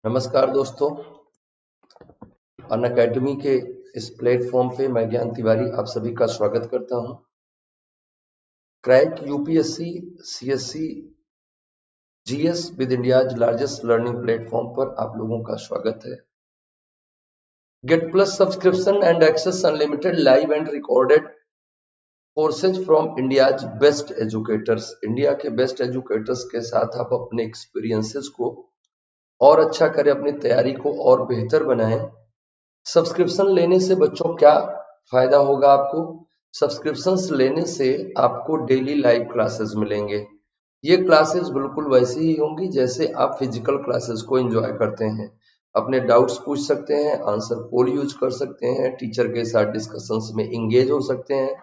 नमस्कार दोस्तों, अन अकेडमी के इस प्लेटफॉर्म पे मैं ज्ञान तिवारी आप सभी का स्वागत करता हूं। Crack UPSC CSE GS with India's largest learning platform पर आप लोगों का स्वागत है। Get plus subscription and access unlimited live and recorded courses from India's best educators. India के बेस्ट एजुकेटर्स के साथ आप अपने एक्सपीरियंसेस को और अच्छा करें, अपनी तैयारी को और बेहतर बनाएं। सब्सक्रिप्शन लेने से बच्चों क्या फायदा होगा आपको? सब्सक्रिप्शंस लेने से आपको डेली लाइव क्लासेस मिलेंगे। ये क्लासेस बिल्कुल वैसी ही होंगी जैसे आप फिजिकल क्लासेस को एंजॉय करते हैं। अपने डाउट्स पूछ सकते हैं, आंसर पोल यूज कर सकते हैं, टीचर के साथ डिस्कशंस में इंगेज हो सकते हैं।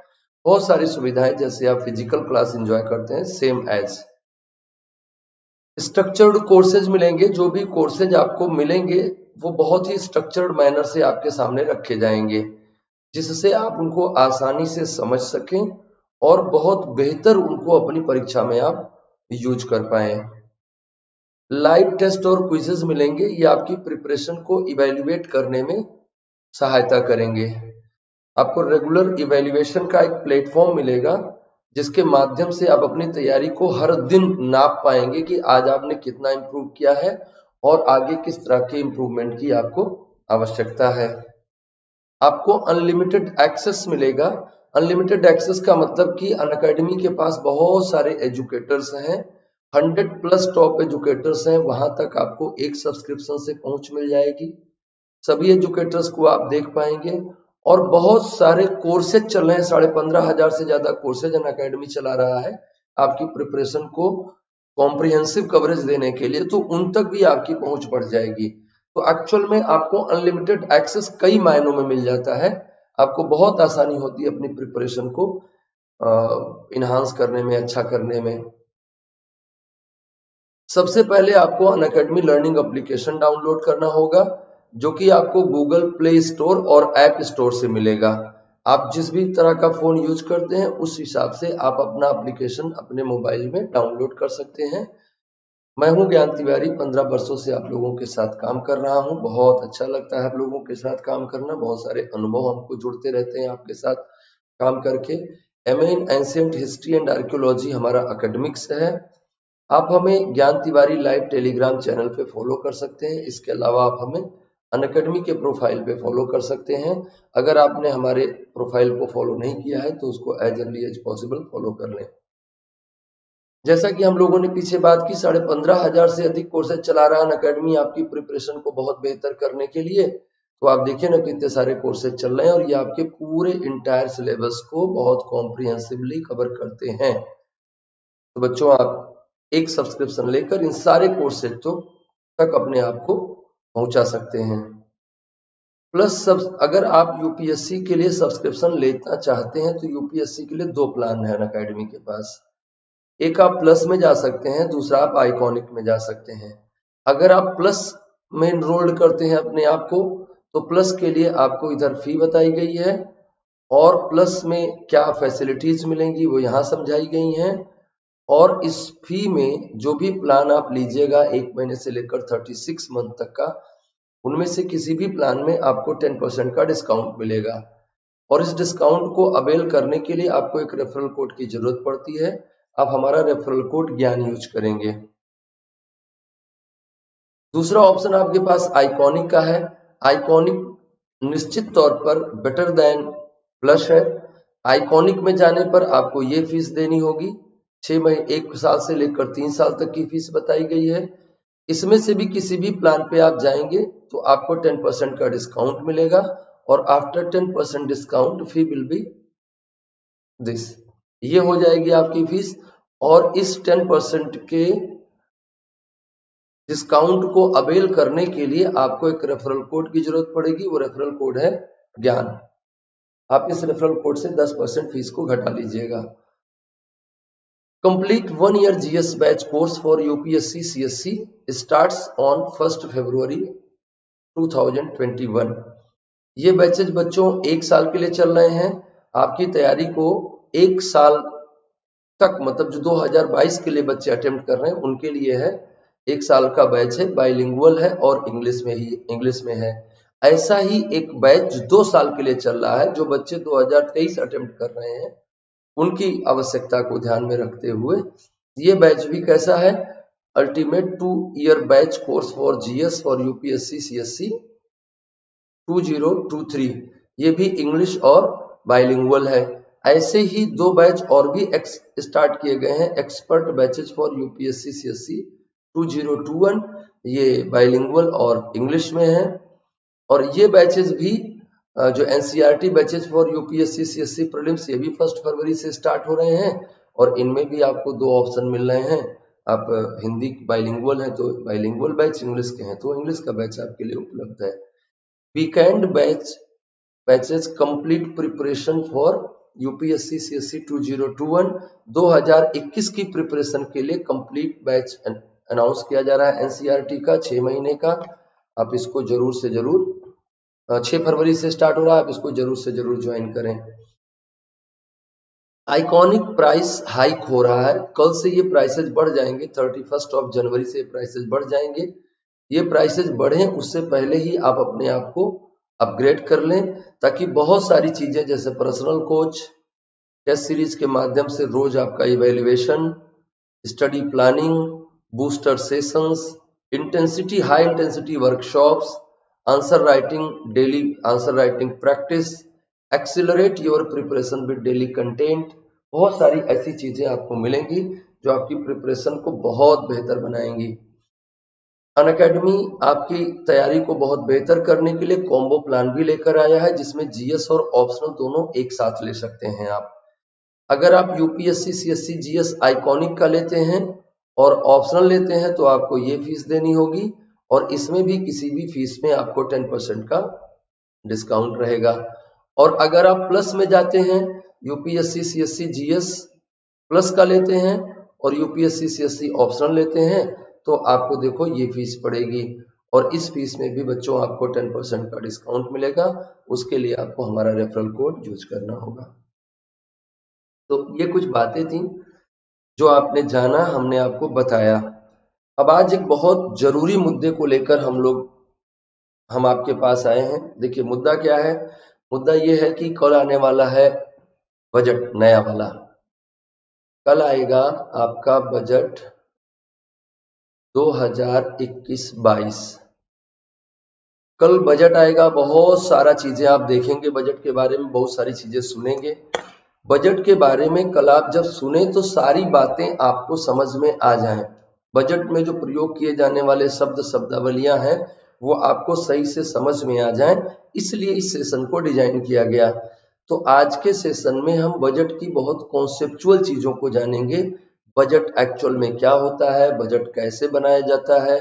बहुत सारी सुविधाएं जैसे आप फिजिकल क्लास एंजॉय करते हैं सेम एज। स्ट्रक्चर्ड कोर्सेज मिलेंगे। जो भी कोर्सेज आपको मिलेंगे वो बहुत ही स्ट्रक्चर्ड मैनर से आपके सामने रखे जाएंगे, जिससे आप उनको आसानी से समझ सकें और बहुत बेहतर उनको अपनी परीक्षा में आप यूज कर पाए। लाइव टेस्ट और क्विजेज मिलेंगे। ये आपकी प्रिपरेशन को इवेल्युएट करने में सहायता करेंगे। आपको रेगुलर इवेल्युएशन का एक प्लेटफॉर्म मिलेगा जिसके माध्यम से आप अपनी तैयारी को हर दिन नाप पाएंगे कि आज आपने कितना इंप्रूव किया है और आगे किस तरह के इंप्रूवमेंट की आपको आवश्यकता है। आपको अनलिमिटेड एक्सेस मिलेगा। अनलिमिटेड एक्सेस का मतलब कि अनअकैडमी के पास बहुत सारे एजुकेटर्स हैं, 100+ टॉप एजुकेटर्स हैं। वहां तक आपको एक सब्सक्रिप्शन से पहुंच मिल जाएगी। सभी एजुकेटर्स को आप देख पाएंगे और बहुत सारे कोर्सेज चल रहे हैं। 15,500 से ज्यादा कोर्सेज अनअकैडमी चला रहा है आपकी प्रिपरेशन को कॉम्प्रिहेंसिव कवरेज देने के लिए, तो उन तक भी आपकी पहुंच बढ़ जाएगी। तो एक्चुअल में आपको अनलिमिटेड एक्सेस कई मायनों में मिल जाता है। आपको बहुत आसानी होती है अपनी प्रिपरेशन को इनहांस करने में, अच्छा करने में। सबसे पहले आपको अनअकैडमी लर्निंग एप्लीकेशन डाउनलोड करना होगा, जो कि आपको गूगल प्ले स्टोर और ऐप स्टोर से मिलेगा। आप जिस भी तरह का फोन यूज करते हैं उस हिसाब से आप अपना एप्लीकेशन अपने मोबाइल में डाउनलोड कर सकते हैं। मैं हूं ज्ञान तिवारी, 15 वर्षों से आप लोगों के साथ काम कर रहा हूं। बहुत अच्छा लगता है आप लोगों के साथ काम करना। बहुत सारे अनुभव हमको जुड़ते रहते हैं आपके साथ काम करके। MA in ancient history and archaeology हमारा एकेडमिक्स है। आप हमें ज्ञान तिवारी लाइव टेलीग्राम चैनल पे फॉलो कर सकते हैं। इसके अलावा आप हमें अनअकैडमी के प्रोफाइल पे फॉलो कर सकते हैं। अगर आपने हमारे प्रोफाइल को फॉलो नहीं किया है तो उसको as early as possible follow कर लें। जैसा कि हम लोगों ने पीछे बात की, 15,500 से अधिक कोर्सेज चला रहा है अनअकैडमी आपकी प्रिपरेशन को बहुत बेहतर करने के लिए। तो आप देखिए ना कितने सारे कोर्सेज चल रहे हैं और ये आपके पूरे इंटायर सिलेबस को बहुत कॉम्प्रिहेंसिवली कवर करते हैं। तो बच्चों, आप एक सब्सक्रिप्शन लेकर इन सारे कोर्सेज तक अपने आप को पहुंचा सकते हैं। प्लस अगर आप यूपीएससी के लिए सब्सक्रिप्शन लेना चाहते हैं तो यूपीएससी के लिए 2 प्लान है अनअकैडमी के पास। एक आप प्लस में जा सकते हैं, दूसरा आप आइकॉनिक में जा सकते हैं। अगर आप प्लस में एनरोल्ड करते हैं अपने आप को तो प्लस के लिए आपको इधर फी बताई गई है और प्लस में क्या फैसिलिटीज मिलेंगी वो यहाँ समझाई गई हैं। और इस फी में जो भी प्लान आप लीजिएगा 1 महीने से लेकर 36 मंथ तक का, उनमें से किसी भी प्लान में आपको 10% का डिस्काउंट मिलेगा। और इस डिस्काउंट को अवेल करने के लिए आपको एक रेफरल कोड की जरूरत पड़ती है। आप हमारा रेफरल कोड ज्ञान यूज करेंगे। दूसरा ऑप्शन आपके पास आइकॉनिक का है। आइकॉनिक निश्चित तौर पर बेटर देन प्लस है। आइकॉनिक में जाने पर आपको ये फीस देनी होगी। 6 महीने 1 साल से लेकर 3 साल तक की फीस बताई गई है। इसमें से भी किसी भी प्लान पे आप जाएंगे तो आपको 10% का डिस्काउंट मिलेगा और after 10% discount fee will be this. ये हो जाएगी आपकी फीस। और इस 10% के डिस्काउंट को अवेल करने के लिए आपको एक रेफरल कोड की जरूरत पड़ेगी। वो रेफरल कोड है ज्ञान। आप इस रेफरल कोड से 10% फीस को घटा लीजिएगा। Complete 1 year GS batch course for UPSC CSC starts on 1 February 2021। ये बैचेज बच्चों 1 साल के लिए चल रहे हैं। आपकी तैयारी को 1 साल तक, मतलब जो 2022 के लिए बच्चे अटेम्प्ट कर रहे हैं उनके लिए है। 1 साल का बैच है, बाइलिंगुअल है और इंग्लिश में है। ऐसा ही एक बैच 2 साल के लिए चल रहा है, जो बच्चे 2023 अटेम्प्ट कर रहे हैं उनकी आवश्यकता को ध्यान में रखते हुए ये बैच भी कैसा है, ultimate 2 year batch course for GS for UPSC CSC 2023, ये भी इंग्लिश और बाइलिंगुअल है। ऐसे ही 2 बैच और भी स्टार्ट किए गए हैं, expert batches for UPSC CSC 2021, ये बाइलिंगुअल और इंग्लिश में है। और ये बैचेज भी जो NCERT batches for UPSC CSC prelims, ये भी 1 फरवरी से स्टार्ट हो रहे हैं और इनमें भी आपको 2 ऑप्शन मिल रहे हैं। आप हिंदी बाइलिंगुअल है तो बाइलिंगुअल बैच, इंग्लिश के हैं तो इंग्लिश का बैच आपके लिए उपलब्ध है। Weekend batches complete preparation for UPSC CSC 2021 की प्रिपरेशन के लिए कंप्लीट बैच अनाउंस किया जा रहा है एनसीईआरटी का 6 महीने का। आप इसको जरूर से जरूर 6 फरवरी से स्टार्ट हो रहा है, आप इसको जरूर से जरूर ज्वाइन करें। आइकॉनिक प्राइस हाइक हो रहा है, कल से ये प्राइसेज बढ़ जाएंगे, 31 जनवरी से प्राइसेज बढ़ जाएंगे। ये प्राइसेज बढ़े उससे पहले ही आप अपने आप को अपग्रेड कर लें, ताकि बहुत सारी चीजें जैसे पर्सनल कोच, टेस्ट सीरीज के माध्यम से रोज आपका evaluation, study planning, booster sessions, high intensity workshops, answer writing, daily answer writing practice, accelerate your preparation with daily content, बहुत सारी ऐसी चीजें आपको मिलेंगी जो आपकी प्रिपरेशन को बहुत बेहतर बनाएंगी। अनअकैडमी आपकी तैयारी को बहुत बेहतर करने के लिए कॉम्बो प्लान भी लेकर आया है, जिसमें जीएस और ऑप्शनल दोनों एक साथ ले सकते हैं आप। अगर आप यूपीएससी सीएससी जीएस आइकॉनिक का लेते हैं और ऑप्शनल लेते हैं तो आपको ये फीस देनी होगी, और इसमें भी किसी भी फीस में आपको 10% का डिस्काउंट रहेगा। और अगर आप प्लस में जाते हैं, यूपीएससी सीएससी जीएस प्लस का लेते हैं और यूपीएससी सीएससी ऑप्शनल लेते हैं तो आपको देखो ये फीस पड़ेगी, और इस फीस में भी बच्चों आपको 10% का डिस्काउंट मिलेगा। उसके लिए आपको हमारा रेफरल कोड यूज करना होगा। तो ये कुछ बातें थी जो आपने जाना, हमने आपको बताया। अब आज एक बहुत जरूरी मुद्दे को लेकर हम आपके पास आए हैं। देखिए मुद्दा क्या है, मुद्दा ये है कि कल आने वाला है बजट नया वाला। कल आएगा आपका बजट 2021-22। कल बजट आएगा, बहुत सारा चीजें आप देखेंगे बजट के बारे में, बहुत सारी चीजें सुनेंगे बजट के बारे में। कल आप जब सुने तो सारी बातें आपको समझ में आ जाएं। बजट में जो प्रयोग किए जाने वाले शब्दावलियां हैं वो आपको सही से समझ में आ जाएं, इसलिए इस सेशन को डिजाइन किया गया। तो आज के सेशन में हम बजट की बहुत कॉन्सेप्चुअल चीजों को जानेंगे। बजट एक्चुअल में क्या होता है, बजट कैसे बनाया जाता है,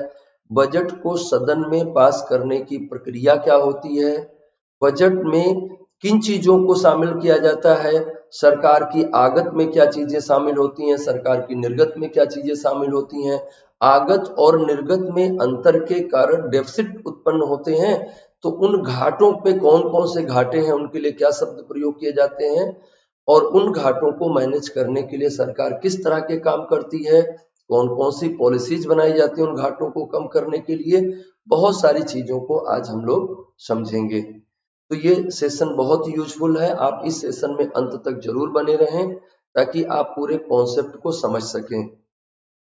बजट को सदन में पास करने की प्रक्रिया क्या होती है, बजट में किन चीजों को शामिल किया जाता है, सरकार की आगत में क्या चीजें शामिल होती हैं, सरकार की निर्गत में क्या चीजें शामिल होती हैं, आगत और निर्गत में अंतर के कारण डेफिसिट उत्पन्न होते हैं, तो उन घाटों पे कौन कौन से घाटे हैं, उनके लिए क्या शब्द प्रयोग किए जाते हैं, और उन घाटों को मैनेज करने के लिए सरकार किस तरह के काम करती है, कौन कौन सी पॉलिसीज बनाई जाती है उन घाटों को कम करने के लिए। बहुत सारी चीजों को आज हम लोग समझेंगे। तो ये सेशन बहुत यूजफुल है, आप इस सेशन में अंत तक जरूर बने रहें ताकि आप पूरे कॉन्सेप्ट को समझ सकें,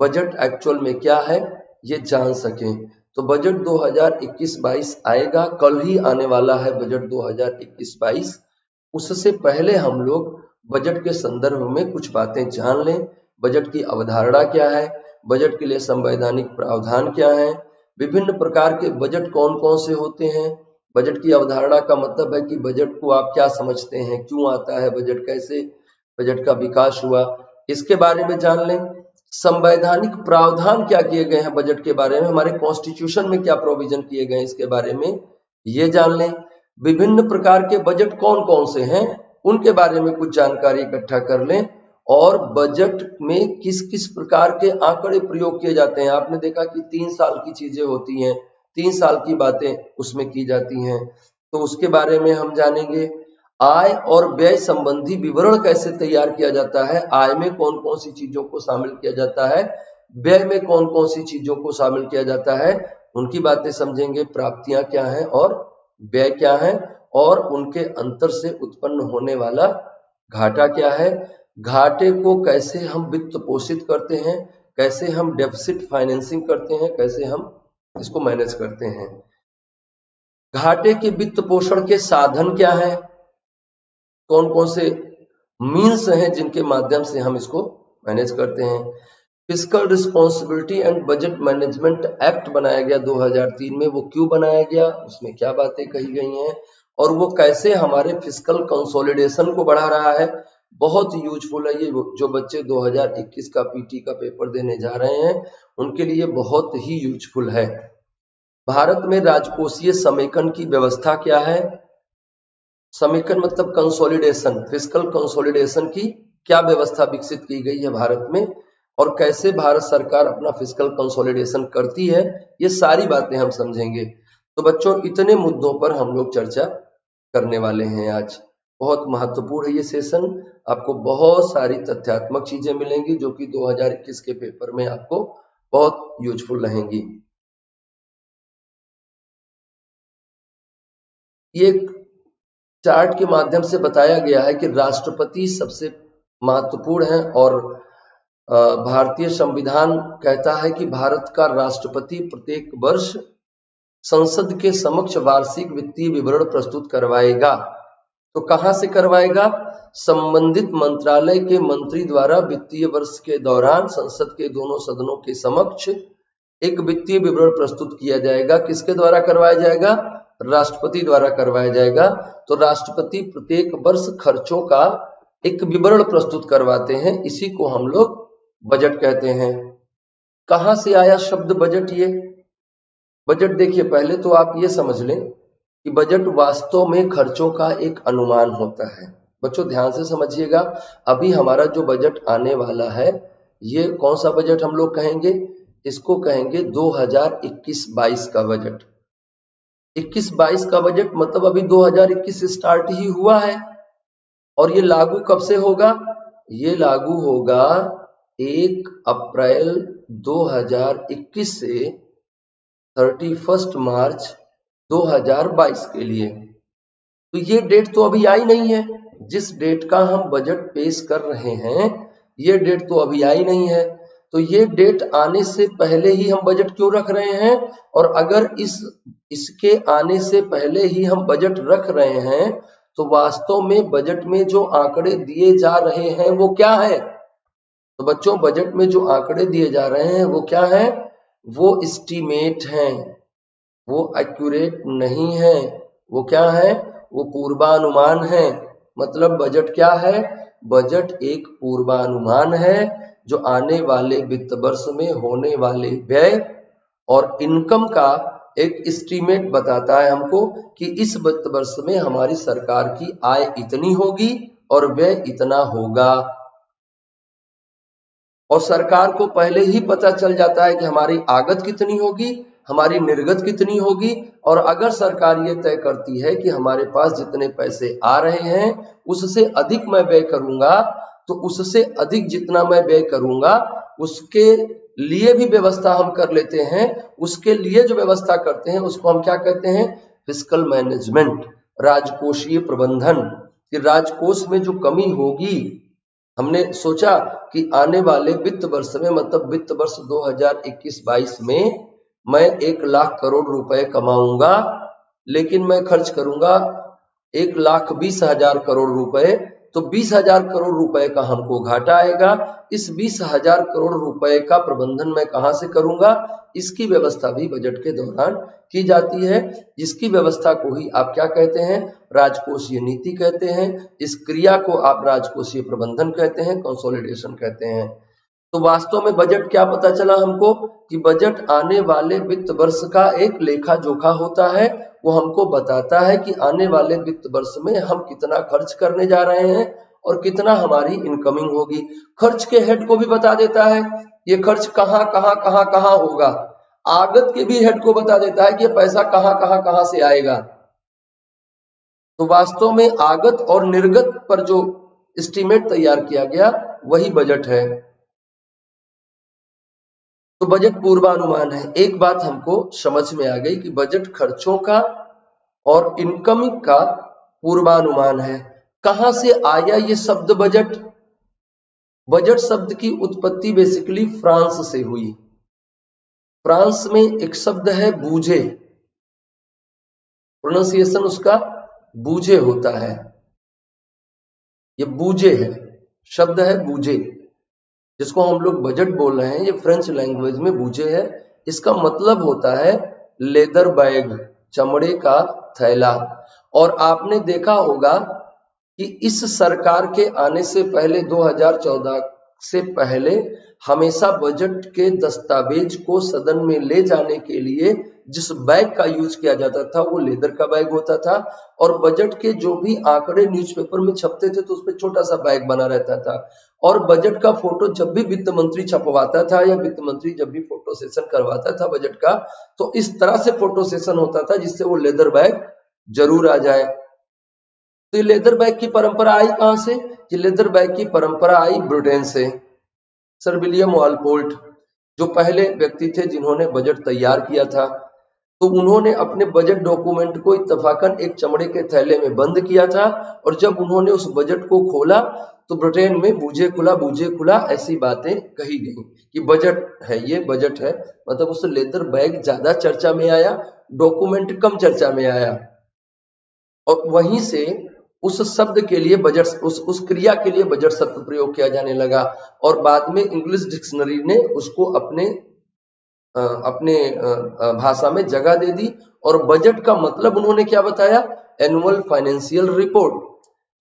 बजट एक्चुअल में क्या है ये जान सकें। तो बजट 2021-22 आएगा, कल ही आने वाला है बजट 2021-22। उससे पहले हम लोग बजट के संदर्भ में कुछ बातें जान लें। बजट की अवधारणा क्या है, बजट के लिए संवैधानिक प्रावधान क्या है, विभिन्न प्रकार के बजट कौन कौन से होते हैं। बजट की अवधारणा का मतलब है कि बजट को आप क्या समझते हैं, क्यों आता है बजट, कैसे बजट का विकास हुआ, इसके बारे में जान लें। संवैधानिक प्रावधान क्या किए गए हैं बजट के बारे में, हमारे कॉन्स्टिट्यूशन में क्या प्रोविजन किए गए हैं इसके बारे में ये जान लें। विभिन्न प्रकार के बजट कौन कौन से हैं उनके बारे में कुछ जानकारी इकट्ठा कर लें, और बजट में किस किस प्रकार के आंकड़े प्रयोग किए जाते हैं। आपने देखा कि 3 साल की चीजें होती हैं, 3 साल की बातें उसमें की जाती हैं, तो उसके बारे में हम जानेंगे। आय और व्यय संबंधी विवरण कैसे तैयार किया जाता है, आय में कौन कौन सी चीजों को शामिल किया जाता है, व्यय में कौन कौन सी चीजों को शामिल किया जाता है उनकी बातें समझेंगे। प्राप्तियां क्या हैं और व्यय क्या है, और उनके अंतर से उत्पन्न होने वाला घाटा क्या है, घाटे को कैसे हम वित्त पोषित करते हैं, कैसे हम डेफिसिट फाइनेंसिंग करते हैं, कैसे हम इसको मैनेज करते हैं। घाटे के वित्त पोषण के साधन क्या है, कौन कौन से मीन्स हैं जिनके माध्यम से हम इसको मैनेज करते हैं। Fiscal responsibility and budget management act बनाया गया 2003 में, वो क्यों बनाया गया, उसमें क्या बातें कही गई हैं, और वो कैसे हमारे फिस्कल कंसोलिडेशन को बढ़ा रहा है। बहुत यूजफुल है ये, जो बच्चे 2021 का पीटी का पेपर देने जा रहे हैं उनके लिए बहुत ही यूजफुल है। भारत में राजकोषीय समेकन की व्यवस्था क्या है, समेकन मतलब कंसोलिडेशन, फिस्कल कंसोलिडेशन की क्या व्यवस्था विकसित की गई है भारत में, और कैसे भारत सरकार अपना फिस्कल कंसोलिडेशन करती है, ये सारी बातें हम समझेंगे। तो बच्चों इतने मुद्दों पर हम लोग चर्चा करने वाले हैं आज। बहुत महत्वपूर्ण है ये सेशन, आपको बहुत सारी तथ्यात्मक चीजें मिलेंगी जो कि 2021 के पेपर में आपको बहुत यूजफुल रहेंगी। ये चार्ट के माध्यम से बताया गया है कि राष्ट्रपति सबसे महत्वपूर्ण है, और भारतीय संविधान कहता है कि भारत का राष्ट्रपति प्रत्येक वर्ष संसद के समक्ष वार्षिक वित्तीय विवरण प्रस्तुत करवाएगा। तो कहां से करवाएगा, संबंधित मंत्रालय के मंत्री द्वारा वित्तीय वर्ष के दौरान संसद के दोनों सदनों के समक्ष एक वित्तीय विवरण प्रस्तुत किया जाएगा। किसके द्वारा करवाया जाएगा, राष्ट्रपति द्वारा करवाया जाएगा। तो राष्ट्रपति प्रत्येक वर्ष खर्चों का एक विवरण प्रस्तुत करवाते हैं, इसी को हम लोग बजट कहते हैं। कहां से आया शब्द बजट, ये बजट देखिए, पहले तो आप ये समझ लें कि बजट वास्तव में खर्चों का एक अनुमान होता है। बच्चों ध्यान से समझिएगा, अभी हमारा जो बजट आने वाला है ये कौन सा बजट हम लोग कहेंगे, इसको कहेंगे 2021-22 का बजट। 21-22 का बजट मतलब अभी 2021 स्टार्ट ही हुआ है, और ये लागू कब से होगा, ये लागू होगा 1 अप्रैल 2021 से 31 मार्च 2022 के लिए। तो ये डेट तो अभी आई नहीं है, जिस डेट का हम बजट पेश कर रहे हैं ये डेट तो अभी आई नहीं है। तो ये डेट आने से पहले ही हम बजट क्यों रख रहे हैं, और अगर इसके आने से पहले ही हम बजट रख रहे हैं तो वास्तव में बजट में जो आंकड़े दिए जा रहे हैं वो क्या है। तो बच्चों बजट में जो आंकड़े दिए जा रहे हैं वो क्या है, वो एस्टीमेट हैं, वो एक्यूरेट नहीं है। वो क्या है, वो पूर्वानुमान है। मतलब बजट क्या है, बजट एक पूर्वानुमान है जो आने वाले वित्त वर्ष में होने वाले व्यय और इनकम का एक एस्टीमेट बताता है हमको कि इस वित्त वर्ष में हमारी सरकार की आय इतनी होगी और व्यय इतना होगा। और सरकार को पहले ही पता चल जाता है कि हमारी आगत कितनी होगी, हमारी निर्गत कितनी होगी, और अगर सरकार ये तय करती है कि हमारे पास जितने पैसे आ रहे हैं उससे अधिक मैं व्यय करूंगा, तो उससे अधिक जितना मैं व्यय करूंगा उसके लिए भी व्यवस्था हम कर लेते हैं। उसके लिए जो व्यवस्था करते हैं उसको हम क्या कहते हैं, फिस्कल मैनेजमेंट, राजकोषीय प्रबंधन। कि राजकोष में जो कमी होगी, हमने सोचा कि आने वाले वित्त वर्ष में मतलब वित्त वर्ष 2021-22 में मैं 1 लाख करोड़ रुपए कमाऊंगा, लेकिन मैं खर्च करूंगा 1,20,000 करोड़ रुपए, तो 20,000 करोड़ रुपए का हमको घाटा आएगा। इस 20,000 करोड़ रुपए का प्रबंधन मैं कहां से करूंगा, इसकी व्यवस्था भी बजट के दौरान की जाती है। इसकी व्यवस्था को ही आप क्या कहते हैं, राजकोषीय नीति कहते हैं। इस क्रिया को आप राजकोषीय प्रबंधन कहते हैं, कंसोलिडेशन कहते हैं। तो वास्तव में बजट क्या पता चला हमको कि बजट आने वाले वित्त वर्ष का एक लेखा जोखा होता है। वो हमको बताता है कि आने वाले वित्त वर्ष में हम कितना खर्च करने जा रहे हैं और कितना हमारी इनकमिंग होगी। खर्च के हेड को भी बता देता है, ये खर्च कहाँ कहाँ कहाँ कहाँ होगा। आगत के भी हेड को बता देता है कि ये पैसा कहाँ कहाँ कहाँ से आएगा। तो वास्तव में आगत और निर्गत पर जो एस्टीमेट तैयार किया गया वही बजट है। तो बजट पूर्वानुमान है। एक बात हमको समझ में आ गई कि बजट खर्चों का और इनकमिंग का पूर्वानुमान है। कहां से आया ये शब्द बजट? बजट शब्द की उत्पत्ति बेसिकली फ्रांस से हुई। फ्रांस में एक शब्द है बूझे, प्रोनाउंसिएशन उसका बूझे होता है, ये बूझे है, शब्द है बूझे, जिसको हम लोग बजट बोल रहे हैं, ये फ्रेंच लैंग्वेज में बूझे है। इसका मतलब होता है लेदर बैग, चमड़े का थैला। और आपने देखा होगा कि इस सरकार के आने से पहले 2014 से पहले हमेशा बजट के दस्तावेज को सदन में ले जाने के लिए जिस बैग का यूज किया जाता था वो लेदर का बैग होता था। और बजट के जो भी आंकड़े न्यूज़पेपर में छपते थे तो उस पर छोटा सा बैग बना रहता था। और बजट का फोटो जब भी वित्त मंत्री छपवाता था या वित्त मंत्री जब भी फोटो सेशन करवाता था बजट का, तो इस तरह से फोटो सेशन होता था जिससे वो लेदर बैग जरूर आ जाए। तो ये लेदर बैग की परंपरा आई कहां से? ये लेदर बैग की परंपरा आई ब्रिटेन से। सर विलियम वॉलपोर्ट जो पहले व्यक्ति थे जिन्होंने बजट तैयार किया था, तो उन्होंने अपने बजट डॉक्यूमेंट को इत्तफाकन एक चमड़े के थैले में बंद किया था। और जब उन्होंने उस बजट को खोला तो ब्रिटेन में बूझे खुला ऐसी बातें कही गई कि बजट है, ये बजट है। मतलब उस लेदर बैग ज्यादा चर्चा में आया, डॉक्यूमेंट कम चर्चा में आया। और वहीं से उस शब्द के लिए बजट, उस क्रिया के लिए बजट शब्द प्रयोग किया जाने लगा। और बाद में इंग्लिश डिक्शनरी ने उसको अपने भाषा में जगह दे दी। और बजट का मतलब उन्होंने क्या बताया? Annual financial report.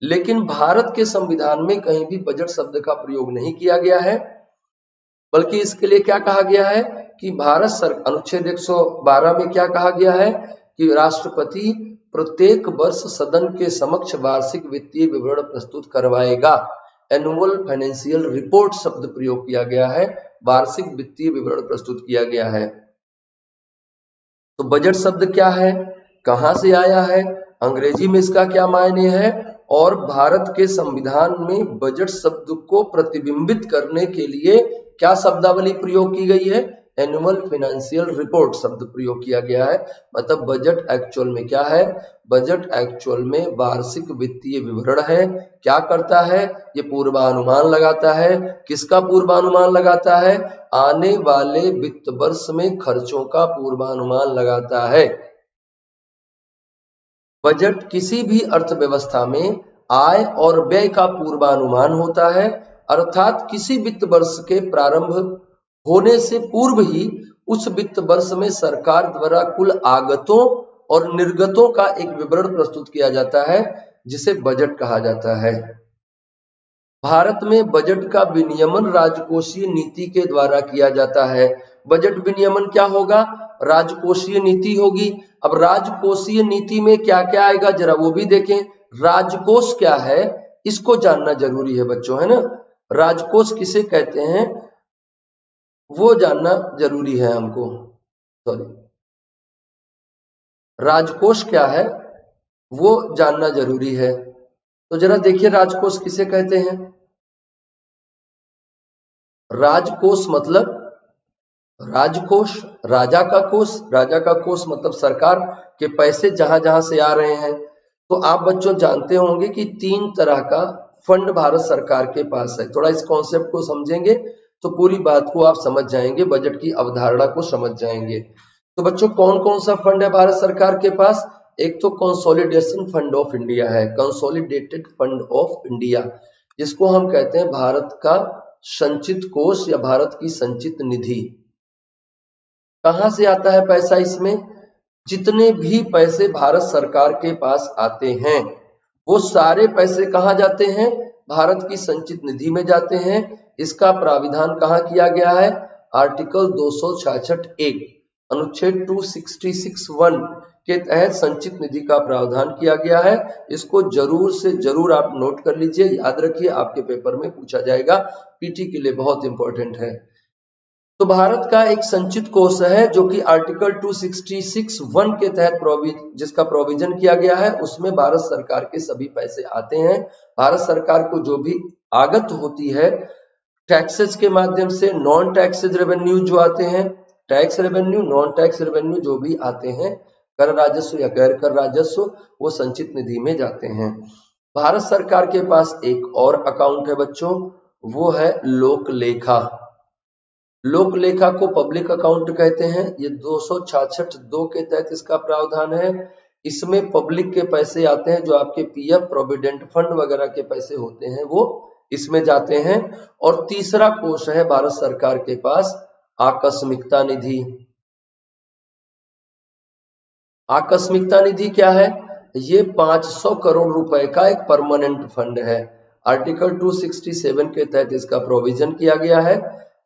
लेकिन भारत के संविधान में कहीं भी बजट शब्द का प्रयोग नहीं किया गया है, बल्कि इसके लिए क्या कहा गया है कि भारत सरकार अनुच्छेद 112 में क्या कहा गया है कि राष्ट्रपति प्रत्येक वर्ष सदन के समक्ष वार्षिक वित्तीय विवरण प्रस्तुत करवाएगा। एनुअल फाइनेंशियल रिपोर्ट शब्द प्रयोग किया गया है, वार्षिक वित्तीय विवरण प्रस्तुत किया गया है। तो बजट शब्द क्या है, कहां से आया है, अंग्रेजी में इसका क्या मायने है, और भारत के संविधान में बजट शब्द को प्रतिबिंबित करने के लिए क्या शब्दावली प्रयोग की गई है? एनुअल फाइनेंशियल रिपोर्ट शब्द प्रयोग किया गया है। मतलब बजट एक्चुअल में क्या है? बजट एक्चुअल में वार्षिक वित्तीय विवरण है। क्या करता है? ये पूर्वानुमान लगाता है। किसका पूर्वानुमान लगाता है? आने वाले वित्त वर्ष में खर्चों का पूर्वानुमान लगाता है। बजट किसी भी अर्थव्यवस्था में आय और व्यय का पूर्वानुमान होता है, अर्थात किसी वित्त वर्ष के प्रारंभ होने से पूर्व ही उस वित्त वर्ष में सरकार द्वारा कुल आगतों और निर्गतों का एक विवरण प्रस्तुत किया जाता है, जिसे बजट कहा जाता है। भारत में बजट का विनियमन राजकोषीय नीति के द्वारा किया जाता है। बजट विनियमन क्या होगा? राजकोषीय नीति होगी। अब राजकोषीय नीति में क्या क्या आएगा जरा वो भी देखें। राजकोष क्या है इसको जानना जरूरी है बच्चों, है ना। राजकोष किसे कहते हैं वो जानना जरूरी है हमको। सॉरी, राजकोष क्या है वो जानना जरूरी है। तो जरा देखिए राजकोष किसे कहते हैं। राजकोष मतलब राजकोष, राजा का कोष, राजा का कोष मतलब सरकार के पैसे जहां जहां से आ रहे हैं। तो आप बच्चों जानते होंगे कि 3 तरह का फंड भारत सरकार के पास है। थोड़ा इस कॉन्सेप्ट को समझेंगे तो पूरी बात को आप समझ जाएंगे, बजट की अवधारणा को समझ जाएंगे। तो बच्चों कौन कौन सा फंड है भारत सरकार के पास? एक तो कंसोलिडेशन फंड ऑफ इंडिया है, कंसोलिडेटेड फंड ऑफ इंडिया, जिसको हम कहते हैं भारत का संचित कोष या भारत की संचित निधि। कहां से आता है पैसा इसमें? जितने भी पैसे भारत सरकार के पास आते हैं वो सारे पैसे कहां जाते हैं? भारत की संचित निधि में जाते हैं। इसका प्राविधान कहां किया गया है? आर्टिकल 266(1) अनुच्छेद 266(1) के तहत संचित निधि का प्रावधान किया गया है। इसको जरूर से जरूर आप नोट कर लीजिए, याद रखिए, आपके पेपर में पूछा जाएगा, पीटी के लिए बहुत इंपॉर्टेंट है। तो भारत का एक संचित कोष है जो कि आर्टिकल 266(1) के तहत जिसका प्रोविजन किया गया है, उसमें भारत सरकार के सभी पैसे आते हैं। भारत सरकार को जो भी आगत होती है टैक्सेस के माध्यम से नॉन टैक्सेज रेवेन्यू जो आते हैं, tax revenue, non tax revenue जो भी आते हैं, कर राजस्व या गैर कर राजस्व, वो संचित निधि में जाते हैं। भारत सरकार के पास एक और अकाउंट है बच्चों, वो है लोक लेखा। लोक लेखा को पब्लिक अकाउंट कहते हैं। ये 266(2) के तहत इसका प्रावधान है। इसमें पब्लिक के पैसे आते हैं, जो आपके पीएफ, प्रोविडेंट फंड वगैरह के पैसे होते हैं वो इसमें जाते हैं। और तीसरा कोष है भारत सरकार के पास आकस्मिकता निधि। आकस्मिकता निधि क्या है? ये 500 करोड़ रुपए का एक परमानेंट फंड है। आर्टिकल 267 के तहत इसका प्रोविजन किया गया है।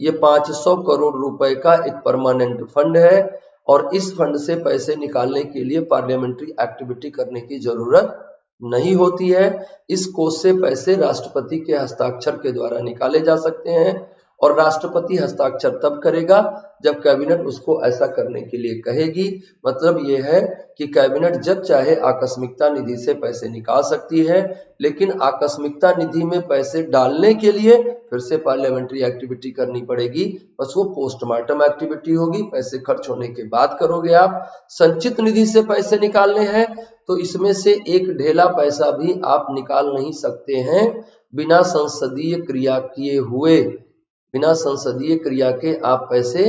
ये 500 करोड़ रुपए का एक परमानेंट फंड है और इस फंड से पैसे निकालने के लिए पार्लियामेंट्री एक्टिविटी करने की जरूरत नहीं होती है। इस कोष से पैसे राष्ट्रपति के हस्ताक्षर के द्वारा निकाले जा सकते हैं और राष्ट्रपति हस्ताक्षर तब करेगा जब कैबिनेट उसको ऐसा करने के लिए कहेगी। मतलब ये है कि कैबिनेट जब चाहे आकस्मिकता निधि से पैसे निकाल सकती है, लेकिन आकस्मिकता निधि में पैसे डालने के लिए फिर से पार्लियामेंट्री एक्टिविटी करनी पड़ेगी। बस वो पोस्टमार्टम एक्टिविटी होगी, पैसे खर्च होने के बाद करोगे आप। संचित निधि से पैसे निकालने हैं तो इसमें से एक ढेला पैसा भी आप निकाल नहीं सकते हैं बिना संसदीय क्रिया किए हुए। बिना संसदीय क्रिया के आप पैसे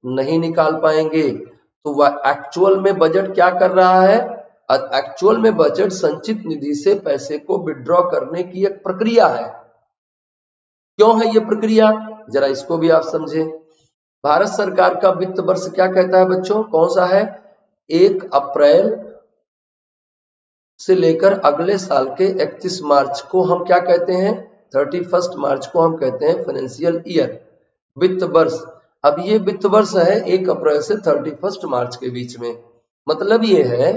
नहीं निकाल पाएंगे। तो एक्चुअल में बजट क्या कर रहा है? एक्चुअल में बजट संचित निधि से पैसे को विड्रॉ करने की एक प्रक्रिया है। क्यों है ये प्रक्रिया, जरा इसको भी आप समझें। भारत सरकार का वित्त वर्ष क्या कहता है बच्चों, कौन सा है? 1 अप्रैल से लेकर अगले साल के 31 मार्च को हम क्या कहते हैं? 31 मार्च को हम कहते हैं फाइनेंशियल ईयर, वित्त वर्ष। अब ये वित्त वर्ष है 1 अप्रैल से 31 मार्च के बीच में। मतलब ये है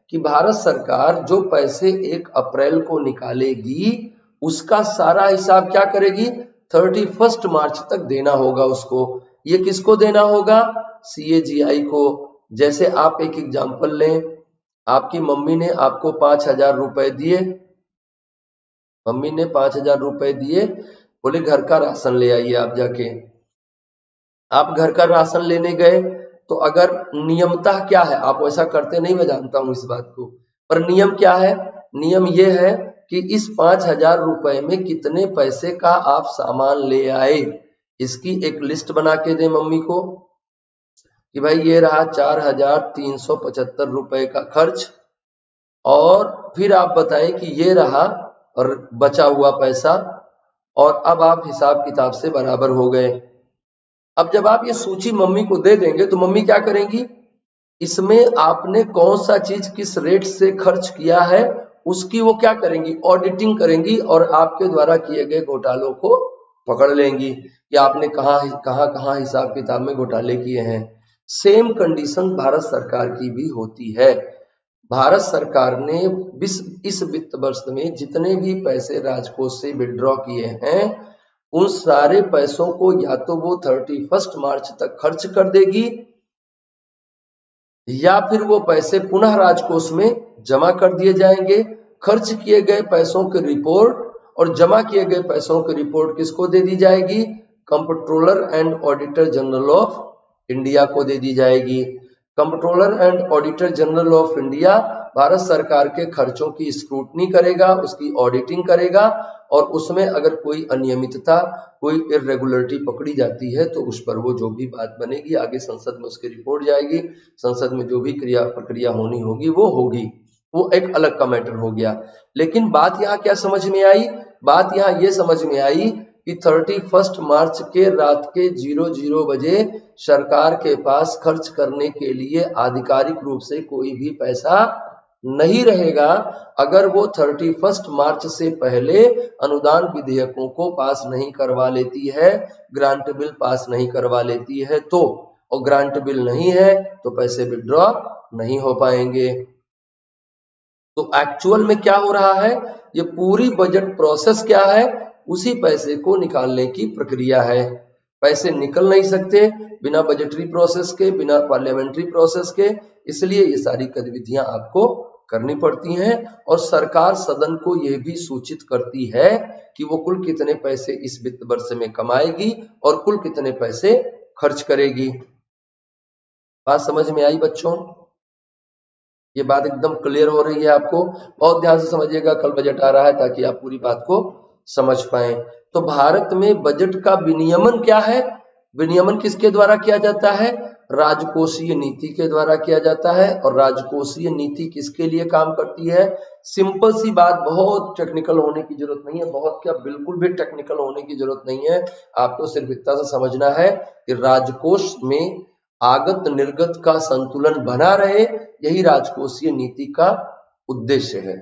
कि भारत सरकार जो पैसे 1 अप्रैल को निकालेगी उसका सारा हिसाब क्या करेगी? 31 मार्च तक देना होगा उसको। ये किसको देना होगा? CAGI को। जैसे आप एक एग्जांपल लें, आपकी मम्मी ने आपको 5,000 रुपए दिए। मम्मी ने 5,000 रुपए दिए, बोले घर का राशन ले आइए आप जाके। आप घर का राशन लेने गए तो अगर नियमतः क्या है, आप वैसा करते नहीं, मैं जानता हूं इस बात को, पर नियम क्या है? नियम ये है कि इस 5,000 रुपए में कितने पैसे का आप सामान ले आए, इसकी एक लिस्ट बना के दे मम्मी को कि भाई ये रहा 4,375 रुपए का खर्च, और फिर आप बताएं कि ये रहा और बचा हुआ पैसा, और अब आप हिसाब किताब से बराबर हो गए। अब जब आप ये सूची मम्मी को दे देंगे तो मम्मी क्या करेंगी? इसमें आपने कौन सा चीज किस रेट से खर्च किया है उसकी वो क्या करेंगी? ऑडिटिंग करेंगी और आपके द्वारा किए गए घोटालों को पकड़ लेंगी कि आपने कहां हिसाब किताब में घोटाले किए हैं। सेम कंडीशन भारत सरकार की भी होती है। भारत सरकार ने इस वित्त वर्ष में जितने भी पैसे राजकोष से विड्रॉ किए हैं उन सारे पैसों को या तो वो 31 मार्च तक खर्च कर देगी या फिर वो पैसे पुनः राजकोष में जमा कर दिए जाएंगे। खर्च किए गए पैसों की रिपोर्ट और जमा किए गए पैसों की रिपोर्ट किसको दे दी जाएगी? Comptroller and auditor general of India को दे दी जाएगी। Comptroller and auditor general of India Bharat सरकार के खर्चों की स्क्रूटनी करेगा, उसकी ऑडिटिंग करेगा, और उसमें अगर कोई अनियमितता, कोई इर्रेगुलरिटी पकड़ी जाती है तो उस पर वो जो भी बात बनेगी आगे संसद में उसकी रिपोर्ट जाएगी। संसद में जो भी प्रक्रिया होनी होगी वो होगी, वो एक अलग का मैटर हो गया। लेकिन बात यहाँ क्या समझ में आई? बात यहाँ ये समझ में आई कि 31 मार्च के रात के 00 बजे सरकार के पास खर्च करने के लिए आधिकारिक रूप से कोई भी पैसा नहीं रहेगा अगर वो 31 मार्च से पहले अनुदान विधेयकों को पास नहीं करवा लेती है, ग्रांट बिल पास नहीं करवा लेती है तो, और ग्रांट बिल नहीं है तो पैसे विड्रॉ नहीं हो पाएंगे। तो एक्चुअल में क्या हो रहा है? ये पूरी बजट प्रोसेस क्या है? उसी पैसे को निकालने की प्रक्रिया है। पैसे निकल नहीं सकते बिना बजटरी प्रोसेस के, बिना पार्लियामेंट्री प्रोसेस के, इसलिए ये सारी गतिविधियां आपको करनी पड़ती हैं और सरकार सदन को यह भी सूचित करती है कि वो कुल कितने पैसे इस वित्त वर्ष में कमाएगी और कुल कितने पैसे खर्च करेगी। बात समझ में आई बच्चों? ये बात एकदम क्लियर हो रही है आपको? बहुत ध्यान से समझिएगा, कल बजट आ रहा है ताकि आप पूरी बात को समझ पाए। तो भारत में बजट का विनियमन क्या है? विनियमन किसके द्वारा किया जाता है? राजकोषीय नीति के द्वारा किया जाता है। और राजकोषीय नीति किसके लिए काम करती है? सिंपल सी बात, बहुत टेक्निकल होने की जरूरत नहीं है, बहुत क्या बिल्कुल भी टेक्निकल होने की जरूरत नहीं है। आपको सिर्फ इतना सा समझना है कि राजकोष में आगत निर्गत का संतुलन बना रहे, यही राजकोषीय नीति का उद्देश्य है।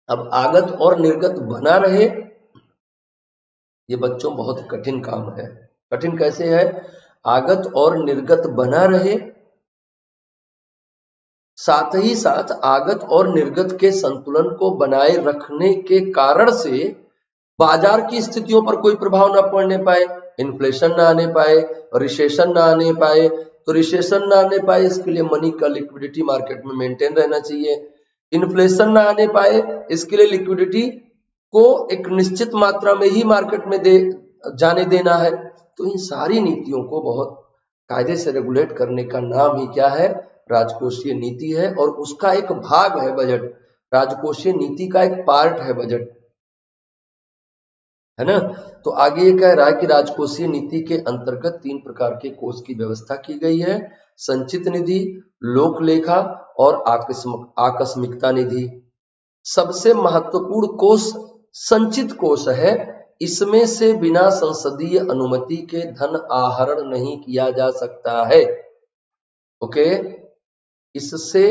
अब आगत और निर्गत बना रहे, ये बच्चों बहुत कठिन काम है। कठिन कैसे है? आगत और निर्गत बना रहे, साथ ही साथ आगत और निर्गत के संतुलन को बनाए रखने के कारण से बाजार की स्थितियों पर कोई प्रभाव न पड़ने पाए, इन्फ्लेशन ना आने पाए, रिसेशन ना आने पाए। तो रिसेशन ना आने पाए इसके लिए मनी का लिक्विडिटी मार्केट में मेंटेन रहना चाहिए। इन्फ्लेशन ना आने पाए इसके लिए लिक्विडिटी को एक निश्चित मात्रा में ही मार्केट में जाने देना है। तो इन सारी नीतियों को बहुत कायदे से रेगुलेट करने का नाम ही क्या है? राजकोषीय नीति है। और उसका एक भाग है बजट, राजकोषीय नीति का एक पार्ट है बजट, है ना। तो आगे ये कह रहा है कि राजकोषीय नीति के अंतर्गत 3 प्रकार के कोष की व्यवस्था की गई है: संचित निधि, लोक लेखा और आकस्मिकता निधि। सबसे महत्वपूर्ण कोष संचित कोष है। इसमें से बिना संसदीय अनुमति के धन आहरण नहीं किया जा सकता है। ओके, इससे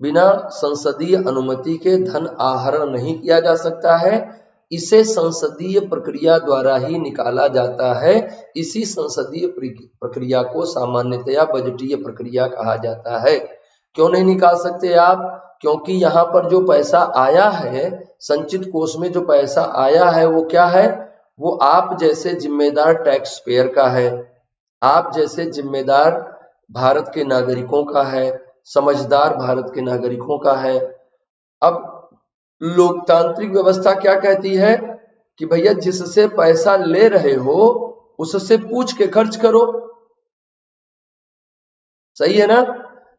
बिना संसदीय अनुमति के धन आहरण नहीं किया जा सकता है। इसे संसदीय प्रक्रिया द्वारा ही निकाला जाता है। इसी संसदीय प्रक्रिया को सामान्यतया बजटीय प्रक्रिया कहा जाता है। क्यों नहीं निकाल सकते आप? क्योंकि यहाँ पर जो पैसा आया है, संचित कोष में जो पैसा आया है वो क्या है? वो आप जैसे जिम्मेदार टैक्स पेयर का है, आप जैसे जिम्मेदार भारत के नागरिकों का है, समझदार भारत के नागरिकों का है। अब लोकतांत्रिक व्यवस्था क्या कहती है कि भैया जिससे पैसा ले रहे हो उससे पूछ के खर्च करो, सही है ना।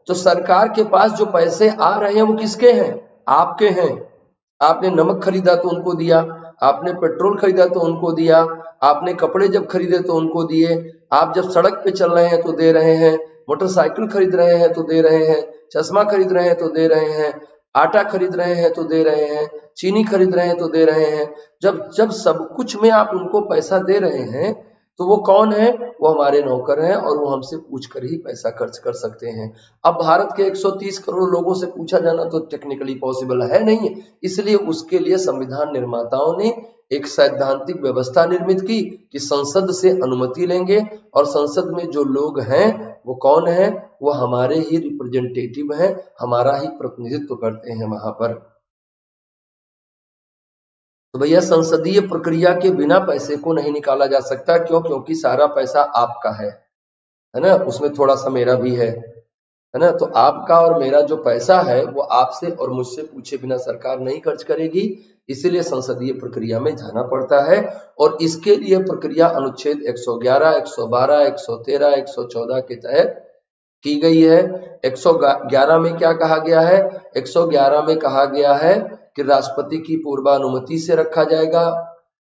तो सरकार के पास जो पैसे आ रहे हैं वो किसके हैं? आपके हैं। आपने नमक खरीदा तो उनको दिया, आपने पेट्रोल खरीदा तो उनको दिया, आपने कपड़े जब खरीदे तो उनको दिए, आप जब सड़क पे चल रहे हैं तो दे रहे हैं, मोटरसाइकिल खरीद रहे हैं तो दे रहे हैं, चश्मा खरीद रहे हैं तो दे रहे हैं, आटा खरीद रहे हैं तो दे रहे हैं, चीनी खरीद रहे हैं तो दे रहे हैं। जब जब सब कुछ में आप उनको पैसा दे रहे हैं तो वो कौन है? वो हमारे नौकर हैं और वो हमसे पूछ कर ही पैसा खर्च कर सकते हैं। अब भारत के 130 करोड़ लोगों से पूछा जाना तो टेक्निकली पॉसिबल है नहीं, इसलिए उसके लिए संविधान निर्माताओं ने एक सैद्धांतिक व्यवस्था निर्मित की कि संसद से अनुमति लेंगे और संसद में जो लोग हैं वो कौन है? वो हमारे ही रिप्रेजेंटेटिव हैं, हमारा ही प्रतिनिधित्व करते हैं वहां पर। तो भैया संसदीय प्रक्रिया के बिना पैसे को नहीं निकाला जा सकता। क्यों? क्योंकि सारा पैसा आपका है ना, उसमें थोड़ा सा मेरा भी है ना। तो आपका और मेरा जो पैसा है वो आपसे और मुझसे पूछे बिना सरकार नहीं खर्च करेगी, इसीलिए संसदीय प्रक्रिया में जाना पड़ता है। और इसके लिए प्रक्रिया अनुच्छेद 111, 112, 113, 114 के तहत की गई है। 111 में क्या कहा गया है? 111 में कहा गया है कि राष्ट्रपति की पूर्वानुमति से रखा जाएगा।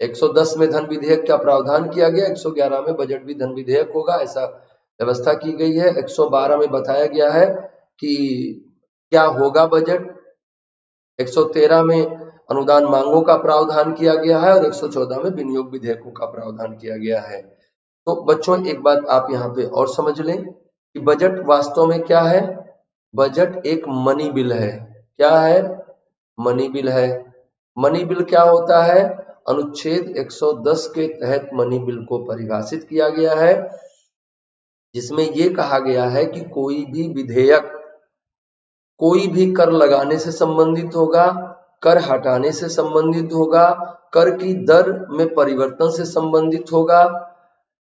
110 में धन विधेयक का प्रावधान किया गया, 111 में बजट भी धन विधेयक होगा, ऐसा व्यवस्था की गई है। 112 में बताया गया है कि क्या होगा बजट। 113 में अनुदान मांगों का प्रावधान किया गया है और 114 में विनियोग विधेयकों का प्रावधान किया गया है। तो बच्चों एक बात आप यहाँ पे और समझ लें कि बजट वास्तव में क्या है? बजट एक मनी बिल है। क्या है? मनी बिल है। मनी बिल क्या होता है? अनुच्छेद 110 के तहत मनी बिल को परिभाषित किया गया है, जिसमें यह कहा गया है कि कोई भी विधेयक कोई भी कर लगाने से संबंधित होगा, कर हटाने से संबंधित होगा, कर की दर में परिवर्तन से संबंधित होगा,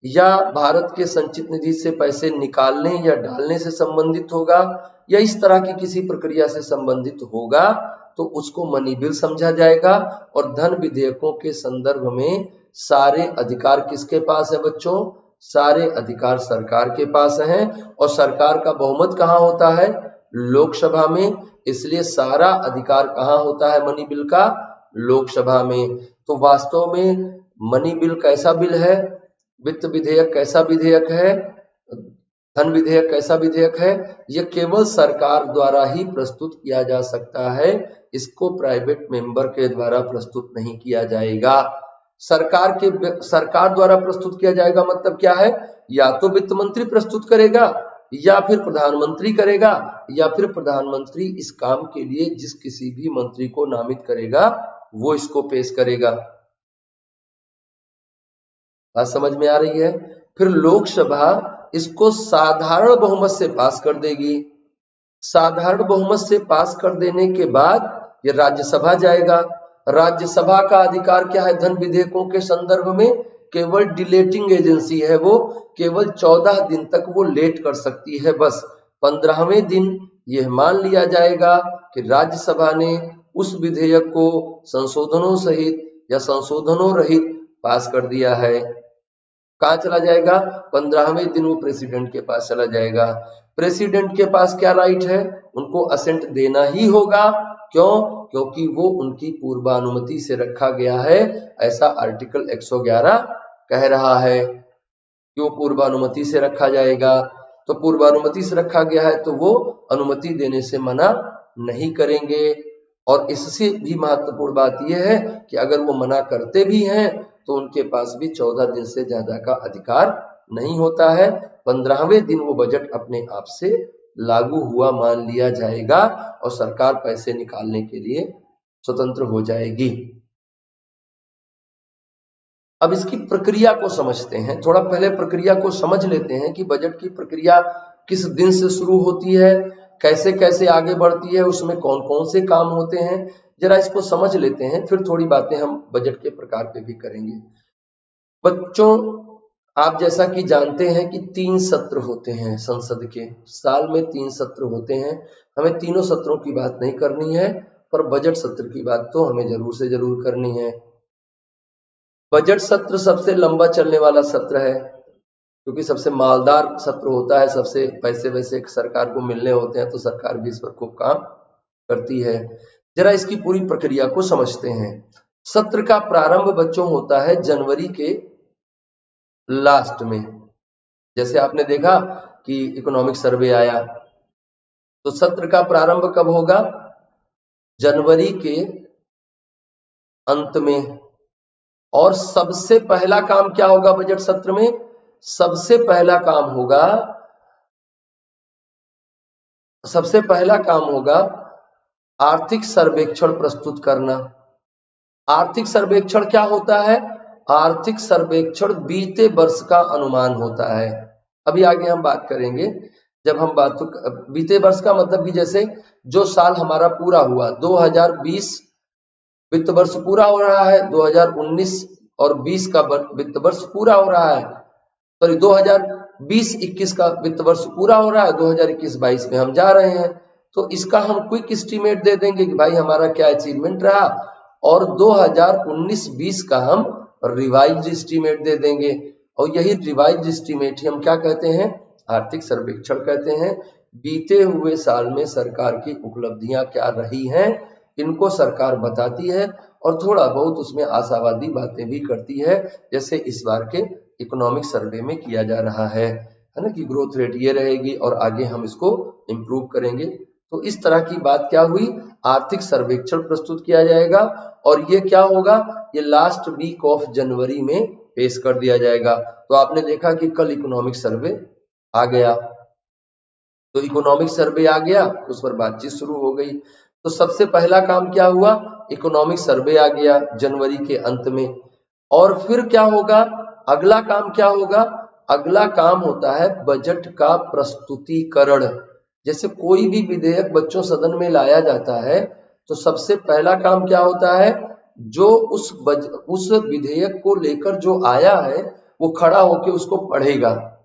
या भारत के संचित निधि से पैसे निकालने या डालने से संबंधित होगा या इस तरह की किसी प्रक्रिया से संबंधित होगा तो उसको मनी बिल समझा जाएगा। और धन विधेयकों के संदर्भ में सारे अधिकार किसके पास है बच्चों? सारे अधिकार सरकार के पास हैं। और सरकार का बहुमत कहाँ होता है? लोकसभा में। इसलिए सारा अधिकार कहाँ होता है मनी बिल का? लोकसभा में। तो वास्तव में मनी बिल कैसा बिल है? वित्त विधेयक कैसा विधेयक है? धन विधेयक कैसा विधेयक है? यह केवल सरकार द्वारा ही प्रस्तुत किया जा सकता है, इसको प्राइवेट मेंबर के द्वारा प्रस्तुत नहीं किया जाएगा। सरकार द्वारा प्रस्तुत किया जाएगा मतलब क्या है? या तो वित्त मंत्री प्रस्तुत करेगा या फिर प्रधानमंत्री करेगा या फिर प्रधानमंत्री इस काम के लिए जिस किसी भी मंत्री को नामित करेगा वो इसको पेश करेगा। बात समझ में आ रही है? फिर लोकसभा इसको साधारण बहुमत से पास कर देगी। साधारण बहुमत से पास कर देने के बाद ये राज्यसभा जाएगा। राज्यसभा का अधिकार क्या है धन विधेयकों के संदर्भ में? केवल डिलेटिंग एजेंसी है, वो केवल 14 दिन तक वो लेट कर सकती है। बस 15वें दिन यह मान लिया जाएगा कि राज्यसभा ने उस विधेयक को संशोधनों सहित या संशोधनों रहित पास कर दिया है। कहाँ चला जाएगा? 15वें दिन वो प्रेसिडेंट के पास चला जाएगा। प्रेसिडेंट के पास क्या राइट है? उनको असेंट देना ही होगा। क्यों? क्योंकि वो उनकी पूर्वानुमति से रखा गया है, ऐसा आर्टिकल 111 कह रहा है कि वो पूर्वानुमति से रखा जाएगा। तो पूर्वानुमति से रखा गया है तो वो अनुमति देने से मना नहीं करेंगे। और इससे भी महत्वपूर्ण बात यह है कि अगर वो मना करते भी हैं तो उनके पास भी 14 दिन से ज्यादा का अधिकार नहीं होता है। 15वें दिन वो बजट अपने आप से लागू हुआ मान लिया जाएगा और सरकार पैसे निकालने के लिए स्वतंत्र हो जाएगी। अब इसकी प्रक्रिया को समझते हैं। थोड़ा पहले प्रक्रिया को समझ लेते हैं कि बजट की प्रक्रिया किस दिन से शुरू होती है, कैसे कैसे आगे बढ़ती है, उसमें कौन कौन से काम होते हैं, जरा इसको समझ लेते हैं। फिर थोड़ी बातें हम बजट के प्रकार पे भी करेंगे। बच्चों, आप जैसा कि जानते हैं कि 3 सत्र होते हैं संसद के, साल में 3 सत्र होते हैं। हमें तीनों सत्रों की बात नहीं करनी है, पर बजट सत्र की बात तो हमें जरूर से जरूर करनी है। बजट सत्र सबसे लंबा चलने वाला सत्र है क्योंकि सबसे मालदार सत्र होता है, सबसे पैसे वैसे सरकार को मिलने होते हैं, तो सरकार भी इस पर खूब काम करती है। जरा इसकी पूरी प्रक्रिया को समझते हैं। सत्र का प्रारंभ बच्चों होता है जनवरी के लास्ट में। जैसे आपने देखा कि इकोनॉमिक सर्वे आया, तो सत्र का प्रारंभ कब होगा? जनवरी के अंत में। और सबसे पहला काम क्या होगा बजट सत्र में? सबसे पहला काम होगा आर्थिक सर्वेक्षण प्रस्तुत करना। आर्थिक सर्वेक्षण क्या होता है? आर्थिक सर्वेक्षण बीते वर्ष का अनुमान होता है। अभी आगे हम बात करेंगे। जब हम बीते वर्ष का मतलब कि जैसे जो साल हमारा पूरा हुआ, 2020 वित्त वर्ष पूरा हो रहा है, 2019 और 20 का वित्त वर्ष पूरा हो रहा है, सॉरी 2020-21 का वित्त वर्ष पूरा हो रहा है, 2021-22 में हम जा रहे हैं। तो इसका हम क्विक एस्टीमेट दे देंगे कि भाई हमारा क्या अचीवमेंट रहा, और 2019-20 का हम रिवाइज एस्टीमेट दे देंगे। और यही रिवाइज एस्टीमेट ही हम क्या कहते हैं? आर्थिक सर्वेक्षण कहते हैं। बीते हुए साल में सरकार की उपलब्धियां क्या रही हैं, इनको सरकार बताती है और थोड़ा बहुत उसमें आशावादी बातें भी करती है, जैसे इस बार के इकोनॉमिक सर्वे में किया जा रहा है ना, कि ग्रोथ रेट ये रहेगी और आगे हम इसको इम्प्रूव करेंगे। तो इस तरह की बात क्या हुई? आर्थिक सर्वेक्षण प्रस्तुत किया जाएगा और ये क्या होगा? ये लास्ट वीक ऑफ जनवरी में पेश कर दिया जाएगा। तो आपने देखा कि कल इकोनॉमिक सर्वे आ गया, तो इकोनॉमिक सर्वे आ गया, उस पर बातचीत शुरू हो गई। तो सबसे पहला काम क्या हुआ? इकोनॉमिक सर्वे आ गया जनवरी के अंत में। और फिर क्या होगा? अगला काम क्या होगा? अगला काम होता है बजट का प्रस्तुतिकरण। जैसे कोई भी विधेयक बच्चों सदन में लाया जाता है तो सबसे पहला काम क्या होता है? जो उस विधेयक को लेकर जो आया है वो खड़ा होके उसको पढ़ेगा।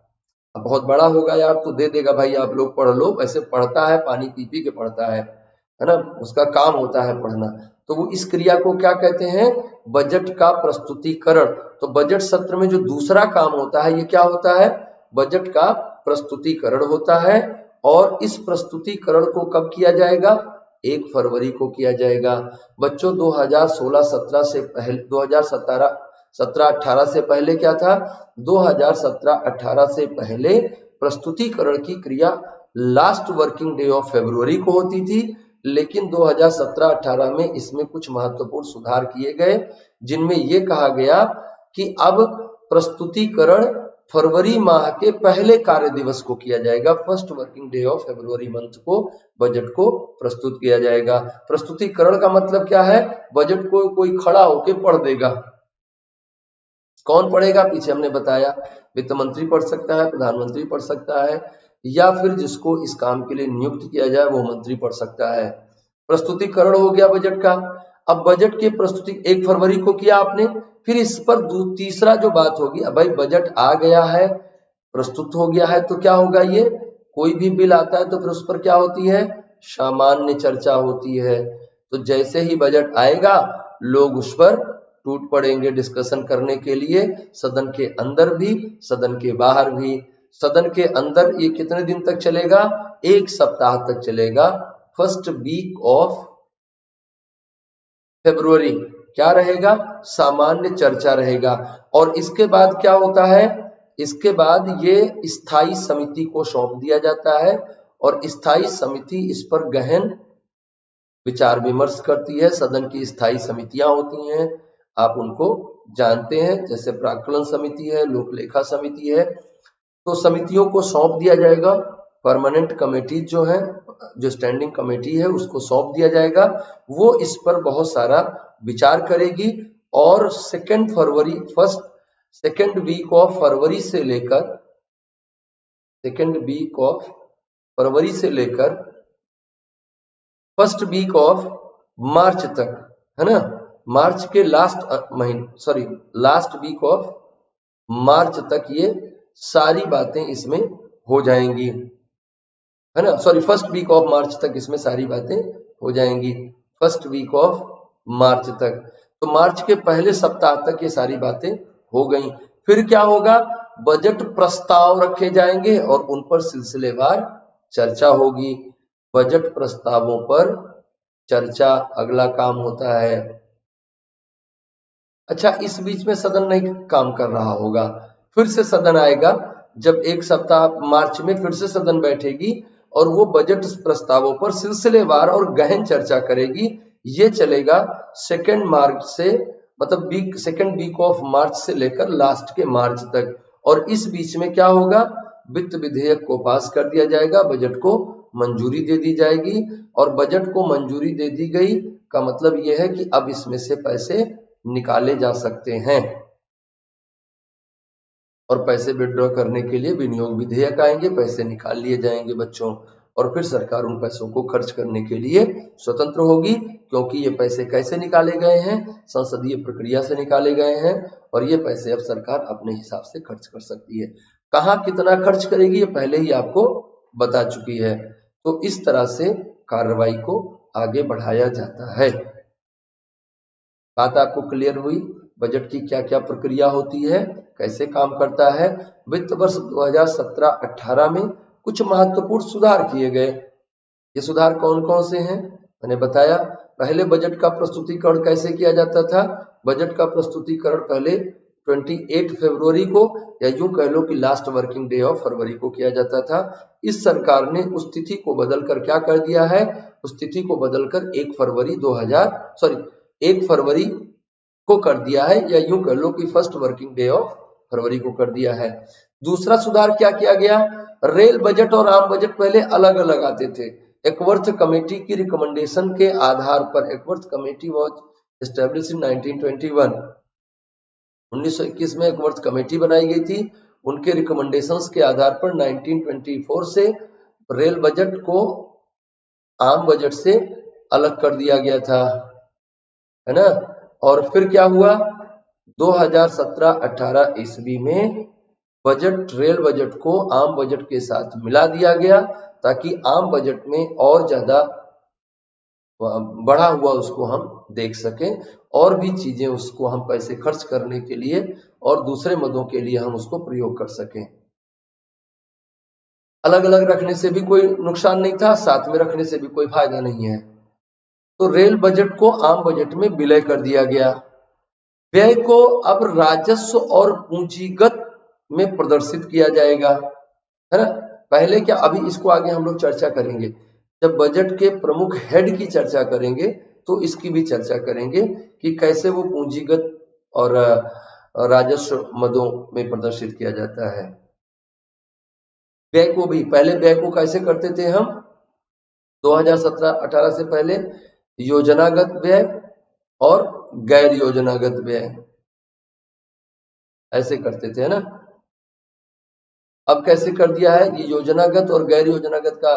अब बहुत बड़ा होगा यार तो दे देगा भाई आप लोग पढ़ लो, वैसे पढ़ता है, पानी पी पी के पढ़ता है ना, उसका काम होता है पढ़ना। तो वो इस क्रिया को क्या कहते हैं, बजट का प्रस्तुतिकरण। तो बजट सत्र में जो दूसरा काम होता है ये क्या होता है, बजट का प्रस्तुतिकरण होता है। और इस प्रस्तुतिकरण को कब किया जाएगा, 1 फरवरी को किया जाएगा। बच्चों 2016-17 से पहले, 2017-18 से पहले क्या था, 2017-18 से पहले प्रस्तुतिकरण की क्रिया last working day of February को होती थी। लेकिन 2017-18 में इसमें कुछ महत्वपूर्ण सुधार किए गए, जिनमें ये कहा गया कि अब प्रस्तुतिकरण फरवरी माह के पहले कार्य दिवस को किया जाएगा। First working day of February month को बजट को प्रस्तुत किया जाएगा। प्रस्तुतिकरण का मतलब क्या है, बजट को कोई खड़ा होके पढ़ देगा। कौन पढ़ेगा, पीछे हमने बताया, वित्त मंत्री पढ़ सकता है, प्रधानमंत्री पढ़ सकता है, या फिर जिसको इस काम के लिए नियुक्त किया जाए वो मंत्री पढ़ सकता है। प्रस्तुतिकरण हो गया बजट का। अब बजट के प्रस्तुति 1 फरवरी को किया आपने, फिर इस पर तीसरा जो बात होगी, अब भाई बजट आ गया है, प्रस्तुत हो गया है, तो क्या होगा, ये कोई भी बिल आता है तो फिर उस पर क्या होती है, सामान्य चर्चा होती है। तो जैसे ही बजट आएगा लोग उस पर टूट पड़ेंगे डिस्कशन करने के लिए, सदन के अंदर भी सदन के बाहर भी। सदन के अंदर ये कितने दिन तक चलेगा, 1 सप्ताह तक चलेगा। फर्स्ट वीक ऑफ फरवरी क्या रहेगा, सामान्य चर्चा रहेगा। और इसके बाद क्या होता है, इसके बाद ये स्थायी समिति को सौंप दिया जाता है और स्थायी समिति इस पर गहन विचार विमर्श करती है। सदन की स्थायी समितियां होती हैं, आप उनको जानते हैं, जैसे प्राक्कलन समिति है, लोक लेखा समिति है। तो समितियों को सौंप दिया जाएगा, परमानेंट कमेटी जो है, जो स्टैंडिंग कमेटी है उसको सौंप दिया जाएगा, वो इस पर बहुत सारा विचार करेगी। और सेकेंड वीक ऑफ फरवरी से लेकर फर्स्ट वीक ऑफ मार्च तक, है ना, मार्च के लास्ट वीक ऑफ मार्च तक ये सारी बातें इसमें हो जाएंगी, है ना, फर्स्ट वीक ऑफ मार्च तक इसमें सारी बातें हो जाएंगी, फर्स्ट वीक ऑफ मार्च तक। तो मार्च के पहले सप्ताह तक ये सारी बातें हो गई। फिर क्या होगा, बजट प्रस्ताव रखे जाएंगे और उन पर सिलसिलेवार चर्चा होगी। बजट प्रस्तावों पर चर्चा अगला काम होता है। अच्छा, इस बीच में सदन नहीं काम कर रहा होगा, फिर से सदन आएगा, जब 1 सप्ताह मार्च में फिर से सदन बैठेगी और वो बजट प्रस्तावों पर सिलसिलेवार और गहन चर्चा करेगी। ये चलेगा सेकेंड वीक ऑफ मार्च से लेकर लास्ट के मार्च तक। और इस बीच में क्या होगा, वित्त विधेयक को पास कर दिया जाएगा, बजट को मंजूरी दे दी जाएगी। और बजट को मंजूरी दे दी गई का मतलब यह है कि अब इसमें से पैसे निकाले जा सकते हैं और पैसे विड्रॉ करने के लिए विनियोग विधेयक आएंगे, पैसे निकाल लिए जाएंगे बच्चों, और फिर सरकार उन पैसों को खर्च करने के लिए स्वतंत्र होगी, क्योंकि ये पैसे कैसे निकाले गए हैं, संसदीय प्रक्रिया से निकाले गए हैं, और ये पैसे अब सरकार अपने हिसाब से खर्च कर सकती है। कहाँ कितना खर्च करेगी ये पहले ही आपको बता चुकी है। तो इस तरह से कार्रवाई को आगे बढ़ाया जाता है। बात आपको क्लियर हुई, बजट की क्या क्या प्रक्रिया होती है, कैसे काम करता है। वित्त वर्ष 2017-18 में कुछ महत्वपूर्ण सुधार किए गए। ये सुधार कौन कौन से हैं, मैंने बताया। पहले बजट का प्रस्तुतिकरण कैसे किया जाता था, बजट का प्रस्तुतिकरण पहले 28 फरवरी को, या यूं कह लो कि last working day of February को किया जाता था। इस सरकार ने उस तिथि को बदलकर क्या कर दिया है, उस तिथि को बदलकर 1 फरवरी को कर दिया है, या यूं कह लो कि first working day of February को कर दिया है। दूसरा सुधार क्या किया गया, रेल बजट और आम बजट पहले अलग अलग आते थे। एकवर्थ कमेटी की रिकमेंडेशन के आधार पर, एकवर्थ कमेटी वॉज एस्टेब्लिश इन 1921, 1921 में एकवर्थ कमेटी बनाई गई थी। उनके रिकमेंडेशंस के आधार पर 1924 से रेल बजट को आम बजट से अलग कर दिया गया था, है ना। और फिर क्या हुआ, 2017-18 ईस्वी में बजट, रेल बजट को आम बजट के साथ मिला दिया गया ताकि आम बजट में और ज्यादा बढ़ा हुआ उसको हम देख सकें और भी चीजें उसको हम पैसे खर्च करने के लिए और दूसरे मदों के लिए हम उसको प्रयोग कर सकें। अलग अलग रखने से भी कोई नुकसान नहीं था, साथ में रखने से भी कोई फायदा नहीं है। तो रेल बजट को आम बजट में विलय कर दिया गया। व्यय को अब राजस्व और पूंजीगत में प्रदर्शित किया जाएगा, है ना। पहले क्या, अभी इसको आगे हम लोग चर्चा करेंगे, जब बजट के प्रमुख हेड की चर्चा करेंगे तो इसकी भी चर्चा करेंगे कि कैसे वो पूंजीगत और राजस्व मदों में प्रदर्शित किया जाता है। व्यय को भी, पहले व्यय को कैसे करते थे हम 2017-18 से पहले, योजनागत व्यय और गैर योजनागत व्यय ऐसे करते थे, है ना। अब कैसे कर दिया है, ये योजनागत और गैर योजनागत का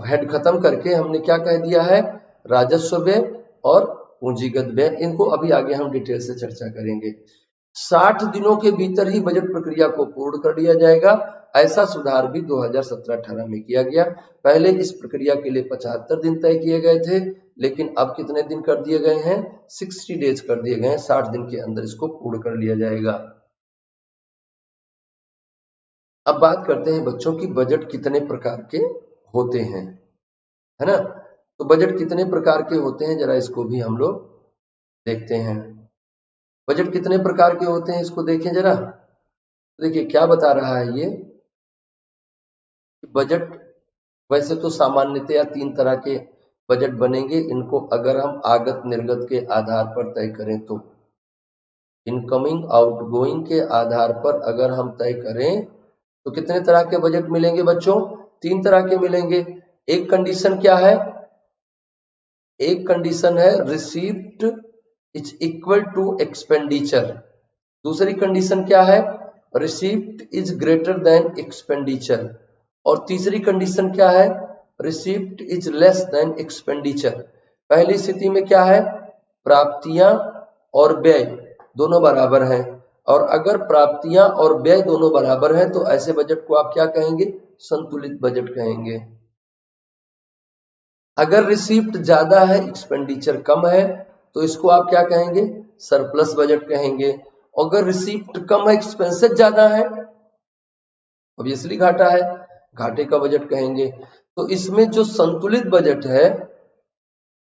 हेड खत्म करके हमने क्या कह दिया है, राजस्व व्यय और पूंजीगत व्यय। इनको अभी आगे हम डिटेल से चर्चा करेंगे। 60 दिनों के भीतर ही बजट प्रक्रिया को पूर्ण कर लिया जाएगा, ऐसा सुधार भी 2017-18 में किया गया। पहले इस प्रक्रिया के लिए 75 दिन तय किए गए थे, लेकिन अब कितने दिन कर दिए गए हैं, 60 डेज कर दिए गए हैं। 60 दिन के अंदर इसको पूर्ण कर लिया जाएगा। अब बात करते हैं बच्चों की बजट कितने प्रकार के होते हैं, है ना। तो बजट कितने प्रकार के होते हैं, जरा इसको भी हम लोग देखते हैं। बजट कितने प्रकार के होते हैं इसको देखें जरा। देखिए क्या बता रहा है ये, बजट वैसे तो सामान्यतया 3 तरह के बजट बनेंगे। इनको अगर हम आगत निर्गत के आधार पर तय करें तो, इनकमिंग आउटगोइंग के आधार पर अगर हम तय करें तो कितने तरह के बजट मिलेंगे बच्चों, 3 तरह के मिलेंगे। एक कंडीशन क्या है, एक कंडीशन है receipt is equal to expenditure. दूसरी कंडीशन क्या है, receipt is greater than expenditure. और तीसरी कंडीशन क्या है, receipt is less than expenditure. पहली स्थिति में क्या है, प्राप्तियां और व्यय दोनों बराबर हैं, और अगर प्राप्तियां और व्यय दोनों बराबर हैं तो ऐसे बजट को आप क्या कहेंगे, संतुलित बजट कहेंगे। अगर रिसीप्ट ज्यादा है, एक्सपेंडिचर कम है, तो इसको आप क्या कहेंगे, सरप्लस बजट कहेंगे। अगर रिसीप्ट कम है, एक्सपेंसेस ज्यादा है, ऑब्वियसली घाटा है, घाटे का बजट कहेंगे। तो इसमें जो संतुलित बजट है,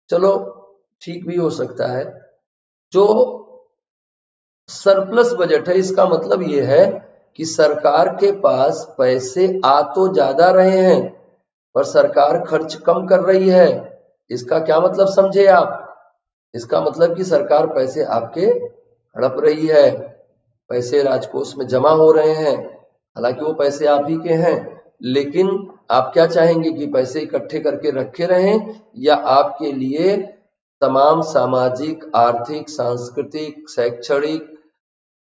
चलो ठीक भी हो सकता है। जो सरप्लस बजट है, इसका मतलब यह है कि सरकार के पास पैसे आ तो ज्यादा रहे हैं पर सरकार खर्च कम कर रही है। इसका क्या मतलब समझे आप, इसका मतलब कि सरकार पैसे आपके हड़प रही है, पैसे राजकोष में जमा हो रहे हैं, हालांकि वो पैसे आप ही के हैं, लेकिन आप क्या चाहेंगे कि पैसे इकट्ठे करके रखे रहें, या आपके लिए तमाम सामाजिक, आर्थिक, सांस्कृतिक, शैक्षणिक,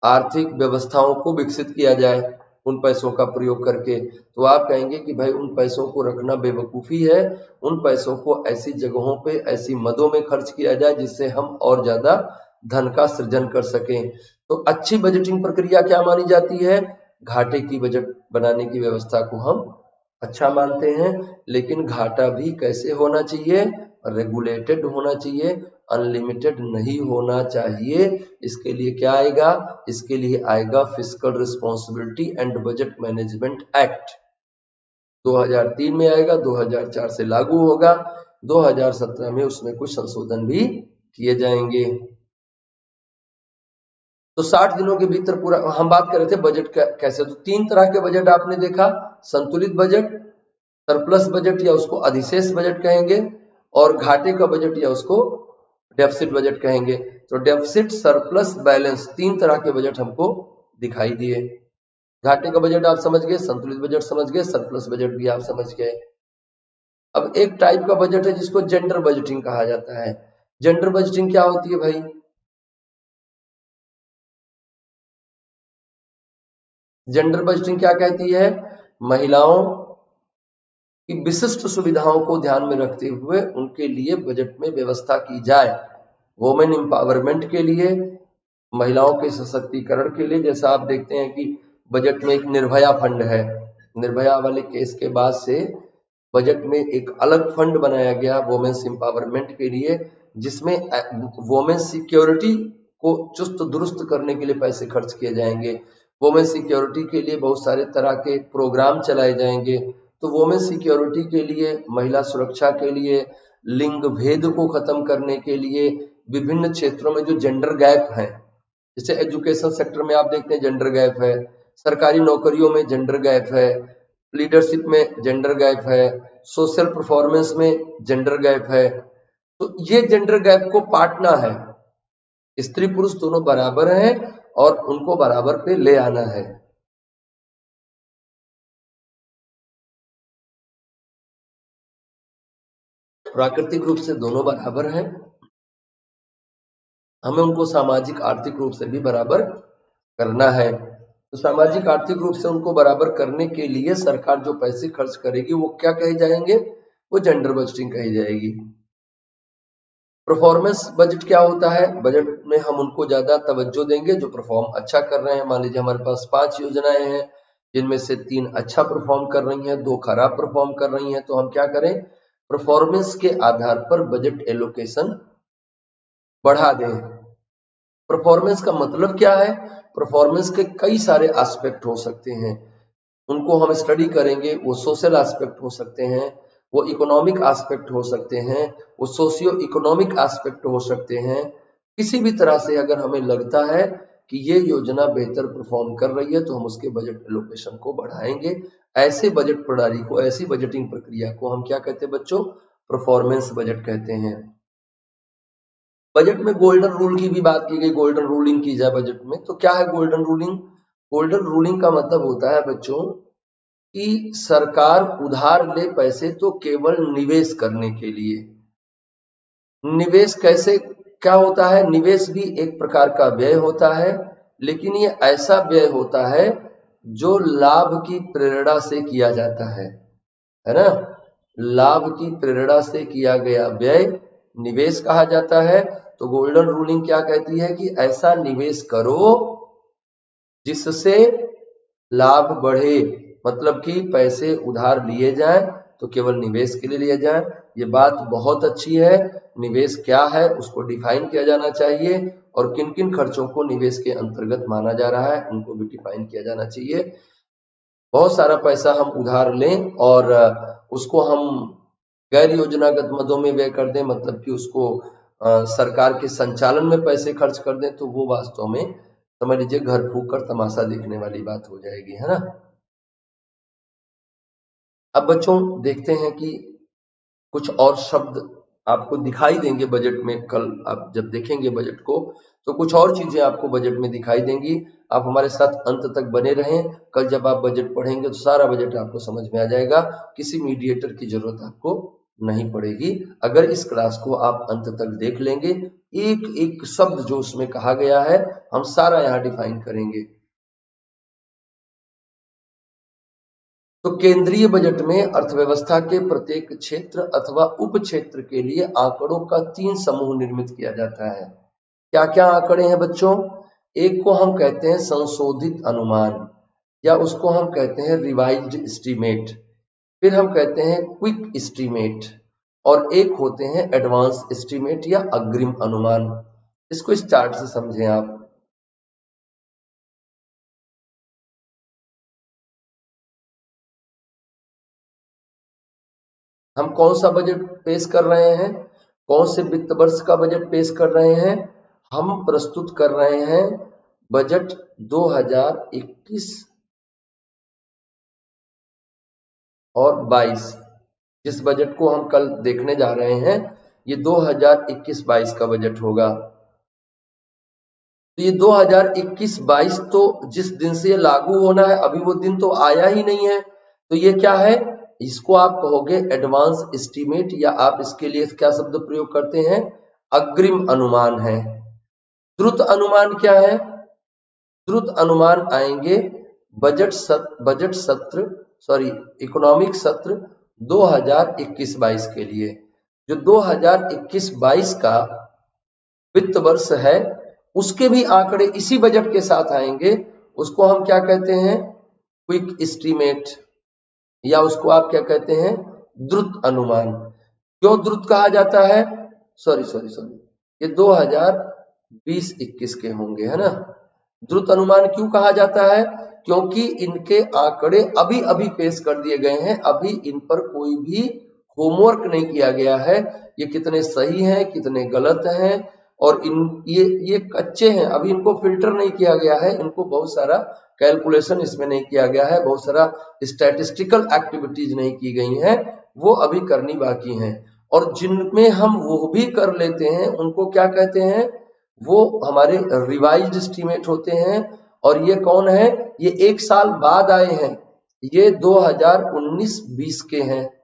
आर्थिक व्यवस्थाओं को विकसित किया जाए उन पैसों का प्रयोग करके। तो आप कहेंगे कि भाई उन पैसों को रखना बेवकूफी है, उन पैसों को ऐसी जगहों पे, ऐसी मदों में खर्च किया जाए जिससे हम और ज्यादा धन का सृजन कर सकें। तो अच्छी बजटिंग प्रक्रिया क्या मानी जाती है, घाटे की बजट बनाने की व्यवस्था को हम अच्छा मानते हैं। लेकिन घाटा भी कैसे होना चाहिए, रेगुलेटेड होना चाहिए, अनलिमिटेड नहीं होना चाहिए। इसके लिए क्या आएगा, इसके लिए आएगा fiscal responsibility and budget management act, 2003 में आएगा, 2004 से लागू होगा, 2017 में उसमें कुछ संशोधन भी किए जाएंगे। तो 60 दिनों के भीतर पूरा, हम बात कर रहे थे बजट का कैसे, तो 3 तरह के बजट आपने देखा, संतुलित बजट, सरप्लस बजट या उसको अधिशेष बजट कहेंगे, और घाटे का बजट या उसको डेफिसिट बजट कहेंगे। तो डेफिसिट, सरप्लस, बैलेंस, 3 तरह के बजट हमको दिखाई दिए। घाटे का बजट आप समझ गए, संतुलित बजट समझ गए, सरप्लस बजट भी आप समझ गए। अब एक टाइप का बजट है जिसको जेंडर बजटिंग कहा जाता है। जेंडर बजटिंग क्या होती है भाई, जेंडर बजटिंग क्या कहती है, महिलाओं की विशिष्ट सुविधाओं को ध्यान में रखते हुए उनके लिए बजट में व्यवस्था की जाए, वोमेन एम्पावरमेंट के लिए, महिलाओं के सशक्तिकरण के लिए, जैसा आप देखते हैं कि बजट में एक निर्भया फंड है, निर्भया वाले केस के बाद से बजट में एक अलग फंड बनाया गया वुमेन्स एम्पावरमेंट के लिए, जिसमें वुमेन्स सिक्योरिटी को चुस्त दुरुस्त करने के लिए पैसे खर्च किए जाएंगे। वुमेन सिक्योरिटी के लिए बहुत सारे तरह के प्रोग्राम चलाए जाएंगे। तो वुमेन सिक्योरिटी के लिए, महिला सुरक्षा के लिए, लिंग भेद को खत्म करने के लिए, विभिन्न क्षेत्रों में जो जेंडर गैप है, जैसे एजुकेशन सेक्टर में आप देखते हैं जेंडर गैप है, सरकारी नौकरियों में जेंडर गैप है, लीडरशिप में जेंडर गैप है, सोशल परफॉर्मेंस में जेंडर गैप है। तो ये जेंडर गैप को पाटना है, स्त्री पुरुष दोनों बराबर हैं और उनको बराबर पे ले आना है। प्राकृतिक रूप से दोनों बराबर हैं, हमें उनको सामाजिक आर्थिक रूप से भी बराबर करना है। तो सामाजिक आर्थिक रूप से उनको बराबर करने के लिए सरकार जो पैसे खर्च करेगी वो क्या कहे जाएंगे, वो जेंडर बजटिंग कही जाएगी। परफॉर्मेंस बजट क्या होता है, बजट में हम उनको ज्यादा तवज्जो देंगे जो परफॉर्म अच्छा कर रहे हैं। मान लीजिए हमारे पास 5 योजनाएं हैं, जिनमें से 3 अच्छा परफॉर्म कर रही हैं, 2 खराब परफॉर्म कर रही हैं, तो हम क्या करें, परफॉर्मेंस के आधार पर बजट एलोकेशन बढ़ा दें। परफॉर्मेंस का मतलब क्या है, परफॉर्मेंस के कई सारे एस्पेक्ट हो सकते हैं, उनको हम स्टडी करेंगे। वो सोशल एस्पेक्ट हो सकते हैं, वो इकोनॉमिक एस्पेक्ट हो सकते हैं, वो सोशियो इकोनॉमिक एस्पेक्ट हो सकते हैं। किसी भी तरह से अगर हमें लगता है कि ये योजना बेहतर परफॉर्म कर रही है तो हम उसके बजट एलोकेशन को बढ़ाएंगे। ऐसे बजट प्रणाली को, ऐसी बजटिंग प्रक्रिया को हम क्या कहते हैं बच्चों, परफॉर्मेंस बजट कहते हैं। बजट में गोल्डन रूल की भी बात की गई, गोल्डन रूलिंग की जाए बजट में, तो क्या है गोल्डन रूलिंग। गोल्डन रूलिंग का मतलब होता है बच्चों कि सरकार उधार ले पैसे तो केवल निवेश करने के लिए। निवेश कैसे क्या होता है, निवेश भी एक प्रकार का व्यय होता है, लेकिन ये ऐसा व्यय होता है जो लाभ की प्रेरणा से किया जाता है ना। लाभ की प्रेरणा से किया गया व्यय निवेश कहा जाता है। तो गोल्डन रूलिंग क्या कहती है कि ऐसा निवेश करो जिससे लाभ बढ़े, मतलब कि पैसे उधार लिए जाएं तो केवल निवेश के लिए लिए जाएं। ये बात बहुत अच्छी है। निवेश क्या है उसको डिफाइन किया जाना चाहिए, और किन किन खर्चों को निवेश के अंतर्गत माना जा रहा है उनको भी डिफाइन किया जाना चाहिए। बहुत सारा पैसा हम उधार लें और उसको हम गैर योजनागत मदों में व्यय कर दें, मतलब कि उसको सरकार के संचालन में पैसे खर्च कर दें, तो वो वास्तव में समझ लीजिए घर फूंक कर तमाशा देखने वाली बात हो जाएगी, है ना। अब बच्चों देखते हैं कि कुछ और शब्द आपको दिखाई देंगे बजट में। कल आप जब देखेंगे बजट को तो कुछ और चीजें आपको बजट में दिखाई देंगी। आप हमारे साथ अंत तक बने रहें। कल जब आप बजट पढ़ेंगे तो सारा बजट आपको समझ में आ जाएगा, किसी मीडिएटर की जरूरत आपको नहीं पड़ेगी। अगर इस क्लास को आप अंत तक देख लेंगे, एक एक शब्द जो उसमें कहा गया है हम सारा यहाँ डिफाइन करेंगे। तो केंद्रीय बजट में अर्थव्यवस्था के प्रत्येक क्षेत्र अथवा उप क्षेत्र के लिए आंकड़ों का 3 समूह निर्मित किया जाता है। क्या क्या आंकड़े हैं बच्चों, एक को हम कहते हैं संशोधित अनुमान या उसको हम कहते हैं रिवाइज्ड एस्टीमेट, फिर हम कहते हैं क्विक एस्टीमेट, और एक होते हैं एडवांस एस्टीमेट या अग्रिम अनुमान। इसको इस चार्ट से समझें आप। हम कौन सा बजट पेश कर रहे हैं, कौन से वित्त वर्ष का बजट पेश कर रहे हैं, हम प्रस्तुत कर रहे हैं बजट 2021 और 22। जिस बजट को हम कल देखने जा रहे हैं ये 2021-22 का बजट होगा। तो ये 2021-22 तो जिस दिन से ये लागू होना है अभी वो दिन तो आया ही नहीं है, तो ये क्या है, इसको आप कहोगे एडवांस एस्टीमेट, या आप इसके लिए क्या शब्द प्रयोग करते हैं, अग्रिम अनुमान है। द्रुत अनुमान क्या है, द्रुत अनुमान आएंगे बजट सत्र इकोनॉमिक सत्र 2021-22 के लिए। जो 2021-22 का वित्त वर्ष है उसके भी आंकड़े इसी बजट के साथ आएंगे। उसको हम क्या कहते हैं, क्विक एस्टीमेट, या उसको आप क्या कहते हैं, द्रुत अनुमान। क्यों द्रुत कहा जाता है, सॉरी, ये 2020-21 के होंगे, है ना। द्रुत अनुमान क्यों कहा जाता है, क्योंकि इनके आंकड़े अभी अभी पेश कर दिए गए हैं, अभी इन पर कोई भी होमवर्क नहीं किया गया है, ये कितने सही हैं, कितने गलत हैं, और ये कच्चे हैं, अभी इनको फिल्टर नहीं किया गया है, इनको बहुत सारा कैलकुलेशन इसमें नहीं किया गया है, बहुत सारा स्टैटिस्टिकल एक्टिविटीज नहीं की गई हैं, वो अभी करनी बाकी हैं। और जिनमें हम वो भी कर लेते हैं उनको क्या कहते हैं, वो हमारे रिवाइज्ड एस्टीमेट होते हैं। और ये कौन है, ये 1 साल बाद आए हैं, ये 2019-20 के हैं।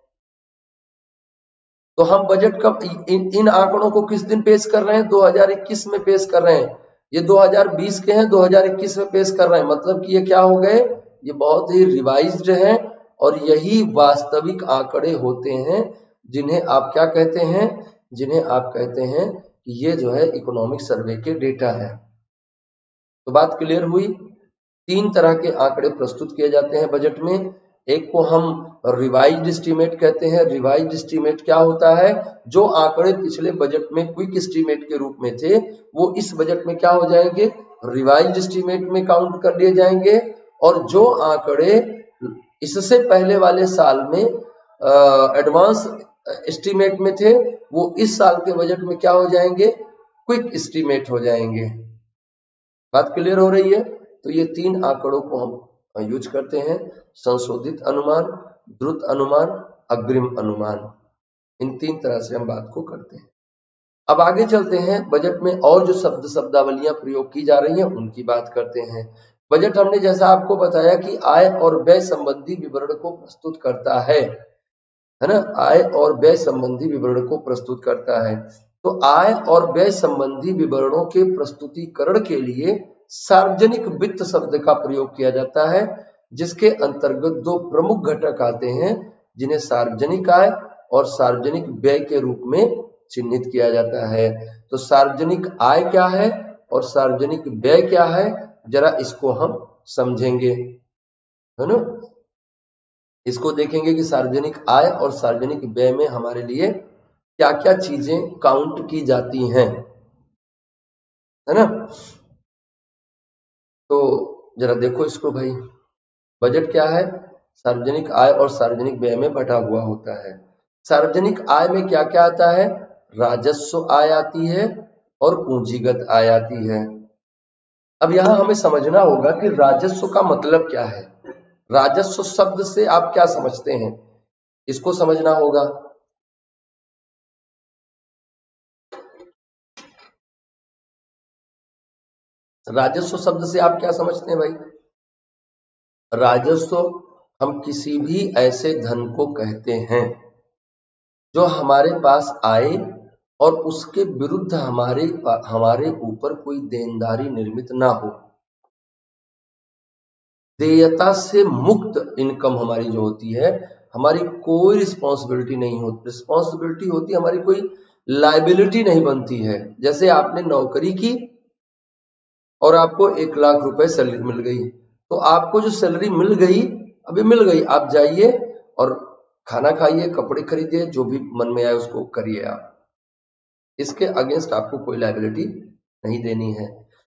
तो हम बजट कब इन आंकड़ों को किस दिन पेश कर रहे हैं, 2021 में पेश कर रहे हैं। ये 2020 के हैं, 2021 में पेश कर रहे हैं, मतलब कि ये क्या हो गए, ये बहुत ही रिवाइज्ड हैं, और यही वास्तविक आंकड़े होते हैं जिन्हें आप क्या कहते हैं, जिन्हें आप कहते हैं कि ये जो है इकोनॉमिक सर्वे के डेटा है। तो बात क्लियर हुई। 3 तरह के आंकड़े प्रस्तुत किए जाते हैं बजट में। एक को हम रिवाइज्ड एस्टीमेट कहते हैं। रिवाइज्ड एस्टीमेट क्या होता है, जो आंकड़े पिछले बजट में क्विक एस्टीमेट के रूप में थे, वो इस बजट में क्या हो जाएंगे, रिवाइज्ड एस्टीमेट में काउंट कर लिए जाएंगे। और जो आंकड़े इससे पहले वाले साल में एडवांस एस्टीमेट में थे, वो इस साल के बजट में क्या हो जाएंगे, क्विक एस्टीमेट हो जाएंगे। बात क्लियर हो रही है। तो ये 3 आंकड़ों को हम यूज करते हैं, संशोधित अनुमान, द्रुत अनुमान, अग्रिम अनुमान। इन 3 तरह से हम बात को करते हैं। अब आगे चलते हैं, बजट में और जो शब्दावलियां प्रयोग की जा रही हैं उनकी बात करते हैं। बजट हमने जैसा आपको बताया कि आय और व्यय संबंधी विवरण को प्रस्तुत करता है ना, आय और व्यय संबंधी विवरण को प्रस्तुत करता है। तो आय और व्यय संबंधी विवरणों के प्रस्तुतिकरण के लिए सार्वजनिक वित्त शब्द का प्रयोग किया जाता है, जिसके अंतर्गत 2 प्रमुख घटक आते हैं, जिन्हें सार्वजनिक आय और सार्वजनिक व्यय के रूप में चिन्हित किया जाता है। तो सार्वजनिक आय क्या है और सार्वजनिक व्यय क्या है, जरा इसको हम समझेंगे, है ना। इसको देखेंगे कि सार्वजनिक आय और सार्वजनिक व्यय में हमारे लिए क्या क्या चीजें काउंट की जाती हैं, है ना। तो जरा देखो इसको भाई, बजट क्या है, सार्वजनिक आय और सार्वजनिक व्यय में बटा हुआ होता है। सार्वजनिक आय में क्या क्या आता है, राजस्व आय आती है और पूंजीगत आय आती है। अब यहां हमें समझना होगा कि राजस्व का मतलब क्या है, राजस्व शब्द से आप क्या समझते हैं, इसको समझना होगा। राजस्व शब्द से आप क्या समझते हैं भाई, राजस्व हम किसी भी ऐसे धन को कहते हैं जो हमारे पास आए और उसके विरुद्ध हमारे ऊपर कोई देनदारी निर्मित ना हो। देयता से मुक्त इनकम हमारी जो होती है, हमारी कोई रिस्पॉन्सिबिलिटी नहीं होती, रिस्पॉन्सिबिलिटी होती है हमारी, कोई लाइबिलिटी नहीं बनती है। जैसे आपने नौकरी की और आपको 1 लाख रुपए सैलरी मिल गई, तो आपको जो सैलरी मिल गई, अभी मिल गई, आप जाइए और खाना खाइए, कपड़े खरीदिए, जो भी मन में आए उसको करिए आप, इसके अगेंस्ट आपको कोई लायबिलिटी नहीं देनी है।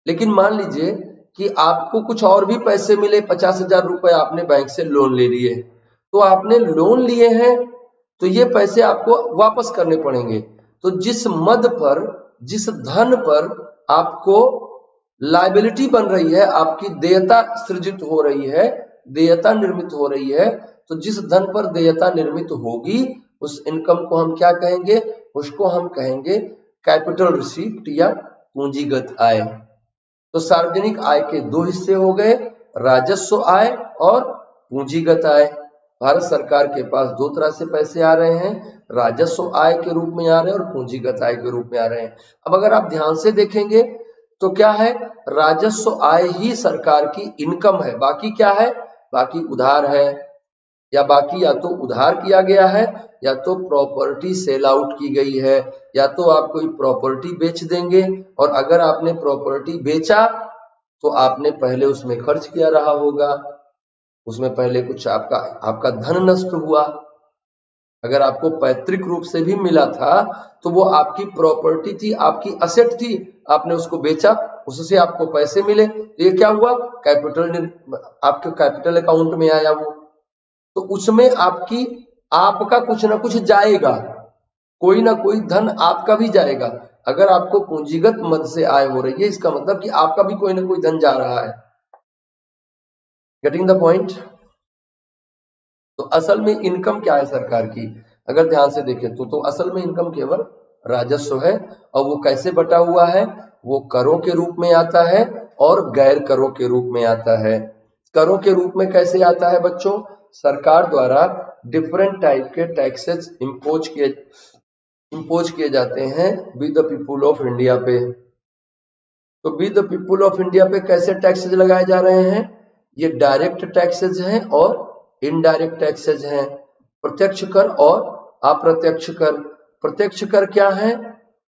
लेकिन मान लीजिए कि आपको कुछ और भी पैसे मिले, 50,000 रुपए आपने बैंक से लोन ले लिए, तो आपने लोन लिए हैं तो ये पैसे आपको वापस करने पड़ेंगे। तो जिस मद पर, जिस धन पर आपको लायबिलिटी बन रही है, आपकी देयता सृजित हो रही है, देयता निर्मित हो रही है, तो जिस धन पर देयता निर्मित होगी उस इनकम को हम क्या कहेंगे, उसको हम कहेंगे कैपिटल रिसीप्ट या पूंजीगत आय। तो सार्वजनिक आय के 2 हिस्से हो गए, राजस्व आय और पूंजीगत आय। भारत सरकार के पास 2 तरह से पैसे आ रहे हैं, राजस्व आय के रूप में आ रहे हैं और पूंजीगत आय के रूप में आ रहे हैं। अब अगर आप ध्यान से देखेंगे तो क्या है, राजस्व आय ही सरकार की इनकम है, बाकी क्या है, बाकी उधार है, या बाकी या तो उधार किया गया है या तो प्रॉपर्टी सेल आउट की गई है, या तो आप कोई प्रॉपर्टी बेच देंगे, और अगर आपने प्रॉपर्टी बेचा तो आपने पहले उसमें खर्च किया रहा होगा, उसमें पहले कुछ आपका धन नष्ट हुआ। अगर आपको पैतृक रूप से भी मिला था तो वो आपकी प्रॉपर्टी थी, आपकी असेट थी, आपने उसको बेचा, उससे आपको पैसे मिले, तो ये क्या हुआ, कैपिटल, आपके कैपिटल अकाउंट में आया वो, तो उसमें आपका कुछ ना कुछ जाएगा, कोई ना कोई धन आपका भी जाएगा। अगर आपको पूंजीगत मद से आय हो रही है, इसका मतलब कि आपका भी कोई ना कोई धन जा रहा है। Getting the point? तो असल में इनकम क्या है सरकार की, अगर ध्यान से देखें तो असल में इनकम केवल राजस्व है, और वो कैसे बटा हुआ है, वो करों के रूप में आता है और गैर करों के रूप में आता है। करों के रूप में कैसे आता है बच्चों, सरकार द्वारा डिफरेंट टाइप के टैक्सेस इम्पोज किए जाते हैं with the people of India पे। तो with the people of India पे कैसे टैक्सेस लगाए जा रहे हैं, ये डायरेक्ट टैक्सेस हैं और इनडायरेक्ट टैक्सेस हैं, प्रत्यक्ष कर और अप्रत्यक्ष कर। प्रत्यक्ष कर क्या है,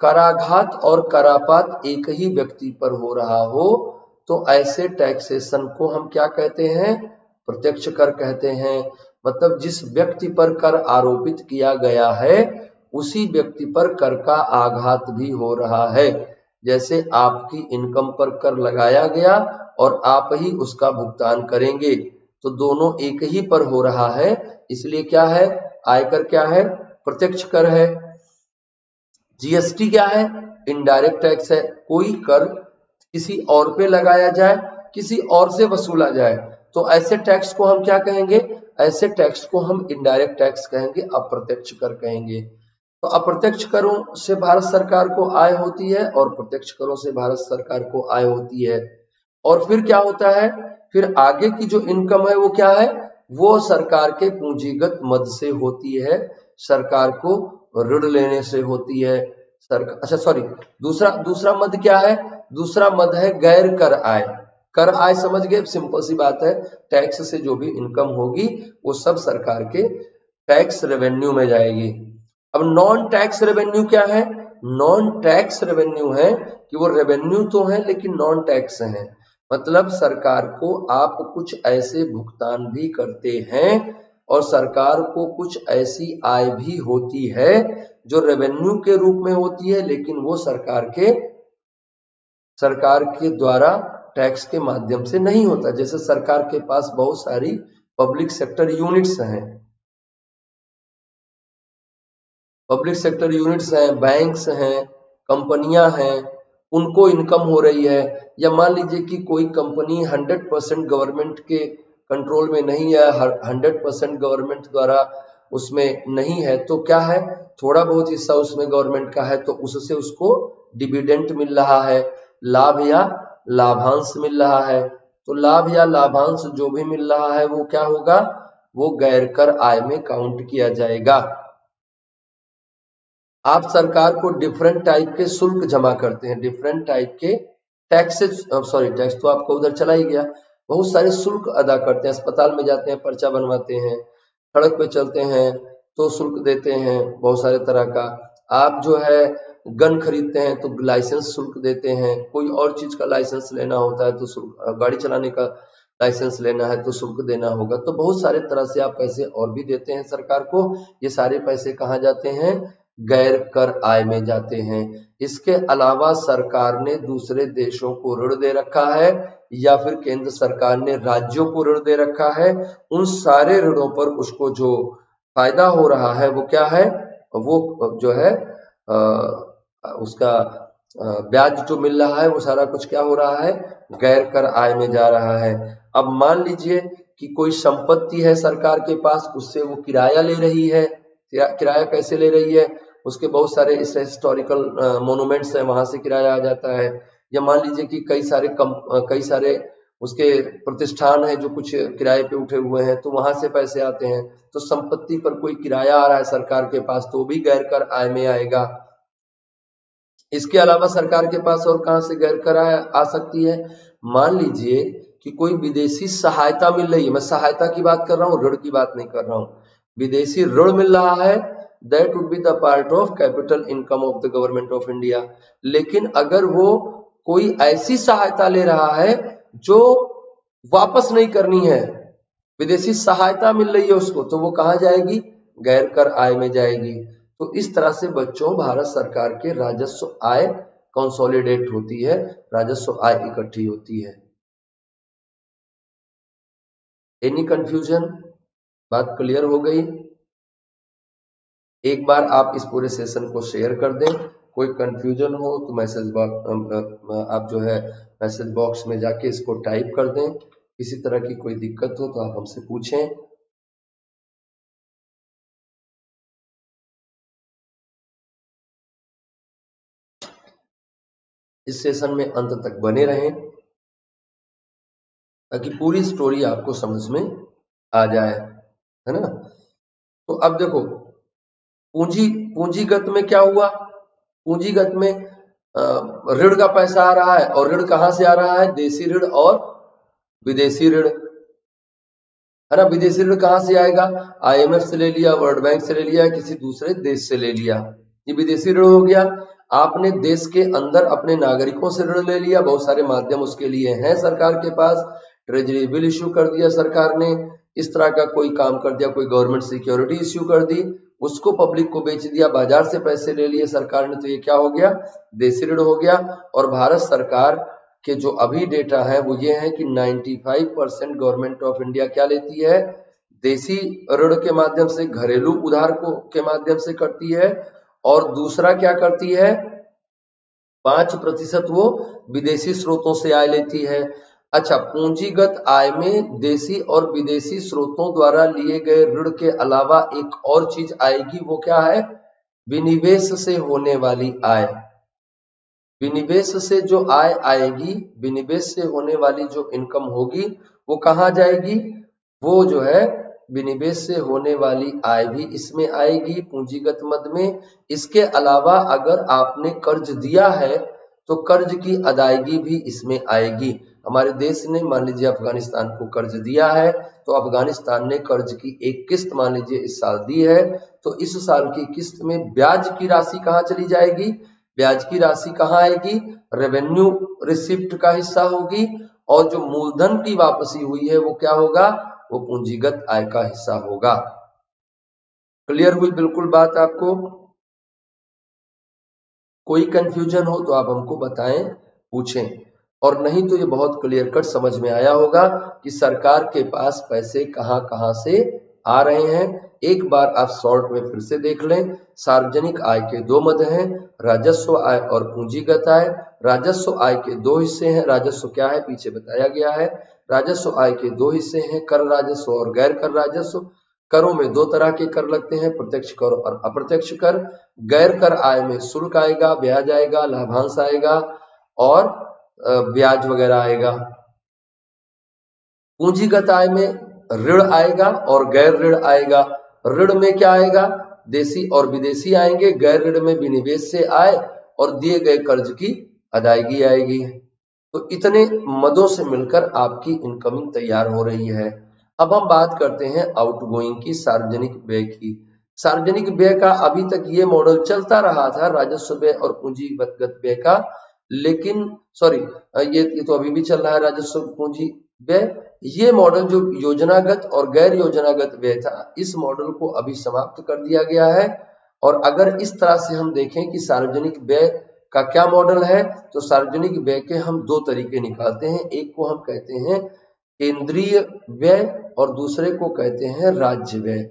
कराघात और करापात एक ही व्यक्ति पर हो रहा हो तो ऐसे टैक्सेशन को हम क्या कहते हैं, प्रत्यक्ष कर कहते हैं। मतलब जिस व्यक्ति पर कर आरोपित किया गया है उसी व्यक्ति पर कर का आघात भी हो रहा है। जैसे आपकी इनकम पर कर लगाया गया और आप ही उसका भुगतान करेंगे, तो दोनों एक ही पर हो रहा है, इसलिए क्या है, आयकर क्या है, प्रत्यक्ष कर है। जीएसटी क्या है, इनडायरेक्ट टैक्स है, कोई कर किसी और पे लगाया जाए, किसी और से वसूला जाए, तो ऐसे टैक्स को हम क्या कहेंगे, ऐसे टैक्स को हम इनडायरेक्ट टैक्स कहेंगे, अप्रत्यक्ष कर कहेंगे। तो अप्रत्यक्ष करों से भारत सरकार को आय होती है और प्रत्यक्ष करों से भारत सरकार को आय होती है। और फिर क्या होता है, फिर आगे की जो इनकम है वो क्या है, वो सरकार के पूंजीगत मद से होती है, सरकार को ऋण लेने से होती है। अच्छा सॉरी, दूसरा मद क्या है, दूसरा मद है गैर कर आय। कर आय समझ गए, सिंपल सी बात है, टैक्स से जो भी इनकम होगी वो सब सरकार के टैक्स रेवेन्यू में जाएगी। अब नॉन टैक्स रेवेन्यू क्या है, नॉन टैक्स रेवेन्यू है कि वो रेवेन्यू तो है लेकिन नॉन टैक्स है, मतलब सरकार को आप कुछ ऐसे भुगतान भी करते हैं और सरकार को कुछ ऐसी आय भी होती है जो रेवेन्यू के रूप में होती है, लेकिन वो सरकार के द्वारा टैक्स के माध्यम से नहीं होता। जैसे सरकार के पास बहुत सारी पब्लिक सेक्टर यूनिट्स हैं, बैंक्स हैं, कंपनियां हैं, उनको इनकम हो रही है, या मान लीजिए कि कोई कंपनी 100% गवर्नमेंट के कंट्रोल में नहीं है, 100% गवर्नमेंट द्वारा उसमें नहीं है, तो क्या है, थोड़ा बहुत हिस्सा उसमें गवर्नमेंट का है, तो उससे उसको डिविडेंड मिल रहा है, लाभ या लाभांश मिल रहा है। तो लाभ या लाभांश जो भी मिल रहा है वो क्या होगा, वो गैर कर आय में काउंट किया जाएगा। आप सरकार को डिफरेंट टाइप के शुल्क जमा करते हैं, डिफरेंट टाइप के टैक्सेस, सॉरी टैक्स तो आपको उधर चला ही गया, बहुत सारे शुल्क अदा करते हैं, अस्पताल में जाते हैं पर्चा बनवाते हैं, सड़क पे चलते हैं तो शुल्क देते हैं बहुत सारे तरह का, आप जो है गन खरीदते हैं तो लाइसेंस शुल्क देते हैं, कोई और चीज का लाइसेंस लेना होता है तो शुल्क, गाड़ी चलाने का लाइसेंस लेना है तो शुल्क देना होगा, तो बहुत सारे तरह से आप पैसे और भी देते हैं सरकार को। ये सारे पैसे कहाँ जाते हैं, गैर कर आय में जाते हैं। इसके अलावा सरकार ने दूसरे देशों को ऋण दे रखा है या फिर केंद्र सरकार ने राज्यों को ऋण दे रखा है, उन सारे ऋणों पर उसको जो फायदा हो रहा है वो क्या है, वो जो है उसका ब्याज जो मिल रहा है वो सारा कुछ क्या हो रहा है, गैर कर आय में जा रहा है। अब मान लीजिए कि कोई संपत्ति है सरकार के पास, उससे वो किराया ले रही है, किराया कैसे ले रही है, उसके बहुत सारे हिस्टोरिकल मोन्यूमेंट्स हैं, वहां से किराया आ जाता है, या मान लीजिए कि कई सारे उसके प्रतिष्ठान है जो कुछ किराए पे उठे हुए हैं तो वहां से पैसे आते हैं, तो संपत्ति पर कोई किराया आ रहा है सरकार के पास तो भी गैर कर आय में आएगा। इसके अलावा सरकार के पास और कहां से गैर कर आय आ सकती है, मान लीजिए कि कोई विदेशी सहायता मिल रही है, मैं सहायता की बात कर रहा हूँ, ऋण की बात नहीं कर रहा हूँ, विदेशी ऋण मिल रहा है, that would be the part of capital income of the government of India. लेकिन अगर वो कोई ऐसी सहायता ले रहा है जो वापस नहीं करनी है, विदेशी सहायता मिल रही है उसको, तो वो कहाँ जाएगी? गैर कर आय में जाएगी। तो इस तरह से बच्चों भारत सरकार के राजस्व आय कंसोलिडेट होती है, राजस्व आय इकट्ठी होती है। Any confusion? बात क्लियर हो गई? एक बार आप इस पूरे सेशन को शेयर कर दें। कोई कंफ्यूजन हो तो मैसेज बॉक्स, आप जो है मैसेज बॉक्स में जाके इसको टाइप कर दें। किसी तरह की कोई दिक्कत हो तो आप हमसे पूछें। इस सेशन में अंत तक बने रहें ताकि पूरी स्टोरी आपको समझ में आ जाए, है ना। तो अब देखो पूंजीगत में क्या हुआ? पूंजीगत में ऋण का पैसा आ रहा है, और ऋण कहां से आ रहा है? देशी ऋण और विदेशी ऋण, है ना। विदेशी ऋण कहां से आएगा? आईएमएफ से ले लिया, वर्ल्ड बैंक से ले लिया, किसी दूसरे देश से ले लिया, ये विदेशी ऋण हो गया। आपने देश के अंदर अपने नागरिकों से ऋण ले लिया, बहुत सारे माध्यम उसके लिए हैं सरकार के पास। ट्रेजरी बिल इश्यू कर दिया सरकार ने, इस तरह का कोई काम कर दिया, कोई गवर्नमेंट सिक्योरिटी इश्यू कर दी, उसको पब्लिक को बेच दिया, बाजार से पैसे ले लिए सरकार ने, तो ये क्या हो गया? देशी ऋण हो गया। और भारत सरकार के जो अभी डेटा है वो ये है कि 95% गवर्नमेंट ऑफ इंडिया क्या लेती है? देशी ऋण के माध्यम से, घरेलू उधार को के माध्यम से करती है। और दूसरा क्या करती है? 5% वो विदेशी स्रोतों से आय लेती है। अच्छा, पूंजीगत आय में देशी और विदेशी स्रोतों द्वारा लिए गए ऋण के अलावा एक और चीज आएगी, वो क्या है? विनिवेश से होने वाली आय। विनिवेश से जो आय आएगी, विनिवेश से होने वाली जो इनकम होगी, वो कहाँ जाएगी? वो जो है विनिवेश से होने वाली आय भी इसमें आएगी पूंजीगत मद में। इसके अलावा अगर आपने कर्ज दिया है तो कर्ज की अदायगी भी इसमें आएगी। हमारे देश ने मान लीजिए अफगानिस्तान को कर्ज दिया है, तो अफगानिस्तान ने कर्ज की एक किस्त मान लीजिए इस साल दी है, तो इस साल की किस्त में ब्याज की राशि कहाँ चली जाएगी? ब्याज की राशि कहाँ आएगी? रेवेन्यू रिसिप्ट का हिस्सा होगी। और जो मूलधन की वापसी हुई है वो क्या होगा? वो पूंजीगत आय का हिस्सा होगा। क्लियर हुई बिल्कुल बात आपको? कोई कंफ्यूजन हो तो आप हमको बताएं, पूछें। और नहीं तो ये बहुत क्लियर कट समझ में आया होगा कि सरकार के पास पैसे कहां कहां से आ रहे हैं। एक बार आप शॉर्ट में फिर से देख लें। सार्वजनिक आय के दो मद हैं, राजस्व आय और पूंजीगत आय। राजस्व आय के दो हिस्से हैं। राजस्व क्या है पीछे बताया गया है। राजस्व आय के दो हिस्से हैं, कर राजस्व और गैर कर राजस्व। करों में दो तरह के कर लगते हैं, प्रत्यक्ष कर और अप्रत्यक्ष कर। गैर कर आय में शुल्क आएगा, ब्याज आएगा, लाभांश आएगा और ब्याज वगैरह आएगा। पूंजीगत आय में ऋण आएगा और गैर ऋण आएगा। ऋण में क्या आएगा? देशी और विदेशी आएंगे। गैर ऋण में विनिवेश से आय और दिए गए कर्ज की अदायगी आएगी। तो इतने मदों से मिलकर आपकी इनकमिंग तैयार हो रही है। अब हम बात करते हैं आउटगोइंग की, सार्वजनिक व्यय की। सार्वजनिक व्यय का अभी तक ये मॉडल चलता रहा था, राजस्व व्यय और पूंजीगत व्यय का। लेकिन सॉरी, ये तो अभी भी चल रहा है, राजस्व पूंजी व्यय। ये मॉडल जो योजनागत और गैर योजनागत व्यय था, इस मॉडल को अभी समाप्त कर दिया गया है। और अगर इस तरह से हम देखें कि सार्वजनिक व्यय का क्या मॉडल है, तो सार्वजनिक व्यय के हम दो तरीके निकालते हैं। एक को हम कहते हैं केंद्रीय व्यय और दूसरे को कहते हैं राज्य व्यय।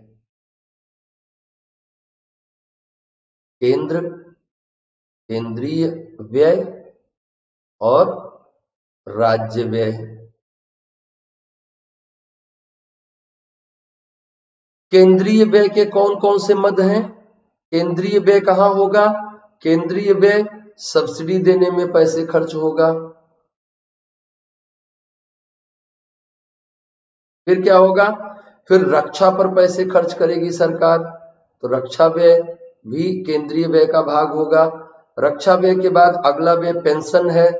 केंद्रीय व्यय और राज्य व्यय। केंद्रीय व्यय के कौन कौन से मद हैं? केंद्रीय व्यय कहाँ होगा? केंद्रीय व्यय सब्सिडी देने में पैसे खर्च होगा। फिर क्या होगा? फिर रक्षा पर पैसे खर्च करेगी सरकार, तो रक्षा व्यय भी केंद्रीय व्यय का भाग होगा। रक्षा व्यय के बाद अगला व्यय पेंशन है।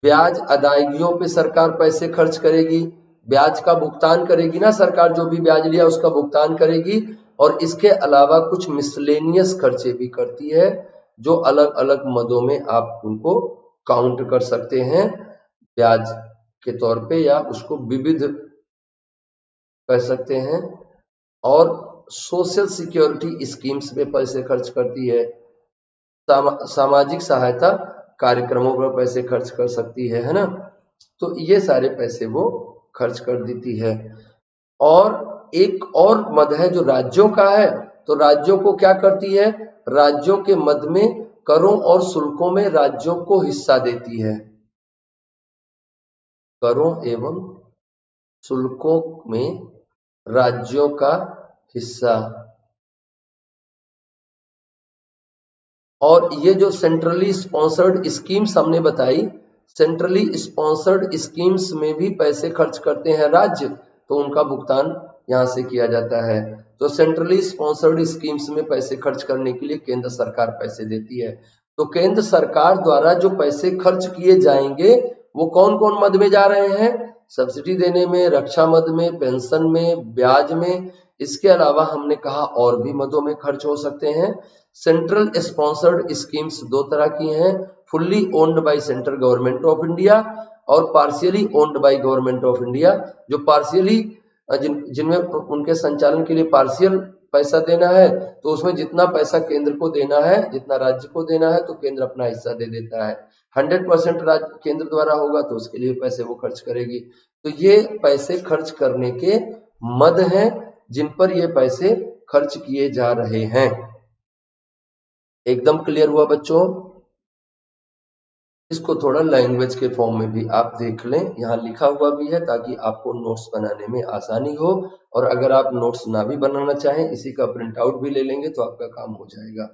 ब्याज अदायगियों पे सरकार पैसे खर्च करेगी, ब्याज का भुगतान करेगी ना सरकार, जो भी ब्याज लिया उसका भुगतान करेगी। और इसके अलावा कुछ मिसलेनियस खर्चे भी करती है, जो अलग अलग मदों में आप उनको काउंट कर सकते हैं ब्याज के तौर पे, या उसको विविध कह सकते हैं। और सोशल सिक्योरिटी स्कीम्स में पैसे खर्च करती है, सामाजिक सहायता कार्यक्रमों पर पैसे खर्च कर सकती है ना। तो ये सारे पैसे वो खर्च कर देती है। और एक और मद है जो राज्यों का है, तो राज्यों को क्या करती है, राज्यों के मद में करों और शुल्कों में राज्यों को हिस्सा देती है, करों एवं शुल्कों में राज्यों का हिस्सा। और ये जो सेंट्रली स्पॉन्सर्ड स्कीम्स हमने बताई, सेंट्रली स्पॉन्सर्ड स्कीम्स में भी पैसे खर्च करते हैं राज्य, तो उनका भुगतान यहां से किया जाता है। तो सेंट्रली स्पॉन्सर्ड स्कीम्स में पैसे खर्च करने के लिए केंद्र सरकार पैसे देती है। तो केंद्र सरकार द्वारा जो पैसे खर्च किए जाएंगे वो कौन कौन मद में जा रहे हैं, सब्सिडी देने में, रक्षा मद में, पेंशन में, ब्याज में। इसके अलावा हमने कहा और भी मदों में खर्च हो सकते हैं। सेंट्रल स्पॉन्सर्ड स्कीम्स दो तरह की हैं, fully owned by central government of India और partially owned by government of India. जो पार्शियली जिनमें उनके संचालन के लिए पार्शियल पैसा देना है, तो उसमें जितना पैसा केंद्र को देना है, जितना राज्य को देना है, तो केंद्र अपना हिस्सा दे देता है। 100% राज्य केंद्र द्वारा होगा तो उसके लिए पैसे वो खर्च करेगी। तो ये पैसे खर्च करने के मद हैं जिन पर ये पैसे खर्च किए जा रहे हैं। एकदम क्लियर हुआ बच्चों? इसको थोड़ा लैंग्वेज के फॉर्म में भी आप देख लें, यहाँ लिखा हुआ भी है ताकि आपको नोट्स बनाने में आसानी हो। और अगर आप नोट्स ना भी बनाना चाहें, इसी का प्रिंट आउट भी ले लेंगे तो आपका काम हो जाएगा।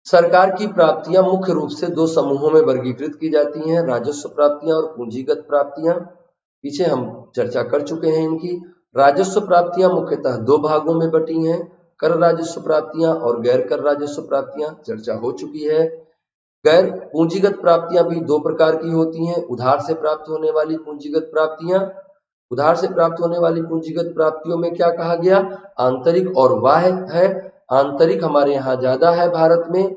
सरकार की प्राप्तियां मुख्य रूप से दो समूहों में वर्गीकृत की जाती हैं, राजस्व प्राप्तियां और पूंजीगत प्राप्तियां। पीछे हम चर्चा कर चुके हैं इनकी। राजस्व प्राप्तियां मुख्यतः दो भागों में बटी हैं, कर राजस्व प्राप्तियां और गैर कर राजस्व प्राप्तियां, चर्चा हो चुकी है। गैर पूंजीगत प्राप्तियां भी दो प्रकार की होती हैं, उधार से प्राप्त होने वाली पूंजीगत प्राप्तियां। उधार से प्राप्त होने वाली पूंजीगत प्राप्तियों में क्या कहा गया, आंतरिक और बाह्य है। आंतरिक हमारे यहाँ ज्यादा है भारत में,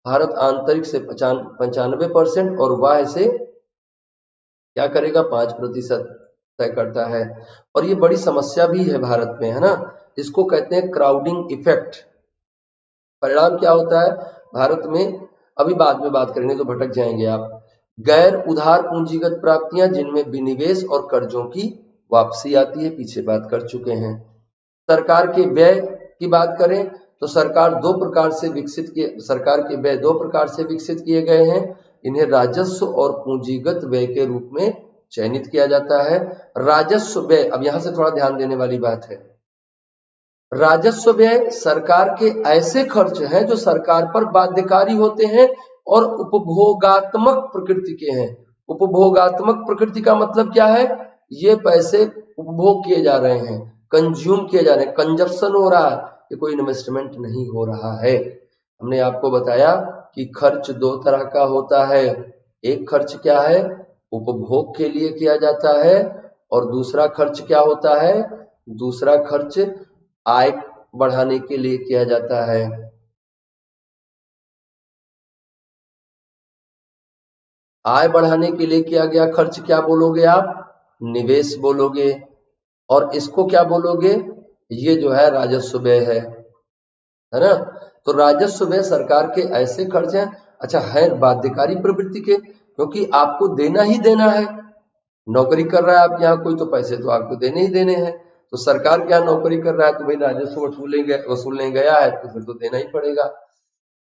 भारत आंतरिक से 95% और बाह्य से क्या करेगा 5% तय करता है। और ये बड़ी समस्या भी है भारत में, है ना। इसको कहते हैं क्राउडिंग इफेक्ट। परिणाम क्या होता है भारत में, अभी बाद में बात करेंगे तो भटक जाएंगे आप। गैर उधार पूंजीगत प्राप्तियां जिनमें विनिवेश और कर्जों की वापसी आती है, पीछे बात कर चुके हैं। सरकार के व्यय की बात करें तो सरकार के व्यय दो प्रकार से विकसित किए गए हैं। इन्हें राजस्व और पूंजीगत व्यय के रूप में चयनित किया जाता है। राजस्व व्यय, अब यहां से थोड़ा ध्यान देने वाली बात है। राजस्व व्यय सरकार के ऐसे खर्च हैं जो सरकार पर बाध्यकारी होते हैं और उपभोगात्मक प्रकृति के हैं। उपभोगात्मक प्रकृति का मतलब क्या है, ये पैसे उपभोग किए जा रहे हैं, कंज्यूम किए जा रहे हैं, कंजप्शन हो रहा है, ये कोई इन्वेस्टमेंट नहीं हो रहा है। हमने आपको बताया कि खर्च दो तरह का होता है, एक खर्च क्या है, उपभोग के लिए किया जाता है, और दूसरा खर्च क्या होता है, दूसरा खर्च आय बढ़ाने के लिए किया जाता है। आय बढ़ाने के लिए किया गया खर्च क्या बोलोगे आप, निवेश बोलोगे। और इसको क्या बोलोगे, ये जो है राजस्व व्यय है ना। तो राजस्व व्यय सरकार के ऐसे खर्च हैं, अच्छा है बाध्यकारी प्रवृत्ति के, क्योंकि आपको देना ही देना है। नौकरी कर रहा है आपके यहाँ कोई, तो पैसे तो आपको देने ही देने हैं। तो सरकार क्या नौकरी कर रहा है तो भाई राजस्व वसूलने गया है तो फिर तो देना ही पड़ेगा।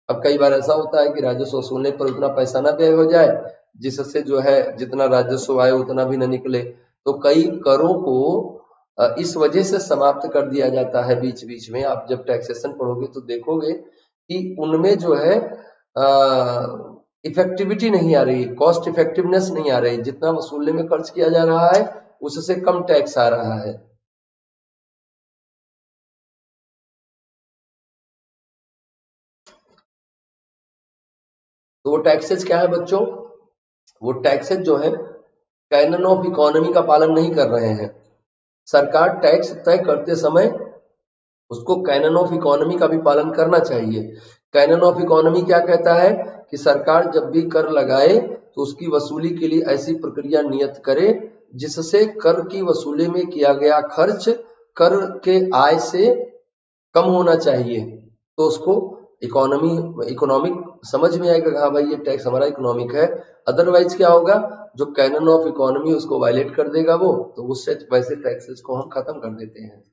अब कई बार ऐसा होता है कि राजस्व वसूलने पर उतना पैसा ना व्यय हो जाए, जिससे जो है जितना राजस्व आए उतना भी ना निकले। तो कई करों को इस वजह से समाप्त कर दिया जाता है बीच बीच में। आप जब टैक्सेशन पढ़ोगे तो देखोगे कि उनमें जो है इफेक्टिविटी नहीं आ रही, कॉस्ट इफेक्टिवनेस नहीं आ रही, जितना वसूलने में खर्च किया जा रहा है उससे कम टैक्स आ रहा है। तो वो टैक्सेस क्या है बच्चों, वो टैक्सेस जो है कैनन ऑफ इकोनॉमी का पालन नहीं कर रहे हैं। सरकार टैक्स तय करते समय उसको कैनन ऑफ इकोनॉमी का भी पालन करना चाहिए। कैनन ऑफ इकोनॉमी क्या कहता है कि सरकार जब भी कर लगाए तो उसकी वसूली के लिए ऐसी प्रक्रिया नियत करे जिससे कर की वसूली में किया गया खर्च कर के आय से कम होना चाहिए। तो उसको इकोनॉमिक समझ में आएगा, हाँ भाई ये टैक्स हमारा इकोनॉमिक है। अदरवाइज क्या होगा, जो कैनन ऑफ इकोनॉमी उसको वायलेट कर देगा वो, तो उससे वैसे टैक्सेस को हम खत्म कर देते हैं।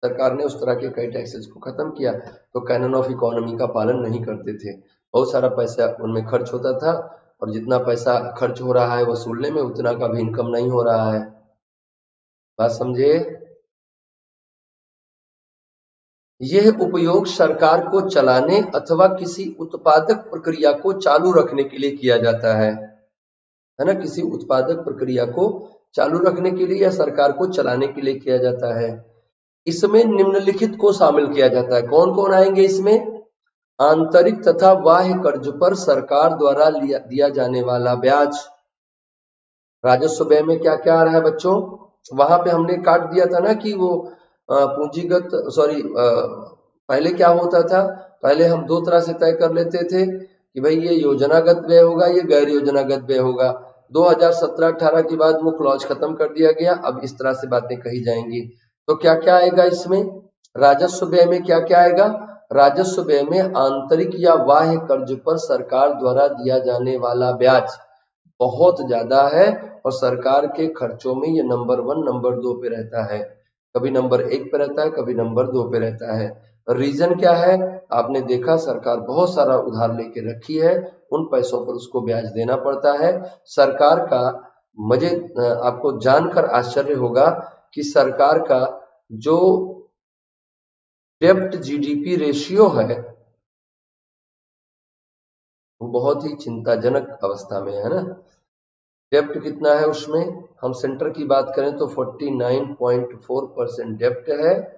सरकार ने उस तरह के कई टैक्सेस को खत्म किया, तो कैनन ऑफ इकोनॉमी का पालन नहीं करते थे। बहुत सारा पैसा उनमें खर्च होता था और जितना पैसा खर्च हो रहा है वसूलने में उतना का भी इनकम नहीं हो रहा है। बात समझे? यह उपयोग सरकार को चलाने अथवा किसी उत्पादक प्रक्रिया को चालू रखने के लिए किया जाता है ना? किसी उत्पादक प्रक्रिया को चालू रखने के लिए या सरकार को चलाने के लिए किया जाता है। इसमें निम्नलिखित को शामिल किया जाता है। कौन कौन आएंगे इसमें? आंतरिक तथा बाह्य कर्ज पर सरकार द्वारा दिया जाने वाला ब्याज। राजस्व व्यय में क्या क्या आ रहा है बच्चों? वहां पे हमने काट दिया था ना कि वो पूंजीगत पहले क्या होता था, पहले हम दो तरह से तय कर लेते थे कि भाई ये योजनागत व्यय होगा, ये गैर योजनागत व्यय होगा। 2017-18 के बाद वो क्लॉज खत्म कर दिया गया, अब इस तरह से बातें कही जाएंगी। तो क्या क्या आएगा इसमें? राजस्व व्यय में क्या क्या आएगा? राजस्व व्यय में आंतरिक या बाह्य कर्ज पर सरकार द्वारा दिया जाने वाला ब्याज बहुत ज्यादा है और सरकार के खर्चों में ये नंबर 1 नंबर 2 पे रहता है, कभी नंबर 1 पे रहता है, कभी नंबर 2 पे रहता है। रीजन क्या है? आपने देखा सरकार बहुत सारा उधार लेके रखी है, उन पैसों पर उसको ब्याज देना पड़ता है। सरकार का मजे आपको जानकर आश्चर्य होगा कि सरकार का जो डेब्ट जीडीपी रेशियो है वो बहुत ही चिंताजनक अवस्था में है ना। डेब्ट कितना है उसमें? हम सेंटर की बात करें तो 49.4% डेब्ट है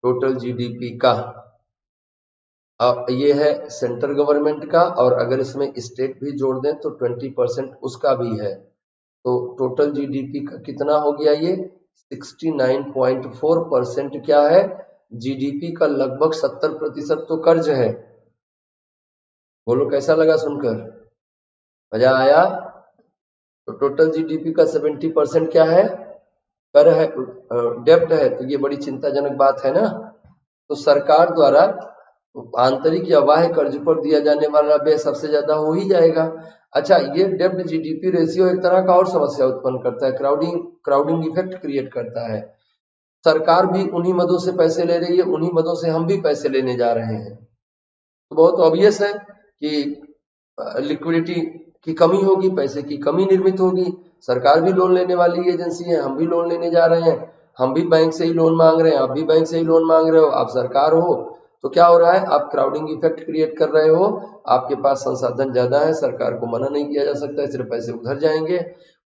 टोटल जीडीपी का। अब ये है सेंट्रल गवर्नमेंट का, और अगर इसमें स्टेट भी जोड़ दें तो 20% उसका भी है। तो टोटल जीडीपी का कितना हो गया ये? 69.4% क्या है? जीडीपी का लगभग 70% तो कर्ज है। बोलो कैसा लगा सुनकर? मजा आया? तो टोटल जीडीपी का 70% क्या है? कर है, डेब्ट है। तो ये बड़ी चिंताजनक बात है ना। तो सरकार द्वारा आंतरिक या बाह्य कर्ज पर दिया जाने वाला व्यय सबसे ज्यादा हो ही जाएगा। अच्छा, ये डेब्ट जीडीपी रेशियो एक तरह का और समस्या उत्पन्न करता है, क्राउडिंग इफेक्ट क्रिएट करता है। सरकार भी उन्हीं मदों से पैसे ले रही है, उन्हीं मदों से हम भी पैसे लेने जा रहे हैं। तो बहुत ऑब्वियस है कि लिक्विडिटी की कमी होगी, पैसे की कमी निर्मित होगी। सरकार भी लोन लेने वाली एजेंसी है, हम भी लोन लेने जा रहे हैं, हम भी बैंक से ही लोन मांग रहे हैं, आप भी बैंक से ही लोन मांग रहे हो, आप सरकार हो। तो क्या हो रहा है? आप क्राउडिंग इफेक्ट क्रिएट कर रहे हो। आपके पास संसाधन ज्यादा है, सरकार को मना नहीं किया जा सकता है, सिर्फ पैसे उधर जाएंगे,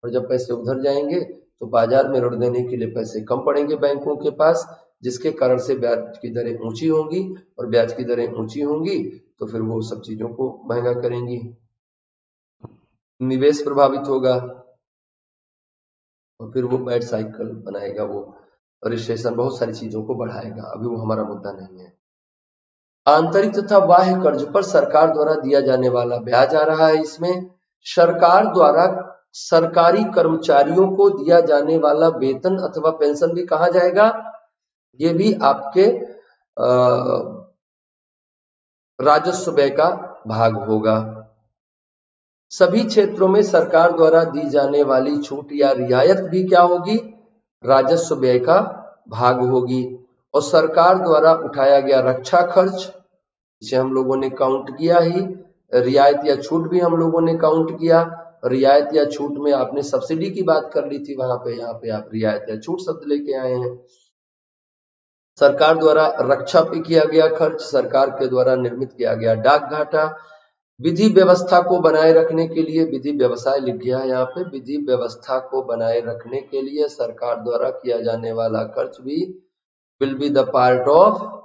और जब पैसे उधर जाएंगे तो बाजार में ऋण देने के लिए पैसे कम पड़ेंगे बैंकों के पास, जिसके कारण से ब्याज की दरें ऊंची होंगी, और ब्याज की दरें ऊंची होंगी तो फिर वो सब चीजों को महंगा करेंगी, निवेश प्रभावित होगा, और फिर वो बैड साइकिल बनाएगा, वो रिसेशन बहुत सारी चीजों को बढ़ाएगा। अभी वो हमारा मुद्दा नहीं है। आंतरिक तथा बाह्य कर्ज पर सरकार द्वारा दिया जाने वाला ब्याज आ रहा है इसमें। सरकार द्वारा सरकारी कर्मचारियों को दिया जाने वाला वेतन अथवा पेंशन भी कहा जाएगा, ये भी आपके राजस्व व्यय का भाग होगा। सभी क्षेत्रों में सरकार द्वारा दी जाने वाली छूट या रियायत भी क्या होगी? राजस्व व्यय का भाग होगी। और सरकार द्वारा उठाया गया रक्षा खर्च, जिसे हम लोगों ने काउंट किया ही, रियायत या छूट भी हम लोगों ने काउंट किया। रियायत या छूट में आपने सब्सिडी की बात कर ली थी, वहां पे यहाँ पे आप रियायत या छूट शब्द लेके आए हैं। सरकार द्वारा रक्षा पे किया गया खर्च, सरकार के द्वारा निर्मित किया गया डाक घाटा, विधि व्यवस्था को बनाए रखने के लिए, विधि व्यवसाय लिख गया है यहाँ पे, विधि व्यवस्था को बनाए रखने के लिए सरकार द्वारा किया जाने वाला खर्च भी will be the part of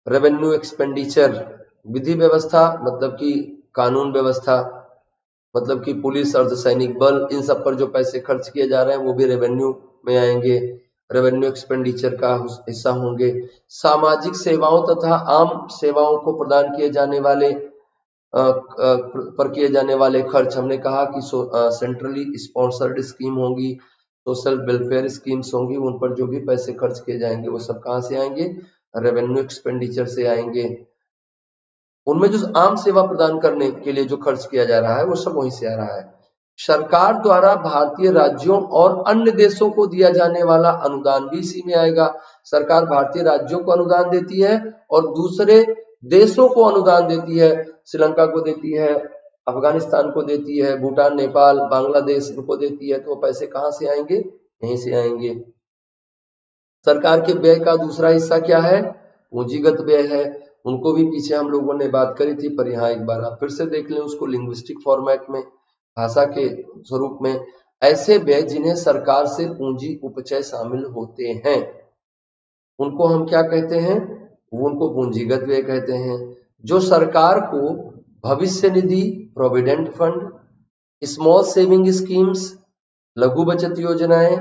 revenue expenditure. विधि व्यवस्था मतलब कि कानून व्यवस्था, मतलब कि पुलिस, अर्धसैनिक बल, इन सब पर जो पैसे खर्च किए जा रहे हैं वो भी रेवेन्यू में आएंगे, रेवेन्यू एक्सपेंडिचर का हिस्सा होंगे। सामाजिक सेवाओं तथा आम सेवाओं को प्रदान किए जाने वाले पर किए जाने वाले खर्च, हमने कहा कि सेंट्रली स्पॉन्सर्ड स्कीम होंगी, सोशल वेलफेयर स्कीम्स होंगी, उन पर जो भी पैसे खर्च किए जाएंगे वो सब कहाँ से आएंगे? रेवेन्यू एक्सपेंडिचर से आएंगे। उनमें जो आम सेवा प्रदान करने के लिए जो खर्च किया जा रहा है वो सब वहीं से आ रहा है। सरकार द्वारा भारतीय राज्यों और अन्य देशों को दिया जाने वाला अनुदान भी इसी में आएगा। सरकार भारतीय राज्यों को अनुदान देती है और दूसरे देशों को अनुदान देती है। श्रीलंका को देती है, अफगानिस्तान को देती है, भूटान, नेपाल, बांग्लादेश इनको देती है। तो वो पैसे कहाँ से आएंगे? यहीं से आएंगे। सरकार के व्यय का दूसरा हिस्सा क्या है? पूंजीगत व्यय है। उनको भी पीछे हम लोगों ने बात करी थी, पर यहाँ एक बार आप फिर से देख लें उसको लिंग्विस्टिक फॉर्मेट में, भाषा के स्वरूप में। ऐसे व्यय जिन्हें सरकार से पूंजी उपचय शामिल होते हैं उनको हम क्या कहते हैं? उनको पूंजीगत व्यय कहते हैं। जो सरकार को भविष्य निधि, provident fund, small saving schemes, लघु बचत योजनाएं,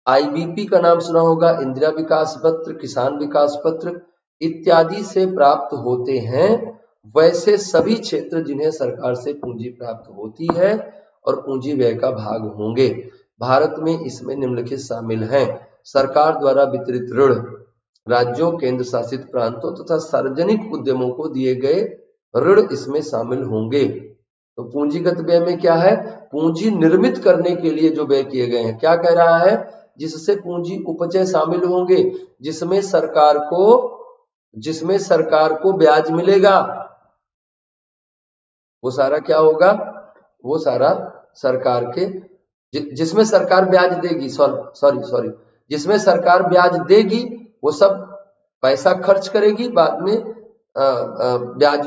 आईबीपी का नाम सुना होगा, इंदिरा विकास पत्र, किसान विकास पत्र इत्यादि से प्राप्त होते हैं, वैसे सभी क्षेत्र जिन्हें सरकार से पूंजी प्राप्त होती है और पूंजी व्यय का भाग होंगे। भारत में इसमें निम्नलिखित शामिल हैं: सरकार द्वारा वितरित ऋण, राज्यों, केंद्र शासित प्रांतों तथा सार्वजनिक उद्यमों को दिए गए ऋण इसमें शामिल होंगे। तो पूंजीगत व्यय में क्या है? पूंजी निर्मित करने के लिए जो व्यय किए गए हैं। क्या कह रहा है? जिससे पूंजी उपचय शामिल होंगे, जिसमें सरकार को ब्याज मिलेगा, वो सारा क्या होगा? वो सारा सरकार के जिसमें सरकार ब्याज देगी, सॉरी जिसमें सरकार ब्याज देगी वो सब पैसा खर्च करेगी, बाद में ब्याज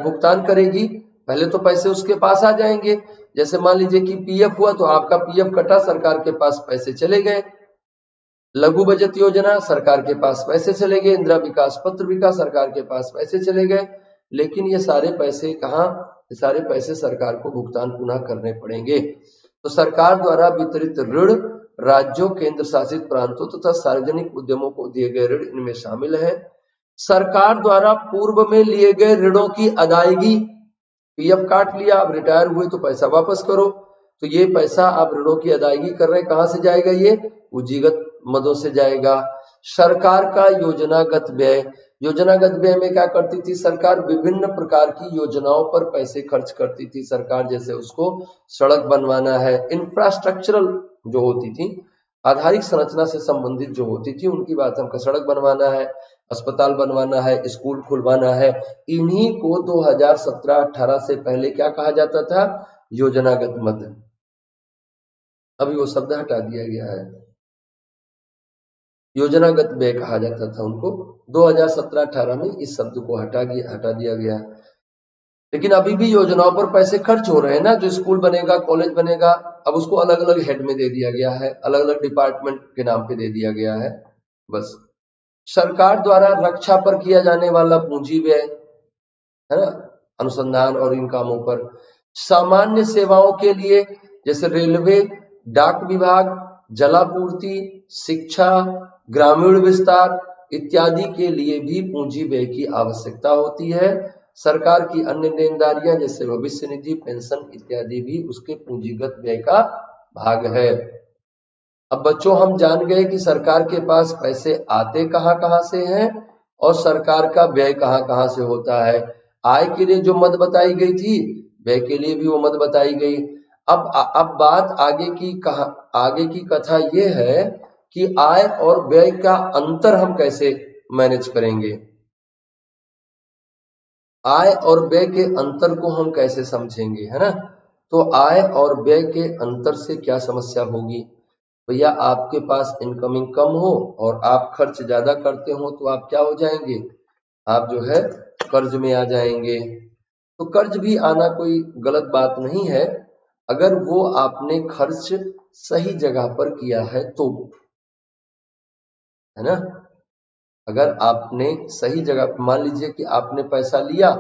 भुगतान करेगी। पहले तो पैसे उसके पास आ जाएंगे। जैसे मान लीजिए कि पीएफ हुआ तो आपका पीएफ कटा, सरकार के पास पैसे चले गए। लघु बचत योजना, सरकार के पास पैसे चले गए। इंदिरा विकास पत्र भी का, सरकार के पास पैसे चले गए। लेकिन ये सारे पैसे कहाँ? ये सारे पैसे सरकार को भुगतान पुनः करने पड़ेंगे। तो सरकार द्वारा वितरित ऋण राज्यों, केंद्र शासित प्रांतों तथा सार्वजनिक उद्यमों को दिए गए ऋण इनमें शामिल है। सरकार द्वारा पूर्व में लिए गए ऋणों की अदायगी, पीएफ काट लिया, अब रिटायर हुए तो पैसा वापस करो, तो ये पैसा आप ऋणों की अदायगी कर रहे हैं, कहां से जाएगा? ये पूंजीगत मदों से जाएगा। सरकार का योजनागत व्यय, योजनागत व्यय में क्या करती थी सरकार? विभिन्न प्रकार की योजनाओं पर पैसे खर्च करती थी सरकार। जैसे उसको सड़क बनवाना है, इंफ्रास्ट्रक्चरल जो होती थी, आधारिक संरचना से संबंधित जो होती थी उनकी बात हम, सड़क बनवाना है, अस्पताल बनवाना है, स्कूल खुलवाना है, इन्हीं को 2017-18 से पहले क्या कहा जाता था? योजनागत मद। अभी वो शब्द हटा दिया गया है, योजनागत व्यय कहा जाता था उनको। 2017-18 में इस शब्द को हटा दिया गया। लेकिन अभी भी योजनाओं पर पैसे खर्च हो रहे हैं ना। जो स्कूल बनेगा, कॉलेज बनेगा, अब उसको अलग अलग हेड में दे दिया गया है, अलग अलग डिपार्टमेंट के नाम पे दे दिया गया है, बस। सरकार द्वारा रक्षा पर किया जाने वाला पूंजी व्यय है ना, अनुसंधान और इन कामों पर। सामान्य सेवाओं के लिए जैसे रेलवे, डाक विभाग, जलापूर्ति, शिक्षा, ग्रामीण विस्तार इत्यादि के लिए भी पूंजी व्यय की आवश्यकता होती है। सरकार की अन्य देनदारियां जैसे भविष्य निधि, पेंशन इत्यादि भी उसके पूंजीगत व्यय का भाग है। अब बच्चों हम जान गए कि सरकार के पास पैसे आते कहां कहां से हैं और सरकार का व्यय कहां कहां से होता है। आय के लिए जो मद बताई गई थी, व्यय के लिए भी वो मद बताई गई। अब बात आगे की कथा ये है कि आय और व्यय का अंतर हम कैसे मैनेज करेंगे, आय और व्यय के अंतर को हम कैसे समझेंगे, है ना। तो आय और व्यय के अंतर से क्या समस्या होगी? भैया आपके पास इनकमिंग कम हो और आप खर्च ज्यादा करते हो तो आप क्या हो जाएंगे? आप जो है कर्ज में आ जाएंगे। तो कर्ज भी आना कोई गलत बात नहीं है, अगर वो आपने खर्च सही जगह पर किया है तो, है ना। अगर आपने सही जगह, मान लीजिए कि आपने पैसा लिया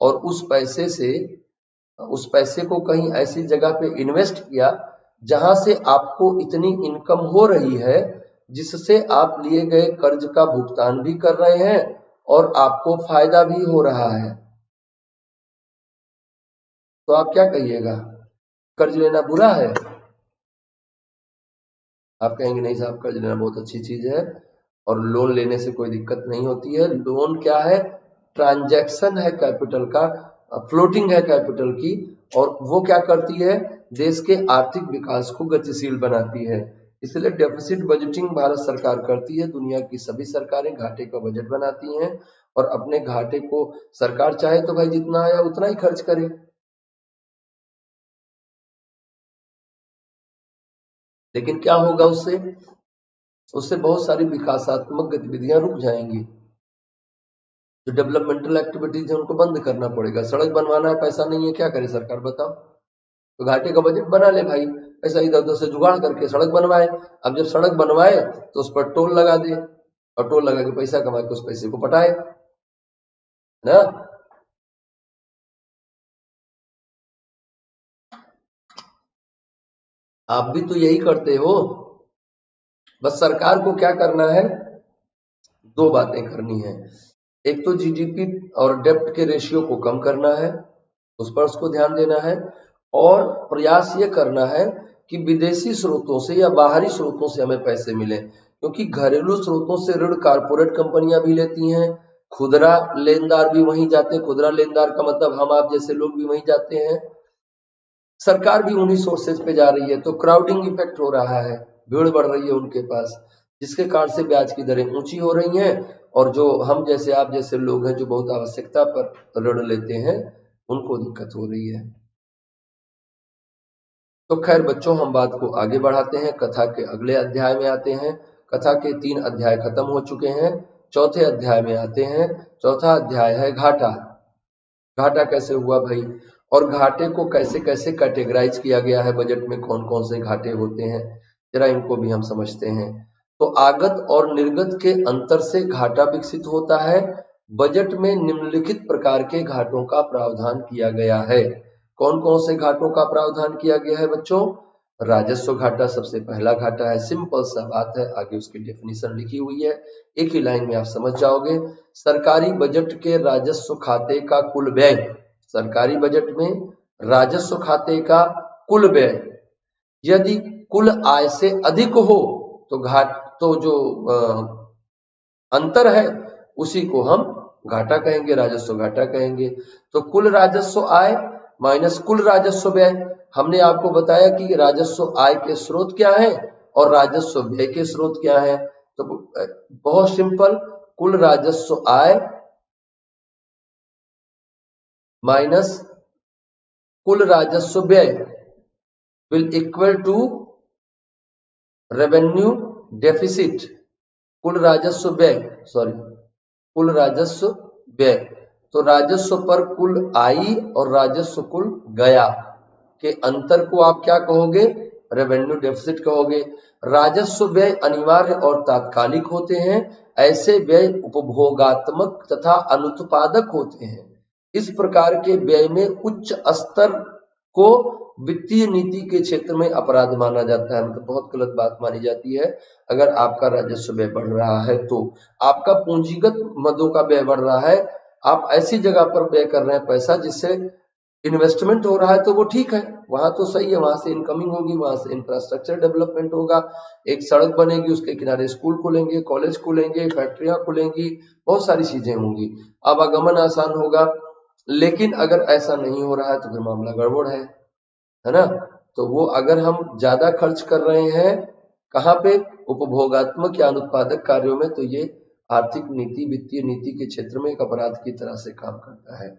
और उस पैसे से उस पैसे को कहीं ऐसी जगह पे इन्वेस्ट किया जहां से आपको इतनी इनकम हो रही है जिससे आप लिए गए कर्ज का भुगतान भी कर रहे हैं और आपको फायदा भी हो रहा है, तो आप क्या कहिएगा? कर्ज लेना बुरा है? आप कहेंगे नहीं साहब, कर्ज लेना बहुत अच्छी चीज है और लोन लेने से कोई दिक्कत नहीं होती है। लोन क्या है? ट्रांजैक्शन है कैपिटल का, फ्लोटिंग है कैपिटल की, और वो क्या करती है? देश के आर्थिक विकास को गतिशील बनाती है। इसलिए डेफिसिट बजटिंग भारत सरकार करती है, दुनिया की सभी सरकारें घाटे का बजट बनाती हैं और अपने घाटे को सरकार चाहे तो भाई जितना आया उतना ही खर्च करे। लेकिन क्या होगा उससे? उससे बहुत सारी विकासात्मक गतिविधियां रुक जाएंगी। जो डेवलपमेंटल एक्टिविटीज है उनको बंद करना पड़ेगा। सड़क बनवाना है, पैसा नहीं है, क्या करे सरकार बताओ? तो घाटे का बजट बना ले भाई, पैसा इधर उधर से जुगाड़ करके सड़क बनवाए। अब जब सड़क बनवाए तो उस पर टोल लगा दे और टोल लगा के पैसा कमा के उस पैसे को पटाए, ना? आप भी तो यही करते हो। बस सरकार को क्या करना है? दो बातें करनी है। एक तो जीडीपी और डेब्ट के रेशियो को कम करना है, उस पर उसको ध्यान देना है, और प्रयास ये करना है कि विदेशी स्रोतों से या बाहरी स्रोतों से हमें पैसे मिले, क्योंकि घरेलू स्रोतों से ऋण कारपोरेट कंपनियां भी लेती हैं, खुदरा लेनदार भी वहीं जाते हैं। खुदरा लेनदार का मतलब हम आप जैसे लोग भी वहीं जाते हैं, सरकार भी उन्हीं सोर्सेज पे जा रही है, तो क्राउडिंग इफेक्ट हो रहा है, भीड़ बढ़ रही है उनके पास, जिसके कारण से ब्याज की दरें ऊंची हो रही हैं और जो हम जैसे आप जैसे लोग हैं जो बहुत आवश्यकता पर ऋण लेते हैं उनको दिक्कत हो रही है। तो खैर बच्चों, हम बात को आगे बढ़ाते हैं, कथा के अगले अध्याय में आते हैं। कथा के 3 अध्याय खत्म हो चुके हैं, चौथे अध्याय में आते हैं। चौथा अध्याय है घाटा। घाटा कैसे हुआ भाई, और घाटे को कैसे कैसे कैटेगराइज किया गया है, बजट में कौन कौन से घाटे होते हैं, जरा इनको भी हम समझते हैं। तो आगत और निर्गत के अंतर से घाटा विकसित होता है। बजट में निम्नलिखित प्रकार के घाटों का प्रावधान किया गया है। कौन कौन से घाटों का प्रावधान किया गया है बच्चों? राजस्व घाटा सबसे पहला घाटा है, सिंपल सा बात है, आगे उसकी डेफिनेशन लिखी हुई है, एक ही लाइन में आप समझ जाओगे। सरकारी बजट के राजस्व खाते का कुल व्यय, सरकारी बजट में राजस्व खाते का कुल व्यय यदि कुल आय से अधिक हो तो तो जो अंतर है उसी को हम घाटा कहेंगे, राजस्व घाटा कहेंगे। तो कुल राजस्व आय माइनस कुल राजस्व व्यय। हमने आपको बताया कि राजस्व आय के स्रोत क्या है और राजस्व व्यय के स्रोत क्या है। तो बहुत सिंपल, कुल राजस्व आय माइनस कुल राजस्व व्यय will equal to revenue deficit. कुल राजस्व व्यय, सॉरी, कुल राजस्व व्यय, तो राजस्व पर कुल आई और राजस्व कुल गया के अंतर को आप क्या कहोगे? रेवेन्यू डेफिसिट कहोगे। राजस्व व्यय अनिवार्य और तात्कालिक होते हैं, ऐसे व्यय उपभोगात्मक तथा अनुत्पादक होते हैं। इस प्रकार के व्यय में उच्च स्तर को वित्तीय नीति के क्षेत्र में अपराध माना जाता है, मतलब बहुत गलत बात मानी जाती है। अगर आपका राजस्व व्यय बढ़ रहा है तो आपका पूंजीगत मदों का व्यय बढ़ रहा है, आप ऐसी जगह पर व्यय कर रहे हैं पैसा जिससे इन्वेस्टमेंट हो रहा है, तो वो ठीक है, वहां तो सही है, वहां से इनकमिंग होगी, वहां से इंफ्रास्ट्रक्चर डेवलपमेंट होगा, एक सड़क बनेगी, उसके किनारे स्कूल खुलेंगे, कॉलेज खुलेंगे, फैक्ट्रियां खुलेंगी, बहुत सारी चीजें होंगी, आवागमन आसान होगा। लेकिन अगर ऐसा नहीं हो रहा है तो फिर मामला गड़बड़ है ना? तो वो अगर हम ज्यादा खर्च कर रहे हैं कहाँ पे? उपभोगात्मक या अनुत्पादक कार्यों में, तो ये आर्थिक नीति, वित्तीय नीति के क्षेत्र में एक अपराध की तरह से काम करता है।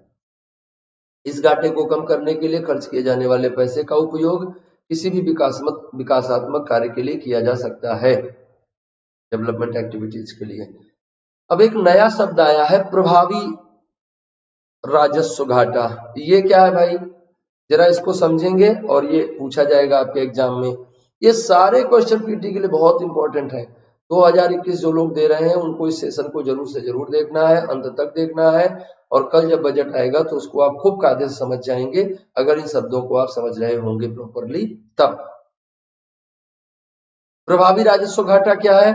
इस घाटे को कम करने के लिए खर्च किए जाने वाले पैसे का उपयोग किसी भी विकासात्मक कार्य के लिए किया जा सकता है, डेवलपमेंट एक्टिविटीज के लिए। अब एक नया शब्द आया है, प्रभावी राजस्व घाटा। ये क्या है भाई, जरा इसको समझेंगे और ये पूछा जाएगा आपके एग्जाम में। ये सारे क्वेश्चन पीटी के लिए बहुत इंपॉर्टेंट है। 2021 जो लोग दे रहे हैं उनको इस सेशन को जरूर से जरूर देखना है, अंत तक देखना है और कल जब बजट आएगा तो उसको आप खूब कायदे से समझ जाएंगे, अगर इन शब्दों को आप समझ रहे होंगे प्रॉपरली तब। प्रभावी राजस्व घाटा क्या है?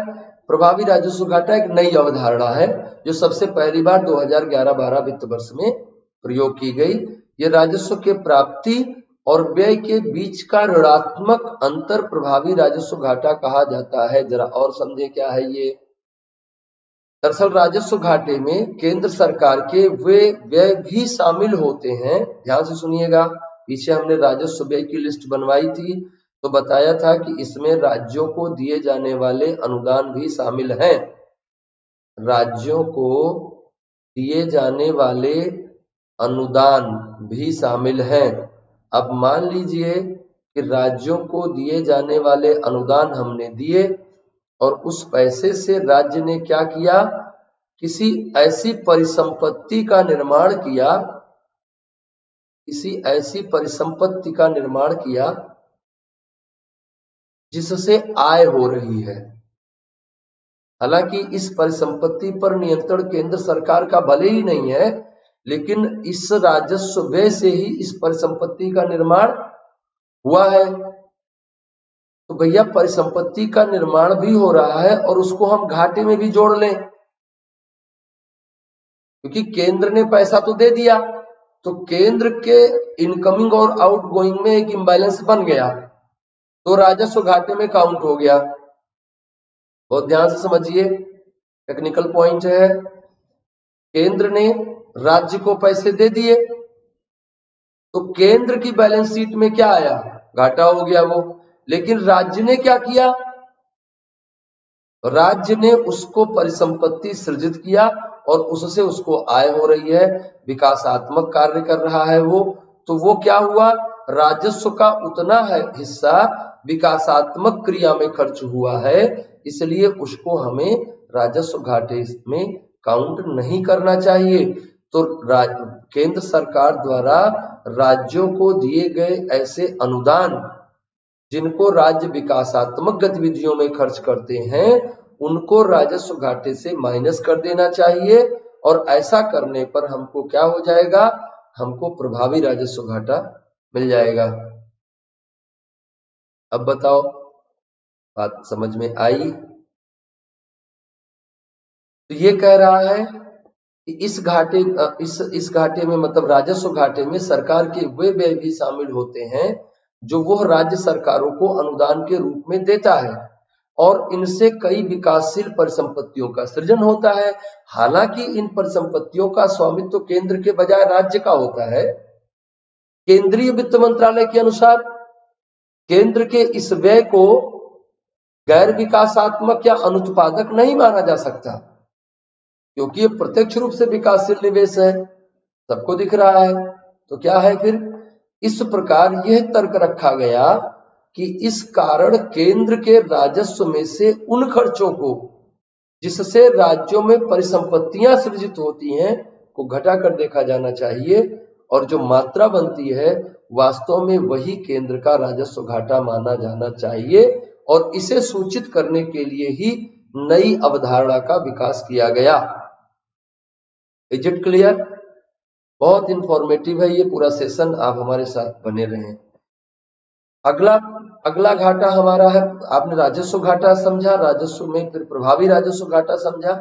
प्रभावी राजस्व घाटा एक नई अवधारणा है जो सबसे पहली बार 2011-12 वित्त वर्ष में प्रयोग की गई। ये राजस्व के प्राप्ति और व्यय के बीच का ऋणात्मक अंतर प्रभावी राजस्व घाटा कहा जाता है। जरा और समझे क्या है ये। दरअसल राजस्व घाटे में केंद्र सरकार के वे व्यय भी शामिल होते हैं। ध्यान से सुनिएगा, पीछे हमने राजस्व व्यय की लिस्ट बनवाई थी तो बताया था कि इसमें राज्यों को दिए जाने वाले अनुदान भी शामिल हैं। राज्यों को दिए जाने वाले अनुदान भी शामिल हैं। अब मान लीजिए कि राज्यों को दिए जाने वाले अनुदान हमने दिए और उस पैसे से राज्य ने क्या किया, किसी ऐसी परिसंपत्ति का निर्माण किया, किसी ऐसी परिसंपत्ति का निर्माण किया जिससे आय हो रही है। हालांकि इस परिसंपत्ति पर नियंत्रण केंद्र सरकार का भले ही नहीं है, लेकिन इस राजस्व व्यय से ही इस परिसंपत्ति का निर्माण हुआ है। तो भैया परिसंपत्ति का निर्माण भी हो रहा है और उसको हम घाटे में भी जोड़ लें, क्योंकि केंद्र ने पैसा तो दे दिया, तो केंद्र के इनकमिंग और आउटगोइंग में एक इम्बैलेंस बन गया, तो राजस्व घाटे में काउंट हो गया। बहुत ध्यान से समझिए, टेक्निकल पॉइंट है। केंद्र ने राज्य को पैसे दे दिए तो केंद्र की बैलेंस शीट में क्या आया, घाटा हो गया वो। लेकिन राज्य ने क्या किया, राज्य ने उसको परिसंपत्ति सृजित किया और उससे उसको आय हो रही है, विकासात्मक कार्य कर रहा है वो। तो वो क्या हुआ, राजस्व का उतना है हिस्सा विकासात्मक क्रिया में खर्च हुआ है, इसलिए उसको हमें राजस्व घाटे में काउंट नहीं करना चाहिए। तो केंद्र सरकार द्वारा राज्यों को दिए गए ऐसे अनुदान जिनको राज्य विकासात्मक गतिविधियों में खर्च करते हैं, उनको राजस्व घाटे से माइनस कर देना चाहिए, और ऐसा करने पर हमको क्या हो जाएगा, हमको प्रभावी राजस्व घाटा मिल जाएगा। अब बताओ, बात समझ में आई? तो ये कह रहा है कि इस घाटे में मतलब राजस्व घाटे में सरकार के वे व्यय भी शामिल होते हैं जो वह राज्य सरकारों को अनुदान के रूप में देता है, और इनसे कई विकासशील परिसंपत्तियों का सृजन होता है। हालांकि इन परिसंपत्तियों का स्वामित्व केंद्र के बजाय राज्य का होता है। केंद्रीय वित्त मंत्रालय के अनुसार केंद्र के इस व्यय को गैर विकासात्मक या अनुत्पादक नहीं माना जा सकता, क्योंकि ये प्रत्यक्ष रूप से विकासशील निवेश है, सबको दिख रहा है। तो क्या है फिर, इस प्रकार यह तर्क रखा गया कि इस कारण केंद्र के राजस्व में से उन खर्चों को जिससे राज्यों में परिसंपत्तियां सृजित होती हैं को घटा कर देखा जाना चाहिए, और जो मात्रा बनती है वास्तव में वही केंद्र का राजस्व घाटा माना जाना चाहिए, और इसे सूचित करने के लिए ही नई अवधारणा का विकास किया गया। Is it clear? बहुत इंफॉर्मेटिव है ये पूरा सेशन, आप हमारे साथ बने रहें। अगला घाटा हमारा है, आपने राजस्व घाटा समझा, राजस्व में फिर प्रभावी राजस्व घाटा समझा।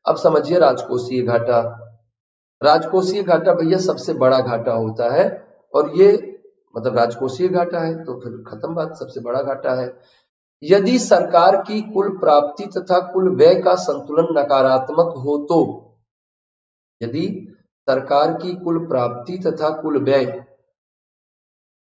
अब समझिए राजकोषीय घाटा। राजकोषीय घाटा भैया सबसे बड़ा घाटा होता है, और ये मतलब राजकोषीय घाटा है तो फिर खत्म बात, सबसे बड़ा घाटा है। यदि सरकार की कुल प्राप्ति तथा कुल व्यय का संतुलन नकारात्मक हो तो, यदि सरकार की कुल प्राप्ति तथा कुल व्यय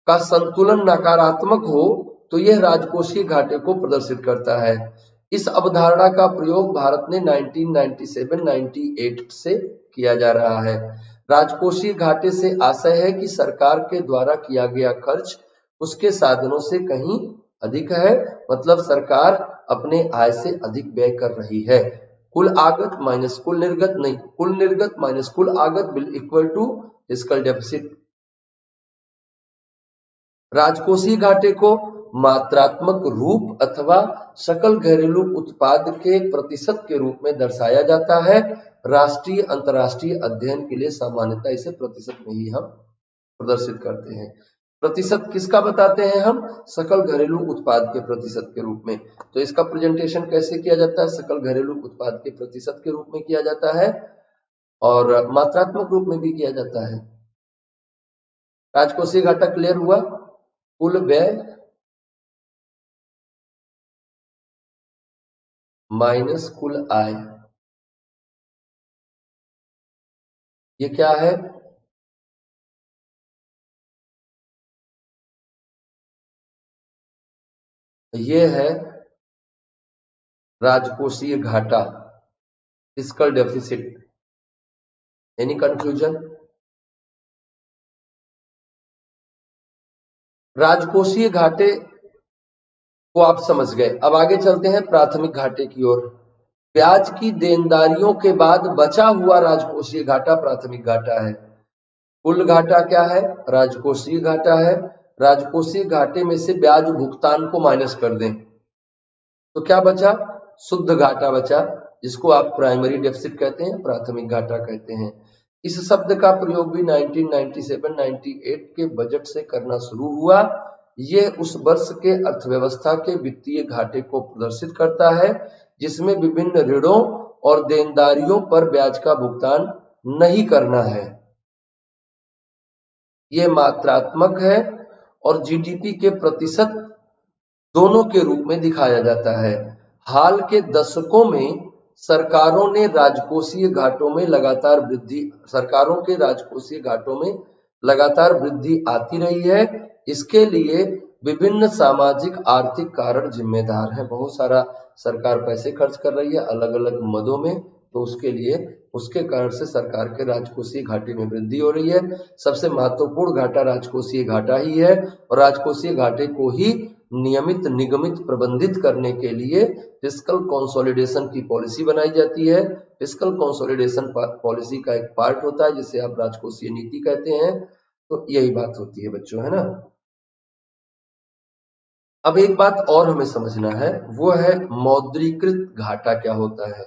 का संतुलन नकारात्मक हो तो यह राजकोषीय घाटे को प्रदर्शित करता है। इस अवधारणा का प्रयोग भारत ने 1997-98 से किया जा रहा है। राजकोषीय घाटे से आशय है कि सरकार के द्वारा किया गया खर्च उसके साधनों से कहीं अधिक है, मतलब सरकार अपने आय से अधिक व्यय कर रही है। कुल आगत माइनस कुल निर्गत नहीं, कुल निर्गत माइनस कुल आगत will equal to fiscal deficit. राजकोषीय घाटे को मात्रात्मक रूप अथवा सकल घरेलू उत्पाद के प्रतिशत के रूप में दर्शाया जाता है। राष्ट्रीय अंतर्राष्ट्रीय अध्ययन के लिए सामान्यतः इसे प्रतिशत में ही हम प्रदर्शित करते हैं। प्रतिशत किसका बताते हैं हम? सकल घरेलू उत्पाद के प्रतिशत के रूप में। तो इसका प्रेजेंटेशन कैसे किया जाता है? सकल घरेलू उत्पाद के प्रतिशत के रूप में किया जाता है और मात्रात्मक रूप में भी किया जाता है। राजकोषीय घाटा क्लियर हुआ? कुल व्यय माइनस कुल आय, ये क्या है? ये है राजकोषीय घाटा, फिस्कल डेफिसिट। Any confusion? राजकोषीय घाटे को आप समझ गए। अब आगे चलते हैं प्राथमिक घाटे की ओर। ब्याज की देनदारियों के बाद बचा हुआ राजकोषीय घाटा प्राथमिक घाटा है। कुल घाटा क्या है? राजकोषीय घाटा है। राजकोषीय घाटे में से ब्याज भुगतान को माइनस कर दें तो क्या बचा? शुद्ध घाटा बचा, जिसको आप प्राइमरी डेफिसिट कहते हैं, प्राथमिक घाटा कहते हैं। इस शब्द का प्रयोग भी 1997-98 के बजट से करना शुरू हुआ। ये उस वर्ष के अर्थव्यवस्था के वित्तीय घाटे को प्रदर्शित करता है जिसमें विभिन्न ऋणों और देनदारियों पर ब्याज का भुगतान नहीं करना है। ये मात्रात्मक है और जीडीपी के प्रतिशत दोनों के रूप में दिखाया जाता है। हाल के दशकों में सरकारों के राजकोषीय घाटों में लगातार वृद्धि आती रही है। इसके लिए विभिन्न सामाजिक आर्थिक कारण जिम्मेदार हैं। बहुत सारा सरकार पैसे खर्च कर रही है अलग अलग मदों में, तो उसके कारण से सरकार के राजकोषीय घाटे में वृद्धि हो रही है। सबसे महत्वपूर्ण घाटा राजकोषीय घाटा ही है और राजकोषीय घाटे को ही नियमित निगमित प्रबंधित करने के लिए फिस्कल कंसोलिडेशन की पॉलिसी बनाई जाती है। फिस्कल कंसोलिडेशन पॉलिसी का एक पार्ट होता है जिसे आप राजकोषीय नीति कहते हैं। तो यही बात होती है बच्चों, है ना। अब एक बात और हमें समझना है, वो है मौद्रीकृत घाटा क्या होता है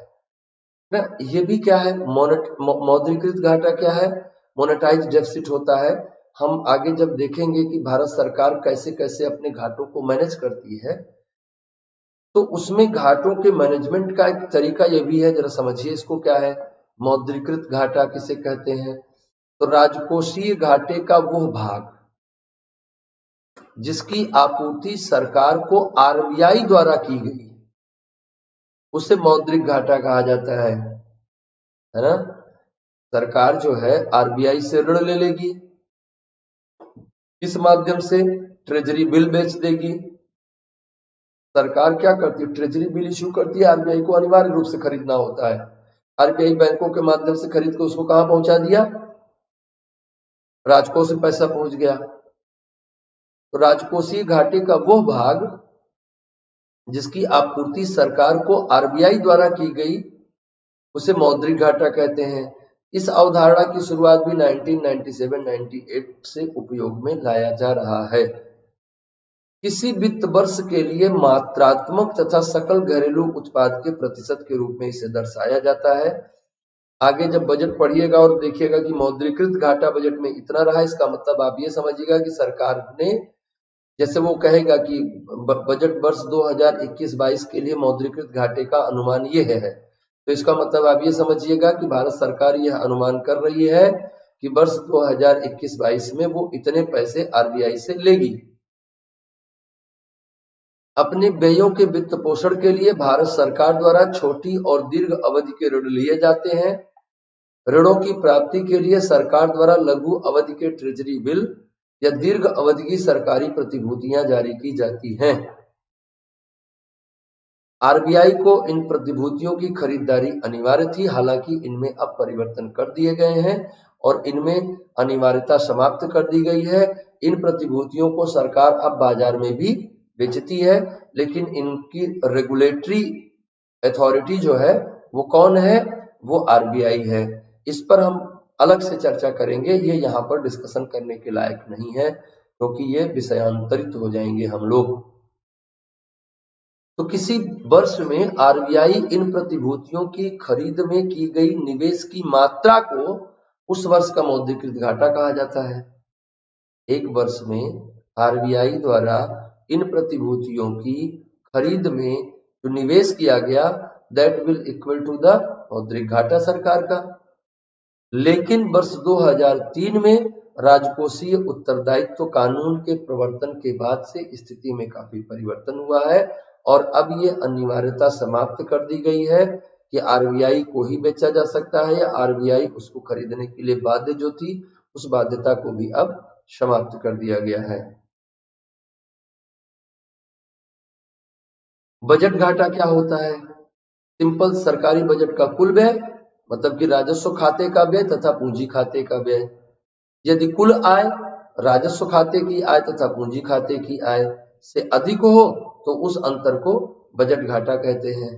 ना। ये भी क्या है? मौद्रीकृत घाटा क्या है? मोनेटाइज डेफिसिट होता है। हम आगे जब देखेंगे कि भारत सरकार कैसे कैसे अपने घाटों को मैनेज करती है, तो उसमें घाटों के मैनेजमेंट का एक तरीका ये भी है, जरा समझिए इसको। क्या है मौद्रीकृत घाटा? किसे कहते हैं? तो राजकोषीय घाटे का वो भाग जिसकी आपूर्ति सरकार को आरबीआई द्वारा की गई, उसे मौद्रिक घाटा कहा जाता है ना। सरकार जो है आरबीआई से ऋण ले लेगी, किस माध्यम से? ट्रेजरी बिल बेच देगी। सरकार क्या करती है? ट्रेजरी बिल इश्यू करती है, आरबीआई को अनिवार्य रूप से खरीदना होता है। आरबीआई बैंकों के माध्यम से खरीद के उसको कहां पहुंचा दिया? राजकोष में पैसा पहुंच गया। तो राजकोषीय घाटे का वो भाग जिसकी आपूर्ति सरकार को आरबीआई द्वारा की गई, उसे मौद्रिक घाटा कहते हैं। इस अवधारणा की शुरुआत भी 1997-98 से उपयोग में लाया जा रहा है। किसी वित्त वर्ष के लिए मात्रात्मक तथा सकल घरेलू उत्पाद के प्रतिशत के रूप में इसे दर्शाया जाता है। आगे जब बजट पढ़िएगा और देखिएगा कि मौद्रीकृत घाटा बजट में इतना रहा, इसका मतलब आप ये समझिएगा कि सरकार ने, जैसे वो कहेगा कि बजट वर्ष 2021-22 के लिए मौद्रीकृत घाटे का अनुमान ये है, तो इसका मतलब आप ये समझिएगा कि भारत सरकार यह अनुमान कर रही है कि वर्ष 2021-22 में वो इतने पैसे आरबीआई से लेगी। अपने व्ययों के वित्त पोषण के लिए भारत सरकार द्वारा छोटी और दीर्घ अवधि के ऋण लिए जाते हैं। ऋणों की प्राप्ति के लिए सरकार द्वारा लघु अवधि के ट्रेजरी बिल या दीर्घ अवधि की सरकारी प्रतिभूतियां जारी की जाती हैं। आरबीआई को इन प्रतिभूतियों की खरीदारी अनिवार्य थी, हालांकि इनमें अब परिवर्तन कर दिए गए हैं और इनमें अनिवार्यता समाप्त कर दी गई है। इन प्रतिभूतियों को सरकार अब बाजार में भी बेचती है, लेकिन इनकी रेगुलेटरी अथॉरिटी जो है वो कौन है? वो आरबीआई है। इस पर हम अलग से चर्चा करेंगे, ये यहाँ पर डिस्कशन करने के लायक नहीं है क्योंकि ये विषयांतरित हो जाएंगे हम लोग। तो किसी वर्ष में आरबीआई इन प्रतिभूतियों की खरीद में की गई निवेश की मात्रा को उस वर्ष का मौद्रिकृत घाटा कहा जाता है। एक वर्ष में आरबीआई द्वारा इन प्रतिभूतियों की खरीद में जो निवेश किया गया that will equal to the मौद्रिक घाटा सरकार का। लेकिन वर्ष 2003 में राजकोषीय उत्तरदायित्व कानून के प्रवर्तन के बाद से स्थिति में काफी परिवर्तन हुआ है और अब ये अनिवार्यता समाप्त कर दी गई है कि आरबीआई को ही बेचा जा सकता है या आरबीआई उसको खरीदने के लिए बाध्य जो थी उस बाध्यता को भी अब समाप्त कर दिया गया है। बजट घाटा क्या होता है? सिंपल सरकारी बजट का कुल व्यय मतलब कि राजस्व खाते का व्यय तथा पूंजी खाते का व्यय। यदि कुल आय राजस्व खाते की आय तथा पूंजी खाते की आय से अधिक हो तो उस अंतर को बजट घाटा कहते हैं।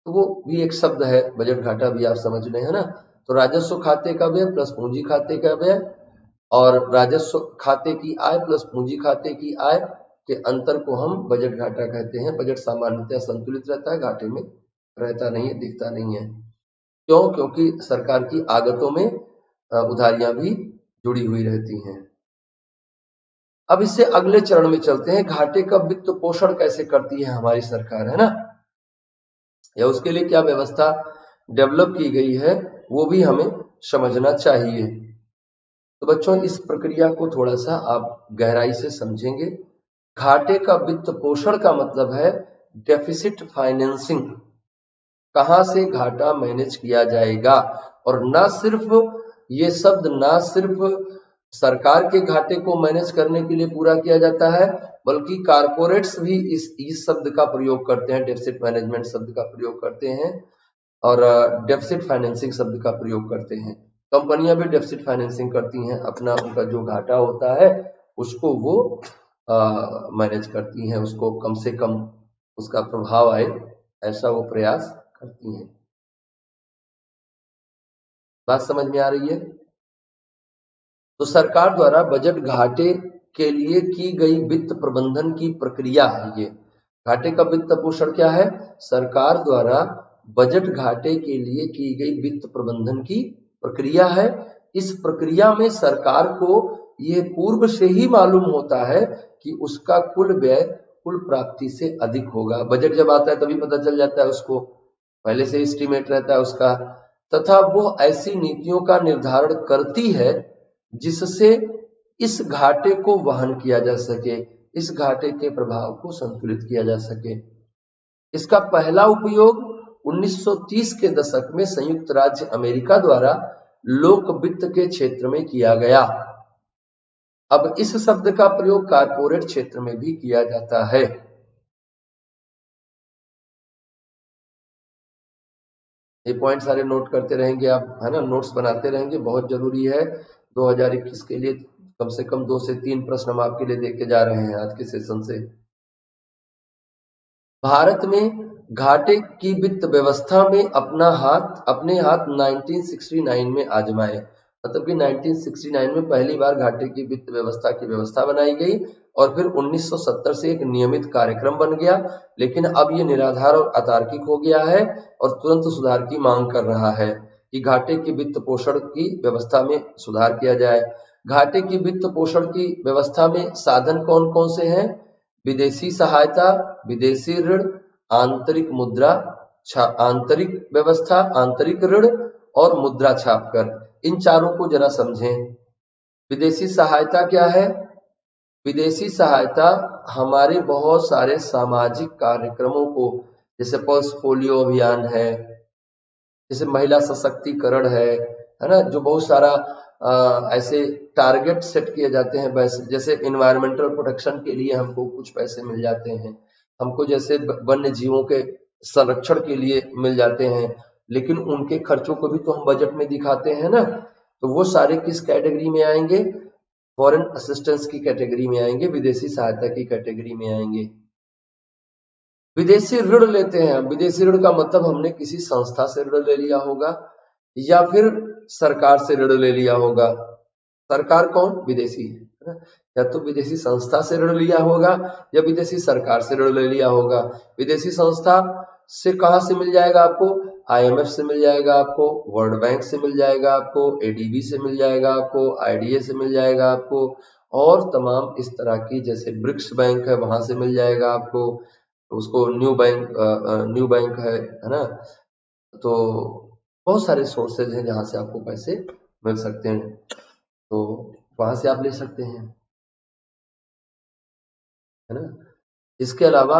तो वो भी एक शब्द है, बजट घाटा भी आप समझ रहे हैं ना। तो राजस्व खाते का व्यय प्लस पूंजी खाते का व्यय और राजस्व खाते की आय प्लस पूंजी खाते की आय के अंतर को हम बजट घाटा कहते हैं। बजट सामान्यतः संतुलित रहता है, घाटे में रहता नहीं है, दिखता नहीं है। क्यों? क्योंकि सरकार की आगतों में उधारियां भी जुड़ी हुई रहती हैं। अब इससे अगले चरण में चलते हैं, घाटे का वित्त पोषण कैसे करती है हमारी सरकार, है ना, या उसके लिए क्या व्यवस्था डेवलप की गई है वो भी हमें समझना चाहिए। तो बच्चों इस प्रक्रिया को थोड़ा सा आप गहराई से समझेंगे। घाटे का वित्त पोषण का मतलब है डेफिसिट फाइनेंसिंग, कहां से घाटा मैनेज किया जाएगा। और ना सिर्फ ये शब्द ना सिर्फ सरकार के घाटे को मैनेज करने के लिए पूरा किया जाता है बल्कि कारपोरेट्स भी इस शब्द का प्रयोग करते हैं, डेफिसिट मैनेजमेंट शब्द का प्रयोग करते हैं और डेफिसिट फाइनेंसिंग शब्द का प्रयोग करते हैं। कंपनियां भी डेफिसिट फाइनेंसिंग करती हैं, अपना उनका जो घाटा होता है उसको वो मैनेज करती हैं, उसको कम से कम उसका प्रभाव आए ऐसा वो प्रयास करती हैं। बात समझ में आ रही है? तो सरकार द्वारा बजट घाटे के लिए की गई वित्त प्रबंधन की प्रक्रिया है ये। घाटे का वित्त पोषण क्या है? सरकार द्वारा बजट घाटे के लिए की गई वित्त प्रबंधन की प्रक्रिया है। इस प्रक्रिया में सरकार को यह पूर्व से ही मालूम होता है कि उसका कुल व्यय कुल प्राप्ति से अधिक होगा। बजट जब आता है तभी पता चल जाता है उसको, पहले से एस्टीमेट रहता है उसका, तथा वो ऐसी नीतियों का निर्धारण करती है जिससे इस घाटे को वहन किया जा सके, इस घाटे के प्रभाव को संतुलित किया जा सके। इसका पहला उपयोग 1930 के दशक में संयुक्त राज्य अमेरिका द्वारा लोक वित्त के क्षेत्र में किया गया। अब इस शब्द का प्रयोग कारपोरेट क्षेत्र में भी किया जाता है। ये पॉइंट सारे नोट करते रहेंगे आप, है ना, नोट्स बनाते रहेंगे, बहुत जरूरी है। 2021 के लिए कम से कम 2 से 3 प्रश्न हम आपके लिए देके जा रहे हैं आज के सेशन से। भारत में घाटे की वित्त व्यवस्था में अपने हाथ 1969 में आजमाए, मतलब कि 1969 में पहली बार घाटे की वित्त व्यवस्था की व्यवस्था बनाई गई और फिर 1970 से एक नियमित कार्यक्रम बन गया। लेकिन अब ये निराधार और अतार्किक हो गया है और तुरंत सुधार की मांग कर रहा है कि घाटे की वित्त पोषण की व्यवस्था में सुधार किया जाए। घाटे की वित्त पोषण की व्यवस्था में साधन कौन कौन से हैं? विदेशी सहायता, विदेशी ऋण, आंतरिक मुद्रा, आंतरिक व्यवस्था, आंतरिक ऋण और मुद्रा छापकर। इन चारों को जरा समझें। विदेशी सहायता क्या है? विदेशी सहायता हमारे बहुत सारे सामाजिक कार्यक्रमों को, जैसे पल्स पोलियो अभियान है, जैसे महिला सशक्तिकरण है ना, जो बहुत सारा ऐसे टारगेट सेट किए जाते हैं, जैसे इन्वायरमेंटल प्रोटेक्शन के लिए हमको कुछ पैसे मिल जाते हैं, हमको जैसे वन्य जीवों के संरक्षण के लिए मिल जाते हैं, लेकिन उनके खर्चों को भी तो हम बजट में दिखाते हैं ना। तो वो सारे किस कैटेगरी में आएंगे? फॉरेन असिस्टेंस की कैटेगरी में आएंगे, विदेशी सहायता की कैटेगरी में आएंगे। विदेशी ऋण लेते हैं, विदेशी ऋण का मतलब हमने किसी संस्था से ऋण ले लिया होगा या फिर सरकार से ऋण ले लिया होगा। सरकार कौन? विदेशी। है ना। या तो विदेशी संस्था से ऋण लिया होगा या विदेशी सरकार से ऋण ले लिया होगा। विदेशी संस्था से कहाँ से मिल जाएगा आपको? IMF से मिल जाएगा आपको, वर्ल्ड बैंक से मिल जाएगा आपको, ADB से मिल जाएगा आपको, IDA से मिल जाएगा आपको, और तमाम इस तरह की जैसे ब्रिक्स बैंक है वहां से मिल जाएगा आपको, उसको न्यू बैंक है ना। तो बहुत सारे सोर्सेज हैं जहां से आपको पैसे मिल सकते हैं, तो वहां से आप ले सकते हैं, है ना। इसके अलावा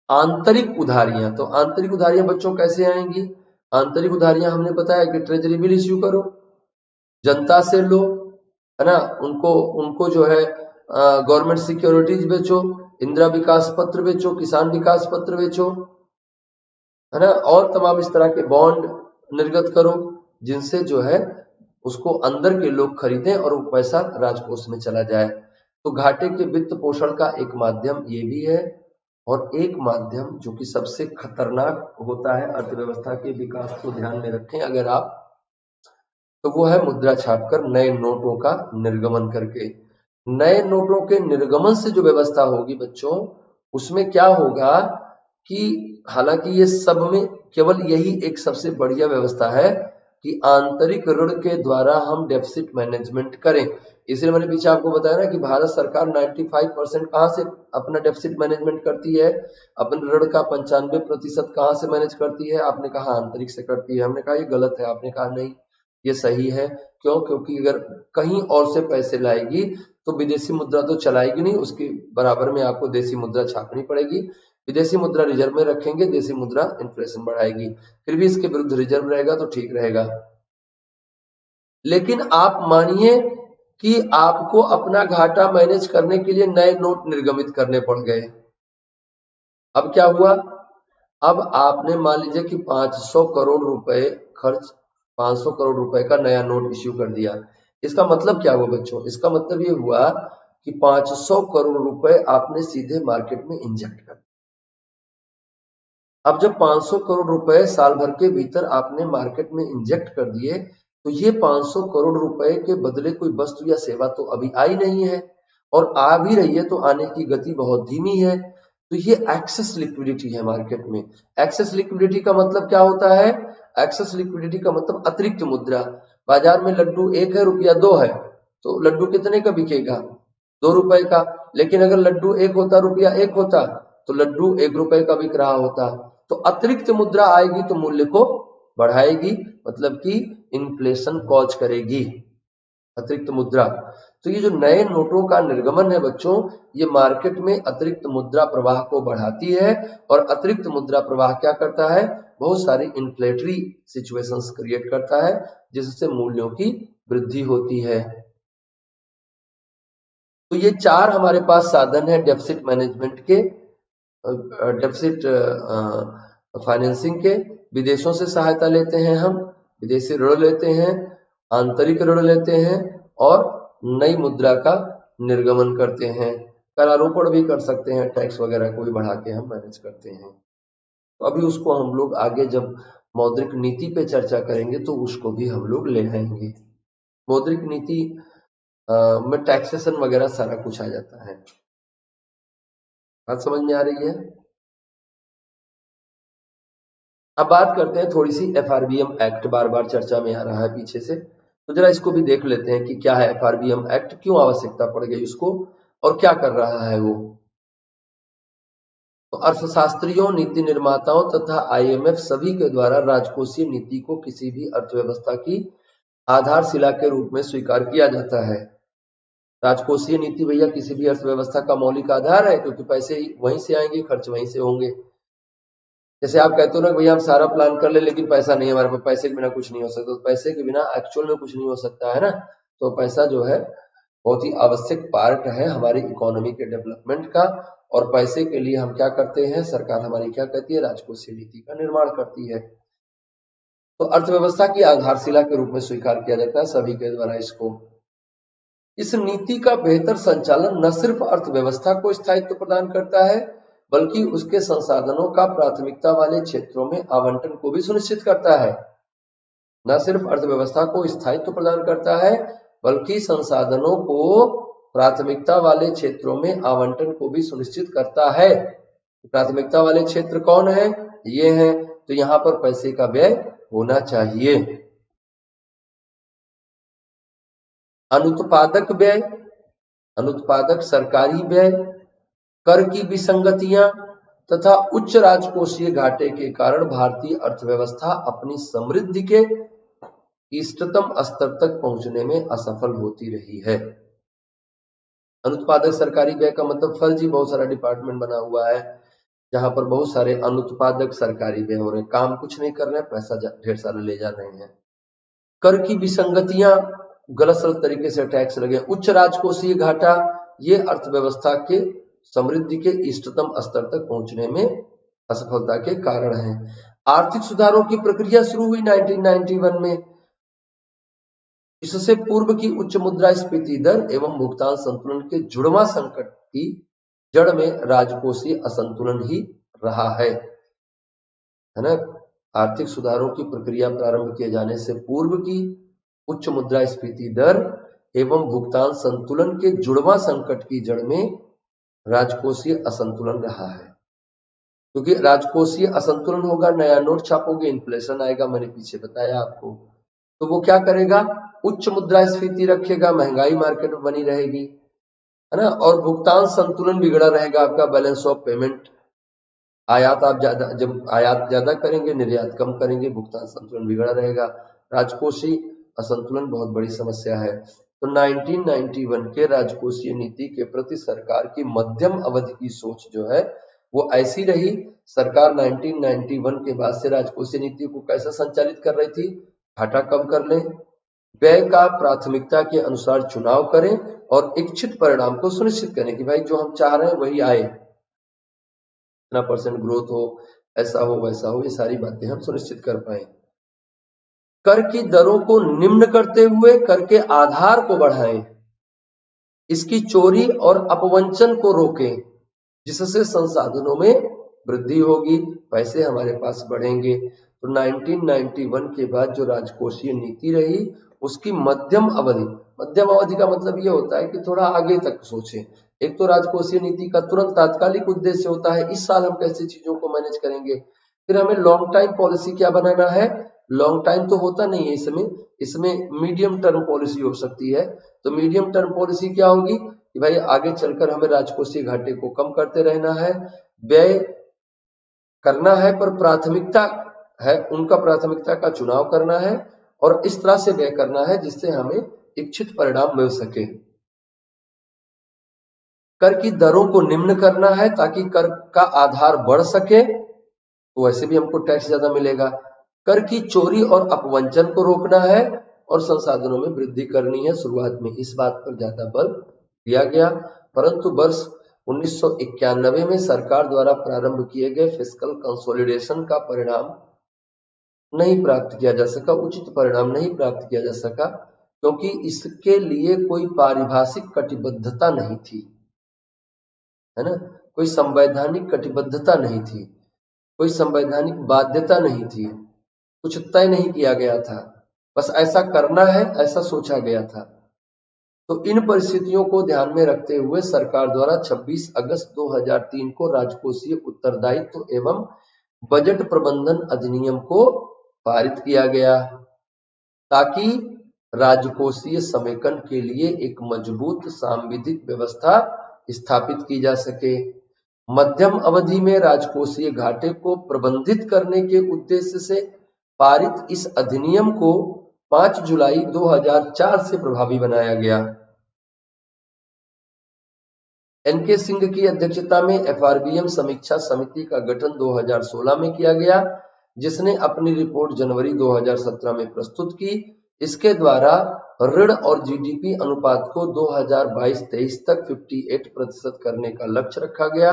आंतरिक उधारियां, तो आंतरिक उधारियां बच्चों कैसे आएंगी? आंतरिक उधारियां हमने बताया कि ट्रेजरी बिल इश्यू करो, जनता से लो, है ना, उनको उनको जो है गवर्नमेंट सिक्योरिटीज बेचो, इंदिरा विकास पत्र बेचो, किसान विकास पत्र बेचो, है ना, और तमाम इस तरह के बॉन्ड निर्गत करो जिनसे जो है उसको अंदर के लोग खरीदें और वो पैसा राजकोष में चला जाए। तो घाटे के वित्त पोषण का एक माध्यम ये भी है, और एक माध्यम जो कि सबसे खतरनाक होता है अर्थव्यवस्था के विकास को ध्यान में रखें अगर आप, तो वो है मुद्रा छापकर नए नोटों का निर्गमन करके। नए नोटों के निर्गमन से जो व्यवस्था होगी बच्चों, उसमें क्या होगा कि हालांकि ये सब में केवल यही एक सबसे बढ़िया व्यवस्था है कि आंतरिक ऋण के द्वारा हम डेफिसिट मैनेजमेंट करें। इसलिए मैंने पीछे आपको बताया ना कि भारत सरकार 95% कहाँ से अपना डेफिसिट मैनेजमेंट करती है, अपने ऋण का 95% कहाँ से मैनेज करती है? आपने कहा आंतरिक से करती है, हमने कहा ये गलत है, आपने कहा नहीं ये सही है। क्यों? क्योंकि अगर कहीं और से पैसे लाएगी तो विदेशी मुद्रा तो चलाएगी नहीं, उसके बराबर में आपको देसी मुद्रा छापनी पड़ेगी। विदेशी मुद्रा रिजर्व में रखेंगे, देसी मुद्रा इन्फ्लेशन बढ़ाएगी, फिर भी इसके विरुद्ध रिजर्व रहेगा तो ठीक रहेगा। लेकिन आप मानिए कि आपको अपना घाटा मैनेज करने के लिए नए नोट निर्गमित करने पड़ गए। अब क्या हुआ? अब आपने मान लीजिए कि 500 करोड़ रुपए खर्च, 500 करोड़ रुपए का नया नोट इश्यू कर दिया। इसका मतलब क्या हुआ बच्चों? इसका मतलब ये हुआ कि 500 करोड़ रुपए आपने सीधे मार्केट में इंजेक्ट कर। अब जब 500 करोड़ रुपए साल भर के भीतर आपने मार्केट में इंजेक्ट कर दिए, तो ये 500 करोड़ रुपए के बदले कोई वस्तु या सेवा तो अभी आई नहीं है, और आ भी रही है तो आने की गति बहुत धीमी है। तो ये एक्सेस लिक्विडिटी है मार्केट में। एक्सेस लिक्विडिटी का मतलब क्या होता है? एक्सेस लिक्विडिटी का मतलब अतिरिक्त मुद्रा। बाजार में लड्डू 1 है, रुपया 2 है, तो लड्डू कितने का बिकेगा? 2 रुपए का। लेकिन अगर लड्डू 1 होता, रुपया 1 होता, तो लड्डू 1 रुपए का बिक रहा होता। तो अतिरिक्त मुद्रा आएगी तो मूल्य को बढ़ाएगी, मतलब कि इन्फ्लेशन कॉज करेगी अतिरिक्त मुद्रा। तो ये जो नए नोटों का निर्गमन है बच्चों, ये मार्केट में अतिरिक्त मुद्रा प्रवाह को बढ़ाती है, और अतिरिक्त मुद्रा प्रवाह क्या करता है? बहुत सारी इन्फ्लेटरी सिचुएशंस क्रिएट करता है जिससे मूल्यों की वृद्धि होती है। तो ये 4 हमारे पास साधन है डेफिसिट मैनेजमेंट के, डेफिसिट फाइनेंसिंग के। विदेशों से सहायता लेते हैं हम, विदेशी ऋण लेते हैं, आंतरिक ऋण लेते हैं, और नई मुद्रा का निर्गमन करते हैं। करारोपण भी कर सकते हैं, टैक्स वगैरह को भी बढ़ा के हम मैनेज करते हैं। तो अभी उसको हम लोग आगे जब मौद्रिक नीति पे चर्चा करेंगे तो उसको भी हम लोग ले आएंगे। मौद्रिक नीति में टैक्सेशन वगैरह सारा कुछ आ जाता है। बात समझ में आ रही है? अब बात करते हैं थोड़ी सी FRBM एक्ट, बार बार चर्चा में आ रहा है पीछे से, तो जरा इसको भी देख लेते हैं कि क्या है FRBM एक्ट, क्यों आवश्यकता पड़ गई उसको, और क्या कर रहा है वो। तो अर्थशास्त्रियों, नीति निर्माताओं तथा IMF सभी के द्वारा राजकोषीय नीति को किसी भी अर्थव्यवस्था की आधारशिला के रूप में स्वीकार किया जाता है। राजकोषीय नीति भैया किसी भी अर्थव्यवस्था का मौलिक आधार है, क्योंकि पैसे वहीं से आएंगे, खर्च वहीं से होंगे। जैसे आप कहते हो ना भैया हम सारा प्लान कर ले लेकिन पैसा नहीं है हमारे पास, पैसे के बिना कुछ नहीं हो सकता, तो पैसे के बिना एक्चुअल में कुछ नहीं हो सकता है ना। तो पैसा जो है बहुत ही आवश्यक पार्ट है हमारी इकोनॉमी के डेवलपमेंट का, और पैसे के लिए हम क्या करते हैं? सरकार हमारी क्या कहती है? राजकोषीय नीति का निर्माण करती है। तो अर्थव्यवस्था की आधारशिला के रूप में स्वीकार किया जाता है सभी के द्वारा इसको। इस नीति का बेहतर संचालन न सिर्फ अर्थव्यवस्था को स्थायित्व प्रदान करता है, बल्कि उसके संसाधनों का प्राथमिकता वाले क्षेत्रों में आवंटन को भी सुनिश्चित करता है। न सिर्फ अर्थव्यवस्था को स्थायित्व प्रदान करता है, बल्कि संसाधनों को प्राथमिकता वाले क्षेत्रों में आवंटन को भी सुनिश्चित करता है। प्राथमिकता वाले क्षेत्र कौन है? ये है। तो यहां पर पैसे का व्यय होना चाहिए। अनुत्पादक व्यय, अनुत्पादक सरकारी व्यय, कर की विसंगतियां तथा उच्च राजकोषीय घाटे के कारण भारतीय अर्थव्यवस्था अपनी समृद्धि के इष्टतम स्तर तक पहुंचने में असफल होती रही है। अनुत्पादक सरकारी व्यय का मतलब फर्जी बहुत सारा डिपार्टमेंट बना हुआ है जहां पर बहुत सारे अनुत्पादक सरकारी व्यय हो रहे हैं, काम कुछ नहीं कर रहे हैं, पैसा ढेर सारा ले जा रहे हैं। कर की विसंगतियां, गलत सलत तरीके से टैक्स लगे। उच्च राजकोषीय घाटा, ये अर्थव्यवस्था के समृद्धि के इष्टतम स्तर तक पहुंचने में असफलता के कारण है। आर्थिक सुधारों की प्रक्रिया शुरू हुई 1991 में। इससे पूर्व की उच्च मुद्रास्फीति दर एवं भुगतान संतुलन के जुड़वां संकट की जड़ में राजकोषीय असंतुलन ही रहा है ना। आर्थिक सुधारों की प्रक्रिया प्रारंभ किए जाने से पूर्व की उच्च मुद्रास्फीति दर एवं भुगतान संतुलन के जुड़वां संकट की जड़ में राजकोषीय असंतुलन रहा है। क्योंकि राजकोषीय असंतुलन होगा, नया नोट छापोगे, इन्फ्लेशन आएगा, मैंने पीछे बताया आपको। तो वो क्या करेगा? उच्च मुद्रास्फीति रखेगा, महंगाई मार्केट में बनी रहेगी, है ना। और भुगतान संतुलन बिगड़ा रहेगा, आपका बैलेंस ऑफ पेमेंट। आयात आप ज्यादा, जब आयात ज्यादा करेंगे, निर्यात कम करेंगे, भुगतान संतुलन बिगड़ा रहेगा। राजकोषीय असंतुलन बहुत बड़ी समस्या है। तो 1991 के राजकोषीय नीति के प्रति सरकार की मध्यम अवधि की सोच जो है वो ऐसी रही। सरकार 1991 के बाद से राजकोषीय नीति को कैसे संचालित कर रही थी? घाटा कम कर लें, व्यय का प्राथमिकता के अनुसार चुनाव करें और इच्छित परिणाम को सुनिश्चित करें कि भाई जो हम चाह रहे हैं वही आए, इतना % ग्रोथ हो, ऐसा हो वैसा हो, ये सारी बातें हम सुनिश्चित कर पाए। कर की दरों को निम्न करते हुए कर के आधार को बढ़ाएं, इसकी चोरी और अपवंचन को रोकें, जिससे संसाधनों में वृद्धि होगी, पैसे हमारे पास बढ़ेंगे। तो 1991 के बाद जो राजकोषीय नीति रही उसकी मध्यम अवधि का मतलब ये होता है कि थोड़ा आगे तक सोचें। एक तो राजकोषीय नीति का तुरंत तात्कालिक उद्देश्य होता है इस साल हम कैसे चीजों को मैनेज करेंगे, फिर हमें लॉन्ग टाइम पॉलिसी क्या बनाना है। लॉन्ग टाइम तो होता नहीं है इसमें मीडियम टर्म पॉलिसी हो सकती है। तो मीडियम टर्म पॉलिसी क्या होगी कि भाई आगे चलकर हमें राजकोषीय घाटे को कम करते रहना है, व्यय करना है, पर प्राथमिकता है उनका प्राथमिकता का चुनाव करना है और इस तरह से व्यय करना है जिससे हमें इच्छित परिणाम मिल सके। कर की दरों को निम्न करना है ताकि कर का आधार बढ़ सके, तो वैसे भी हमको टैक्स ज्यादा मिलेगा। कर की चोरी और अपवंचन को रोकना है और संसाधनों में वृद्धि करनी है। शुरुआत में इस बात पर ज्यादा बल दिया गया, परंतु वर्ष 1991 में सरकार द्वारा प्रारंभ किए गए फिस्कल कंसोलिडेशन का परिणाम नहीं प्राप्त किया जा सका, उचित परिणाम नहीं प्राप्त किया जा सका, क्योंकि इसके लिए कोई पारिभाषिक कटिबद्धता नहीं थी, है ना। कोई संवैधानिक कटिबद्धता नहीं थी, कोई संवैधानिक बाध्यता नहीं थी, कुछ तय नहीं किया गया था, बस ऐसा करना है ऐसा सोचा गया था। तो इन परिस्थितियों को ध्यान में रखते हुए सरकार द्वारा 26 अगस्त 2003 को राजकोषीय उत्तरदायित्व एवं बजट प्रबंधन अधिनियम को पारित किया गया ताकि राजकोषीय समेकन के लिए एक मजबूत सांविधिक व्यवस्था स्थापित की जा सके। मध्यम अवधि में राजकोषीय घाटे को प्रबंधित करने के उद्देश्य से पारित इस अधिनियम को 5 जुलाई 2004 से प्रभावी बनाया गया। एनके सिंह की अध्यक्षता में एफआरबीएम समीक्षा समिति का गठन 2016 में किया गया, जिसने अपनी रिपोर्ट जनवरी 2017 में प्रस्तुत की। इसके द्वारा ऋण और जीडीपी अनुपात को 2022-23 तक 58% करने का लक्ष्य रखा गया,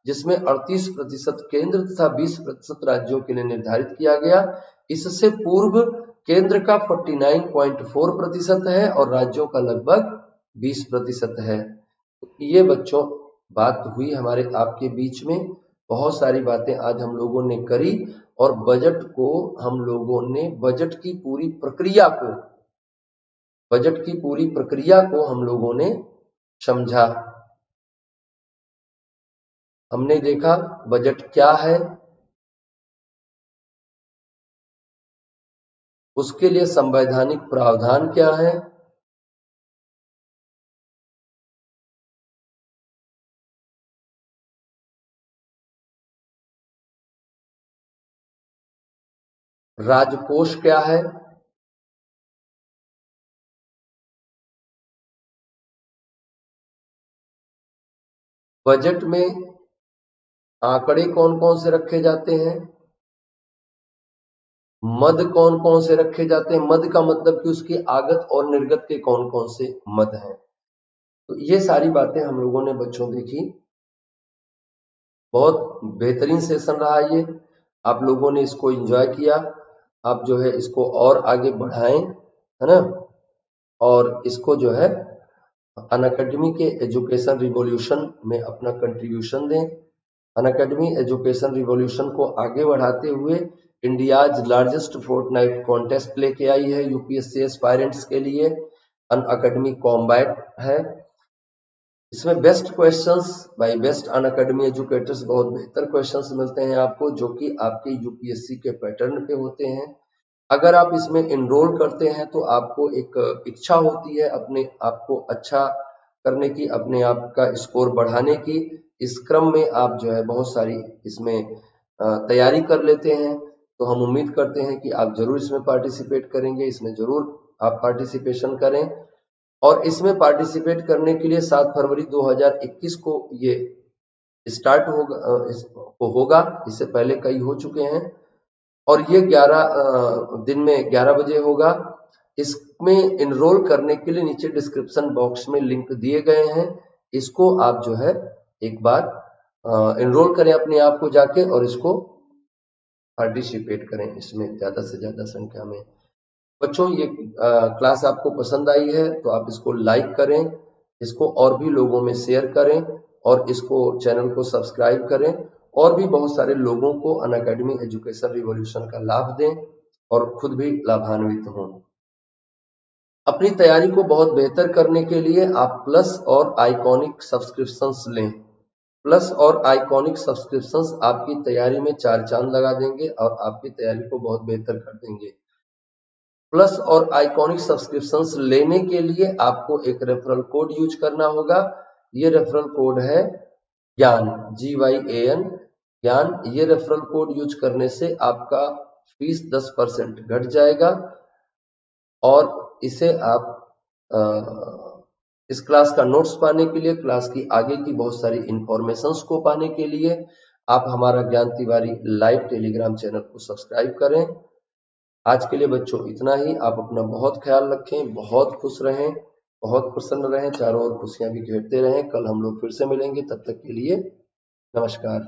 जिसमें 38% केंद्र तथा 20% राज्यों के लिए निर्धारित किया गया। इससे पूर्व केंद्र का 49.4% है और राज्यों का लगभग 20% है। ये बच्चों बात हुई हमारे आपके बीच में, बहुत सारी बातें आज हम लोगों ने करी और बजट को हम लोगों ने बजट की पूरी प्रक्रिया को हम लोगों ने समझा। हमने देखा बजट क्या है, उसके लिए संवैधानिक प्रावधान क्या है, राजकोष क्या है, बजट में आंकड़े कौन कौन से रखे जाते हैं, मद कौन कौन से रखे जाते हैं, मद का मतलब कि उसकी आगत और निर्गत के कौन कौन से मद हैं। तो ये सारी बातें हम लोगों ने बच्चों देखी। बहुत बेहतरीन सेशन रहा ये, आप लोगों ने इसको एंजॉय किया। आप जो है इसको और आगे बढ़ाएं, है ना, और इसको जो है अनअकैडमी के एजुकेशन रिवॉल्यूशन में अपना कंट्रीब्यूशन दें। अनअकैडमी एजुकेशन रिवॉल्यूशन को आगे बढ़ाते हुए इंडियाज लार्जेस्ट फोर्टनाइट कॉन्टेस्ट लेके आई है यूपीएससी एस्पायरेंट्स के लिए। अनअकैडमी कॉम्बैट है, इसमें best questions bye best Unacademy educators, बहुत बेहतर क्वेश्चंस मिलते हैं आपको जो कि आपके यूपीएससी के पैटर्न पे होते हैं। अगर आप इसमें एनरोल करते हैं तो आपको एक इच्छा होती है अपने आप को अच्छा करने की, अपने आप का स्कोर बढ़ाने की। इस क्रम में आप जो है बहुत सारी इसमें तैयारी कर लेते हैं। तो हम उम्मीद करते हैं कि आप जरूर इसमें पार्टिसिपेट करेंगे, इसमें जरूर आप पार्टिसिपेशन करें। और इसमें पार्टिसिपेट करने के लिए 7 फरवरी 2021 को ये स्टार्ट होगा। इससे पहले कई हो चुके हैं और ये 11 दिन में 11 बजे होगा। इसमें एनरोल करने के लिए नीचे डिस्क्रिप्शन बॉक्स में लिंक दिए गए हैं, इसको आप जो है एक बार एनरोल करें अपने आप को जाके और इसको पार्टिसिपेट करें इसमें ज्यादा से ज्यादा संख्या में। बच्चों ये क्लास आपको पसंद आई है तो आप इसको लाइक करें, इसको और भी लोगों में शेयर करें और इसको चैनल को सब्सक्राइब करें और भी बहुत सारे लोगों को अनअकैडमी एजुकेशन रिवॉल्यूशन का लाभ दें और खुद भी लाभान्वित हों। अपनी तैयारी को बहुत बेहतर करने के लिए आप प्लस और आइकॉनिक सब्सक्रिप्शंस लें। प्लस और आइकॉनिक सब्सक्रिप्शंस आपकी तैयारी में 4 चांद लगा देंगे और आपकी तैयारी को बहुत बेहतर कर देंगे। प्लस और आइकॉनिक सब्सक्रिप्शंस लेने के लिए आपको एक रेफरल कोड यूज करना होगा। ये रेफरल कोड है ज्ञान, GYAN ज्ञान। ये रेफरल कोड यूज करने से आपका फीस 10% घट जाएगा और इसे आप इस क्लास का नोट्स पाने के लिए, क्लास की आगे की बहुत सारी इंफॉर्मेशंस को पाने के लिए आप हमारा ज्ञान तिवारी लाइव टेलीग्राम चैनल को सब्सक्राइब करें। आज के लिए बच्चों इतना ही। आप अपना बहुत ख्याल रखें, बहुत खुश रहें, बहुत प्रसन्न रहें, चारों ओर खुशियां भी घेरते रहें। कल हम लोग फिर से मिलेंगे, तब तक के लिए नमस्कार।